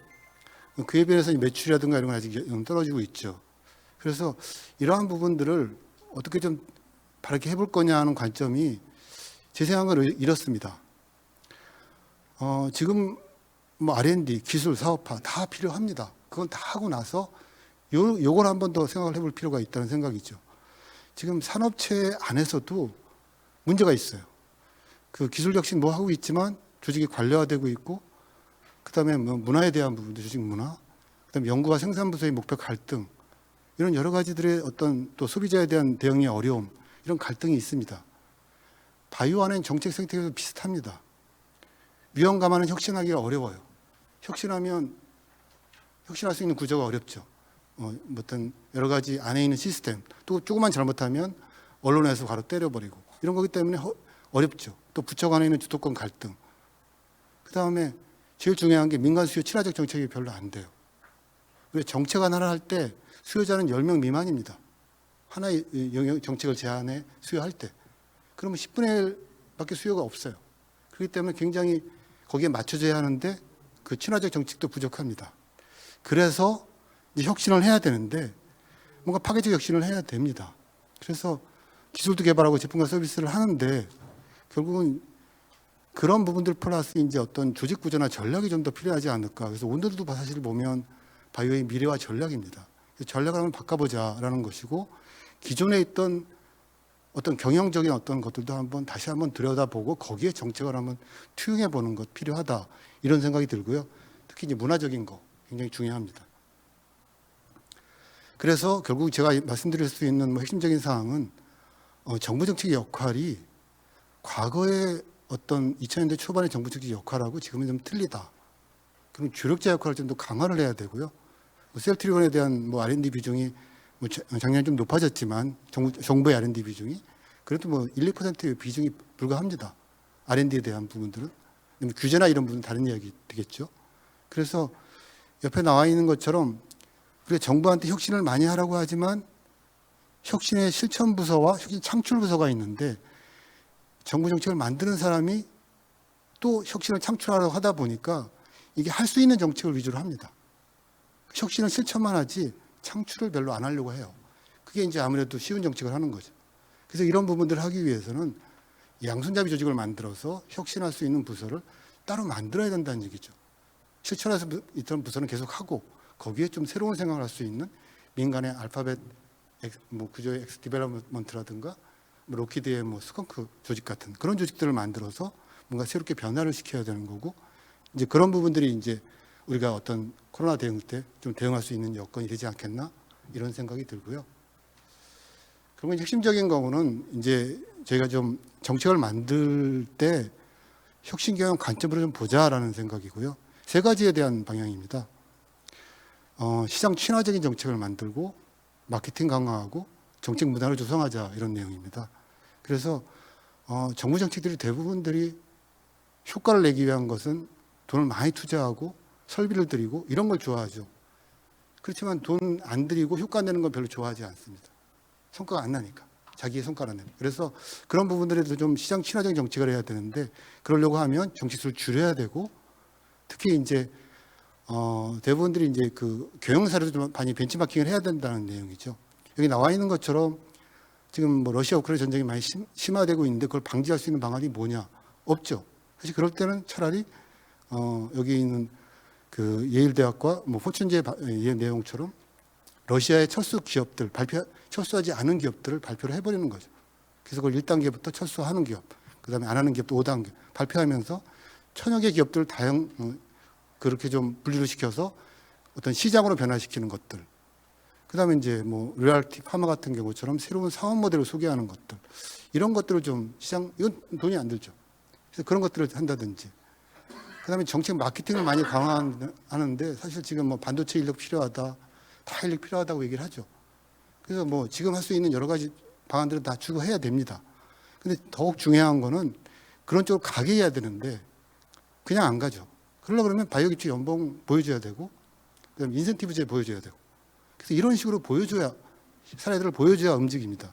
그에 비해서 매출이라든가 이런 건 아직 떨어지고 있죠. 그래서 이러한 부분들을 어떻게 좀 바르게 해볼 거냐 하는 관점이 제 생각은 이렇습니다. 지금 뭐 R&D, 기술, 사업화 다 필요합니다. 그건 다 하고 나서 요걸 한 번 더 생각을 해볼 필요가 있다는 생각이죠. 지금 산업체 안에서도 문제가 있어요. 그 기술 혁신 뭐 하고 있지만 조직이 관료화되고 있고, 그다음에 뭐 문화에 대한 부분도 조직 문화, 그다음에 연구와 생산부서의 목표 갈등, 이런 여러 가지들의 어떤 또 소비자에 대한 대응의 어려움, 이런 갈등이 있습니다. 바이오 안에는 정책 생태계도 비슷합니다. 위험감화는 혁신하기가 어려워요. 혁신할 수 있는 구조가 어렵죠. 어떤 여러 가지 안에 있는 시스템, 또 조금만 잘못하면 언론에서 바로 때려버리고 이런 거기 때문에 어렵죠. 또 부처 간에 있는 주도권 갈등. 그 다음에 제일 중요한 게 민간 수요 친화적 정책이 별로 안 돼요. 왜 정책 하나를 할 때 수요자는 10명 미만입니다. 하나의 정책을 제안해 수요할 때. 그러면 10분의 1밖에 수요가 없어요. 그렇기 때문에 굉장히 거기에 맞춰져야 하는데 그 친화적 정책도 부족합니다. 그래서 이제 혁신을 해야 되는데 뭔가 파괴적 혁신을 해야 됩니다. 그래서 기술도 개발하고 제품과 서비스를 하는데 결국은 그런 부분들 플러스 이제 어떤 조직 구조나 전략이 좀 더 필요하지 않을까. 그래서 오늘도 사실 보면 바이오의 미래와 전략입니다. 전략을 한번 바꿔보자라는 것이고, 기존에 있던 어떤 경영적인 어떤 것들도 다시 한번 들여다보고 거기에 정책을 한번 투영해 보는 것 필요하다, 이런 생각이 들고요. 특히 이제 문화적인 거 굉장히 중요합니다. 그래서 결국 제가 말씀드릴 수 있는 뭐 핵심적인 사항은 정부 정책의 역할이 과거의 어떤 2000년대 초반의 정부 정책 역할하고 지금은 좀 틀리다. 그럼 조력자 역할을 좀 더 강화를 해야 되고요. 셀트리온에 대한 뭐 R&D 비중이 뭐 작년에 좀 높아졌지만 정부의 R&D 비중이 그래도 뭐 1, 2%의 비중이 불과합니다. R&D에 대한 부분들은. 규제나 이런 부분은 다른 이야기 되겠죠. 그래서 옆에 나와 있는 것처럼 우리가 정부한테 혁신을 많이 하라고 하지만 혁신의 실천 부서와 혁신 창출 부서가 있는데, 정부 정책을 만드는 사람이 또 혁신을 창출하려고 하다 보니까 이게 할 수 있는 정책을 위주로 합니다. 혁신은 실천만 하지 창출을 별로 안 하려고 해요. 그게 이제 아무래도 쉬운 정책을 하는 거죠. 그래서 이런 부분들을 하기 위해서는 양손잡이 조직을 만들어서 혁신할 수 있는 부서를 따로 만들어야 된다는 얘기죠. 실천해서 있던 부서는 계속 하고 거기에 좀 새로운 생각을 할 수 있는 민간의 알파벳 뭐 구조의 엑스 디벨롭먼트라든가 뭐 로키드의 뭐 스컹크 조직 같은 그런 조직들을 만들어서 뭔가 새롭게 변화를 시켜야 되는 거고 이제 그런 부분들이 이제 우리가 어떤 코로나 대응 때 좀 대응할 수 있는 여건이 되지 않겠나 이런 생각이 들고요. 그리고 이제 핵심적인 거는 이제 저희가 좀 정책을 만들 때 혁신 경영 관점으로 좀 보자라는 생각이고요. 세 가지에 대한 방향입니다. 시장 친화적인 정책을 만들고 마케팅 강화하고 정책 문화를 조성하자 이런 내용입니다. 그래서 정부 정책들이 대부분들이 효과를 내기 위한 것은 돈을 많이 투자하고 설비를 들이고 이런 걸 좋아하죠. 그렇지만 돈 안 들이고 효과 내는 건 별로 좋아하지 않습니다. 성과가 안 나니까. 자기의 성과를 내는. 그래서 그런 부분들에도 좀 시장 친화적인 정책을 해야 되는데 그러려고 하면 정책수를 줄여야 되고 특히 이제 대부분들이 이제 그 경영사례도 좀 많이 벤치마킹을 해야 된다는 내용이죠. 여기 나와 있는 것처럼 지금 뭐 러시아 우크라이나 전쟁이 많이 심화되고 있는데 그걸 방지할 수 있는 방안이 뭐냐? 없죠. 사실 그럴 때는 차라리 여기 있는 그 예일대학과 뭐 포춘제 내용처럼 러시아의 철수 기업들 철수하지 않은 기업들을 발표를 해버리는 거죠. 그래서 그걸 1단계부터 철수하는 기업, 그다음에 안 하는 기업도 5단계 발표하면서 천여 개 기업들을 그렇게 좀 분류를 시켜서 어떤 시장으로 변화시키는 것들. 그다음에 이제 뭐 리얼티 파마 같은 경우처럼 새로운 사업 모델을 소개하는 것들. 이런 것들을 좀 이건 돈이 안 들죠. 그래서 그런 것들을 한다든지. 그다음에 정책 마케팅을 많이 강화하는데 사실 지금 뭐 반도체 인력 필요하다, 다 인력 필요하다고 얘기를 하죠. 그래서 뭐 지금 할 수 있는 여러 가지 방안들은 다 추구해야 됩니다. 근데 더욱 중요한 거는 그런 쪽으로 가게 해야 되는데 그냥 안 가죠. 그러려고 그러면 바이오 기술 연봉 보여줘야 되고 그다음에 인센티브제 보여줘야 되고 그래서 이런 식으로 보여줘야 사례들을 보여줘야 움직입니다.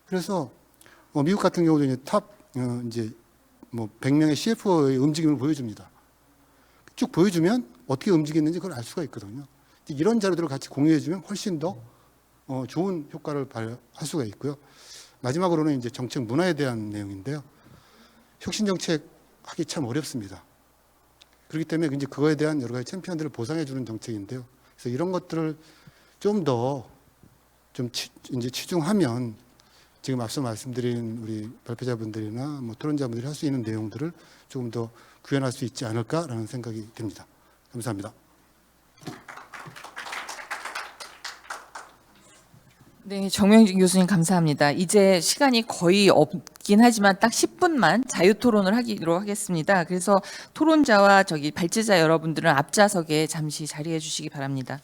그래서 미국 같은 경우도 이제 이제 뭐 100명의 CFO의 움직임을 보여줍니다. 쭉 보여주면 어떻게 움직이는지 그걸 알 수가 있거든요. 이런 자료들을 같이 공유해주면 훨씬 더 좋은 효과를 발휘할 수가 있고요. 마지막으로는 이제 정책 문화에 대한 내용인데요. 혁신 정책 하기 참 어렵습니다. 그렇기 때문에 이제 그거에 대한 여러 가지 챔피언들을 보상해 주는 정책인데요. 그래서 이런 것들을 좀 더 좀 이제 치중하면 지금 앞서 말씀드린 우리 발표자분들이나 뭐 토론자분들이 할 수 있는 내용들을 조금 더 구현할 수 있지 않을까라는 생각이 듭니다. 감사합니다. 네, 정명진 교수님 감사합니다. 이제 시간이 거의 없긴 하지만 딱 10분만 자유 토론을 하기로 하겠습니다. 그래서 토론자와 발제자 여러분들은 앞좌석에 잠시 자리해 주시기 바랍니다.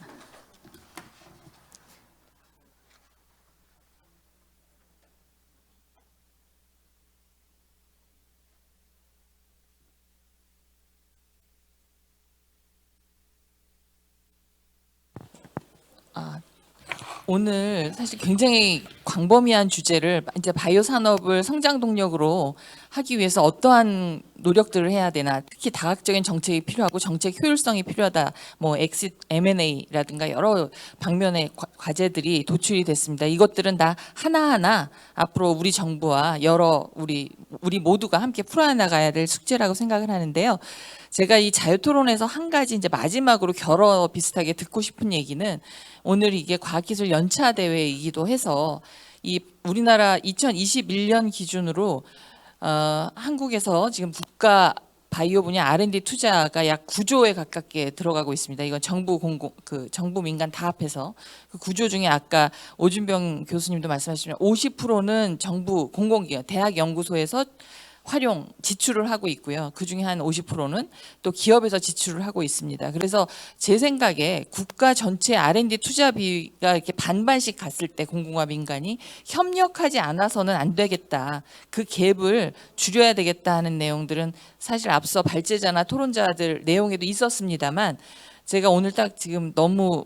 오늘 사실 굉장히 광범위한 주제를 이제 바이오 산업을 성장 동력으로 하기 위해서 어떠한 노력들을 해야 되나, 특히 다각적인 정책이 필요하고 정책 효율성이 필요하다, 뭐 엑싯 M&A라든가 여러 방면의 과제들이 도출이 됐습니다. 이것들은 다 하나하나 앞으로 우리 정부와 여러 우리 모두가 함께 풀어나가야 될 숙제라고 생각을 하는데요. 제가 이 자유토론에서 한 가지 이제 마지막으로 결어 비슷하게 듣고 싶은 얘기는, 오늘 이게 과학기술 연차 대회이기도 해서 이 우리나라 2021년 기준으로 한국에서 지금 국가 바이오 분야 R&D 투자가 약 9조에 가깝게 들어가고 있습니다. 이건 정부 민간 다 합해서 그 9조 중에 아까 오준병 교수님도 말씀하셨지만 50%는 정부 공공기관 대학 연구소에서 지출을 하고 있고요. 그중에 한 50%는 또 기업에서 지출을 하고 있습니다. 그래서 제 생각에 국가 전체 R&D 투자비가 이렇게 반반씩 갔을 때 공공과 민간이 협력하지 않아서는 안 되겠다. 그 갭을 줄여야 되겠다 하는 내용들은 사실 앞서 발제자나 토론자들 내용에도 있었습니다만, 제가 오늘 딱 지금 너무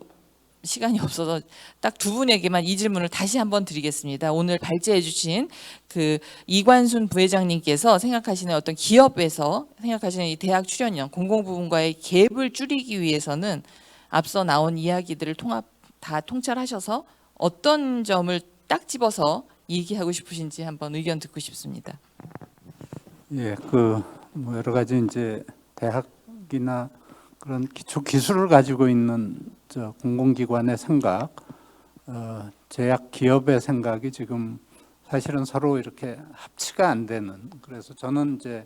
시간이 없어서 딱 두 분에게만 이 질문을 다시 한번 드리겠습니다. 오늘 발제해 주신 그 이관순 부회장님께서 생각하시는 어떤 기업에서 생각하시는 이 대학 출연형 공공부문과의 갭을 줄이기 위해서는 앞서 나온 이야기들을 다 통찰하셔서 어떤 점을 딱 얘기하고 싶으신지 한번 의견 듣고 싶습니다. 예, 뭐 여러 가지 이제 대학이나 그런 기초 기술을 가지고 있는 공공기관의 생각, 제약 기업의 생각이 지금 사실은 서로 이렇게 합치가 안 되는. 그래서 저는 이제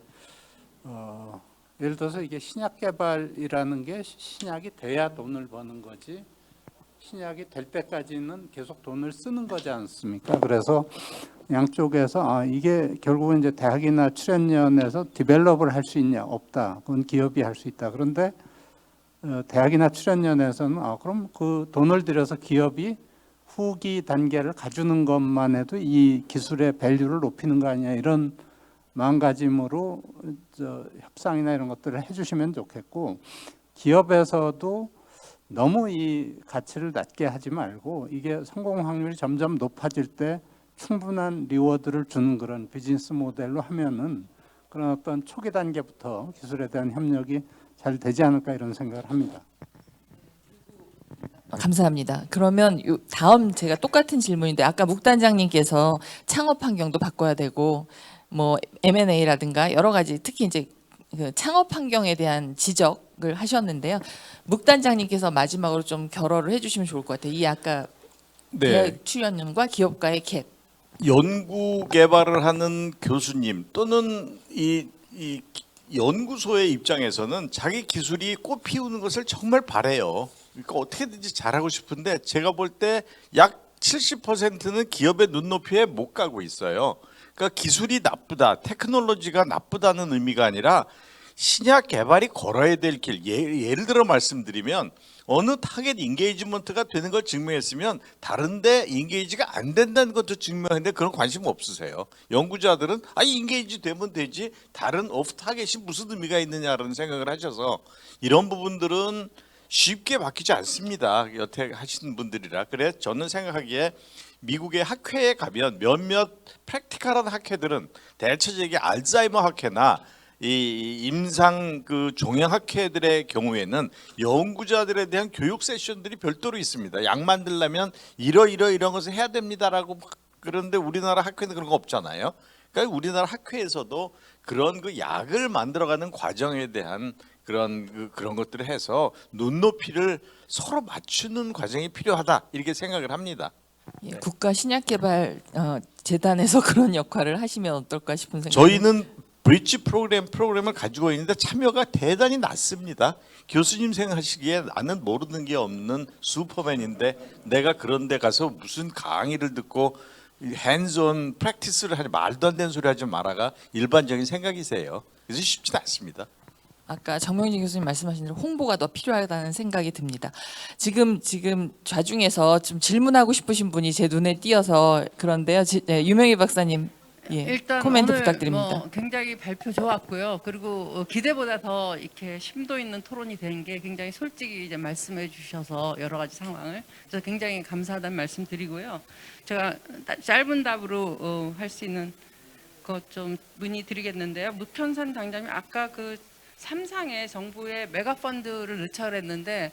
예를 들어서 이게 신약 개발이라는 게 신약이 돼야 돈을 버는 거지, 신약이 될 때까지는 계속 돈을 쓰는 거지 않습니까? 그래서 양쪽에서 이게 결국은 이제 대학이나 출연연에서 디벨롭을 할 수 있냐? 없다. 그건 기업이 할 수 있다. 그런데 대학이나 출연연에서는 그럼 그 돈을 들여서 기업이 후기 단계를 가주는 것만 해도 이 기술의 밸류를 높이는 거 아니냐, 이런 마음가짐으로 협상이나 이런 것들을 해주시면 좋겠고, 기업에서도 너무 이 가치를 낮게 하지 말고 이게 성공 확률이 점점 높아질 때 충분한 리워드를 주는 그런 비즈니스 모델로 하면은 그런 어떤 초기 단계부터 기술에 대한 협력이 잘 되지 않을까, 이런 생각을 합니다. 감사합니다. 그러면 다음 제가 똑같은 질문인데, 아까 묵단장님께서 창업 환경도 바꿔야 되고 뭐 M&A라든가 여러 가지, 특히 이제 그 창업 환경에 대한 지적을 하셨는데요. 묵단장님께서 마지막으로 좀 결어를 해주시면 좋을 것 같아요. 이 아까 대학 출연연과 기업가의 갭. 연구 개발을 하는 교수님 또는 이 연구소의 입장에서는 자기 기술이 꽃 피우는 것을 정말 바래요. 그러니까 어떻게든지 잘하고 싶은데 제가 볼 때 약 70%는 기업의 눈높이에 못 가고 있어요. 그러니까 기술이 나쁘다, 테크놀로지가 나쁘다는 의미가 아니라 신약 개발이 걸어야 될 길. 예를 들어 말씀드리면 어느 타겟 인게이지먼트가 되는 걸 증명했으면 다른데 인게이지가 안 된다는 것도 증명했는데 그런 관심 없으세요. 연구자들은 인게이지 되면 되지 다른 오프 타겟이 무슨 의미가 있느냐라는 생각을 하셔서 이런 부분들은 쉽게 바뀌지 않습니다. 여태 하시는 분들이라. 그래 저는 생각하기에 미국의 학회에 가면 몇몇 프랙티컬한 학회들은 대체적인 알츠하이머 학회나 이 임상 그 종양 학회들의 경우에는 연구자들에 대한 교육 세션들이 별도로 있습니다. 약 만들려면 이런 것을 해야 됩니다라고. 그런데 우리나라 학회는 그런 거 없잖아요. 그러니까 우리나라 학회에서도 그런 그 약을 만들어가는 과정에 대한 그런 것들을 해서 눈높이를 서로 맞추는 과정이 필요하다, 이렇게 생각을 합니다. 예, 국가 신약개발 재단에서 그런 역할을 하시면 어떨까 싶은 생각. 저희는 브릿지 프로그램을 가지고 있는데 참여가 대단히 낮습니다. 교수님 생각하시기에 나는 모르는 게 없는 슈퍼맨인데 내가 그런 데 가서 무슨 강의를 듣고 핸즈온 프랙티스를 하지, 말도 안 되는 소리 하지 마라가 일반적인 생각이세요. 그래서 쉽지는 않습니다. 아까 정명진 교수님 말씀하신 대로 홍보가 더 필요하다는 생각이 듭니다. 지금 좌중에서 좀 질문하고 싶으신 분이 제 눈에 띄어서 그런데요. 유명희 박사님, 일단 코멘트 오늘 부탁드립니다. 굉장히 발표 좋았고요. 그리고 기대보다 더 이렇게 심도 있는 토론이 된 게 굉장히 솔직히 이제 말씀해 주셔서 여러 가지 상황을, 그래서 굉장히 감사하다는 말씀 드리고요. 제가 짧은 답으로 할 수 있는 것 좀 문의드리겠는데요. 묵현산 당장님 아까 그 3상에 정부의 메가 펀드를 넣자고 했는데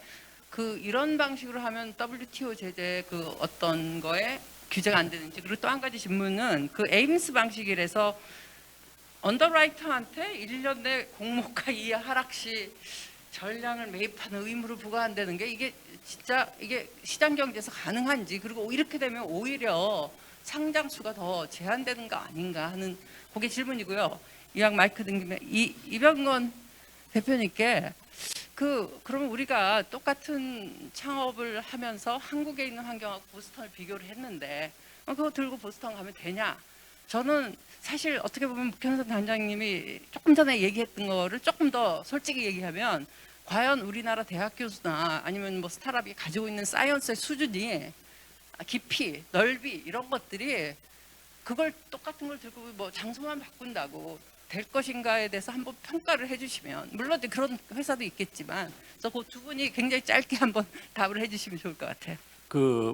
이런 방식으로 하면 WTO 제재 어떤 거에 규제가 안 되는지, 그리고 또 한 가지 질문은 에임스 방식이라서 언더라이터한테 1년 내 공모가 이하 하락 시 전량을 매입하는 의무를 부과한다는 게 이게 진짜 이게 시장 경제에서 가능한지, 그리고 이렇게 되면 오히려 상장수가 더 제한되는 거 아닌가 하는 그게 질문이고요. 이왕 마이크 든 김에 이병건 대표님께 그러면 우리가 똑같은 창업을 하면서 한국에 있는 환경하고 보스턴을 비교를 했는데 그거 들고 보스턴 가면 되냐? 저는 사실 어떻게 보면 묵현산 단장님이 조금 전에 얘기했던 거를 조금 더 솔직히 얘기하면 과연 우리나라 대학 교수나 아니면 뭐 스타트업이 가지고 있는 사이언스의 수준이 깊이, 넓이 이런 것들이 그걸 똑같은 걸 들고 뭐 장소만 바꾼다고 될 것인가에 대해서 한번 평가를 해주시면, 물론 그런 회사도 있겠지만, 그래서 그 두 분이 굉장히 짧게 한번 답을 해주시면 좋을 것 같아요.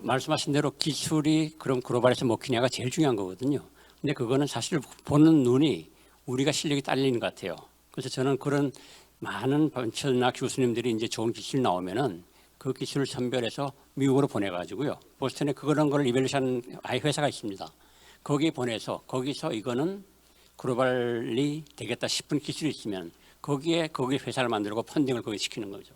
말씀하신 대로 기술이 그럼 글로벌에서 먹히냐가 제일 중요한 거거든요. 근데 그거는 사실 보는 눈이 우리가 실력이 딸리는 것 같아요. 그래서 저는 그런 많은 벤처나 교수님들이 이제 좋은 기술 나오면은 그 기술을 선별해서 미국으로 보내가지고요. 보스턴에 그런 걸 이벨루션 아이 회사가 있습니다. 거기에 보내서 거기서 이거는 글로벌이 되겠다 싶은 기술이 있으면 거기 회사를 만들고 펀딩을 거기 시키는 거죠.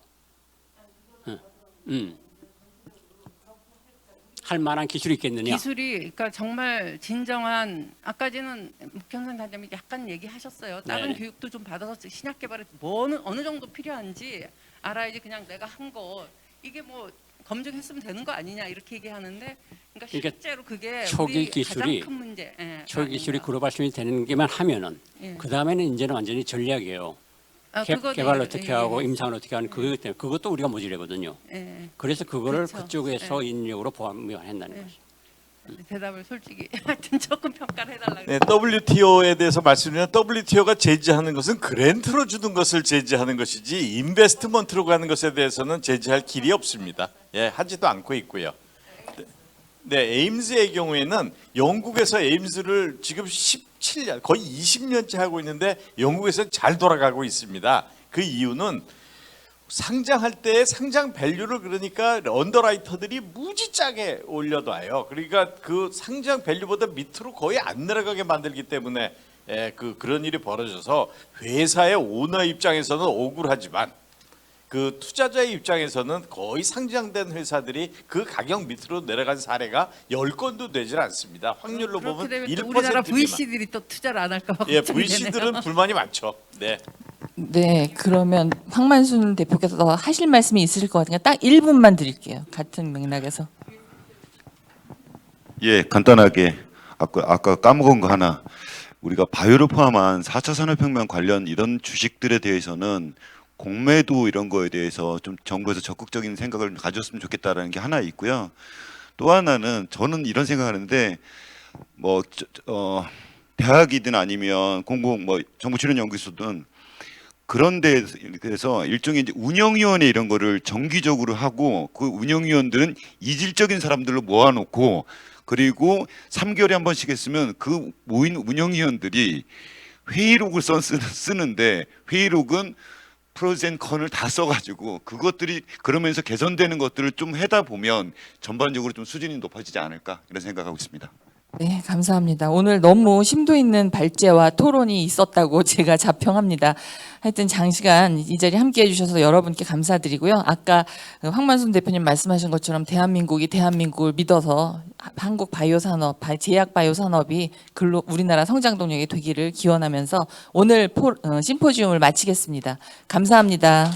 할 만한 기술이 있겠느냐? 기술이 그러니까 정말 진정한 아까지는 묵현상 단장님이 약간 얘기하셨어요. 다른 네네. 교육도 좀 받아서 신약 개발에 뭐는 어느 정도 필요한지 알아야지 그냥 내가 한 거 이게 뭐 검증했으면 되는 거 아니냐 이렇게 얘기하는데 그러니까 그러니까 실제로 그게 초기 우리 기술이 가장 큰 문제. 예, 초기 기술이 아닌가. 글로벌 수준이 되는 게만 하면은 예. 그 다음에는 이제는 완전히 전략이에요. 개발 어떻게 하고 임상을 어떻게 하는 그것 때문에 그것도 우리가 모질이거든요. 예. 그래서 그거를 그렇죠. 그쪽에서 인력으로 보완한다는 예. 거죠. 대답을 솔직히 하여튼 조금 평가를 해달라고. 네, WTO에 대해서 말씀드리면 WTO가 제지하는 것은 그랜트로 주는 것을 제지하는 것이지 인베스트먼트로 가는 것에 대해서는 제지할 길이 없습니다. 예, 하지도 않고 있고요. 네, 에임스의 경우에는 영국에서 에임스를 지금 17년, 거의 20년째 하고 있는데 영국에서 잘 돌아가고 있습니다. 그 이유는 상장할 때 상장 밸류를 그러니까 언더라이터들이 무지 짜게 올려놔요. 그러니까 그 상장 밸류보다 밑으로 거의 안 내려가게 만들기 때문에 그런 일이 벌어져서 회사의 오너 입장에서는 억울하지만 그 투자자의 입장에서는 거의 상장된 회사들이 그 가격 밑으로 내려간 사례가 10건도 되질 않습니다. 확률로 보면 1%만. 우리나라 VC들이 또 투자를 안 할까 봐 예, 걱정이 되네요. VC들은 불만이 많죠. 네. 네, 그러면 황만순 대표께서 더 하실 말씀이 있으실 것 같으니까 딱 1분만 드릴게요. 같은 맥락에서. 예, 간단하게 아까 까먹은 거 하나. 우리가 바이오를 포함한 4차 산업혁명 관련 이런 주식들에 대해서는 공매도 이런 거에 대해서 좀 정부에서 적극적인 생각을 가졌으면 좋겠다라는 게 하나 있고요. 또 하나는 저는 이런 생각하는데 뭐 대학이든 아니면 정부 출연 연구소든 그런 데에서 일종의 이제 운영위원회 이런 거를 정기적으로 하고 그 운영위원들은 이질적인 사람들로 모아놓고 그리고 3개월에 한 번씩 했으면 그 모인 운영위원들이 회의록을 쓰는데 회의록은 프로즈 앤 컨을 다 써가지고 그것들이 그러면서 개선되는 것들을 좀 하다 보면 전반적으로 좀 수준이 높아지지 않을까 이런 생각하고 있습니다. 네, 감사합니다. 오늘 너무 심도 있는 발제와 토론이 있었다고 제가 자평합니다. 하여튼 장시간 이 자리에 함께해 주셔서 여러분께 감사드리고요. 아까 황만순 대표님 말씀하신 것처럼 대한민국을 믿어서 한국 바이오 산업, 제약 바이오 산업이 우리나라 성장 동력이 되기를 기원하면서 오늘 심포지움을 마치겠습니다. 감사합니다.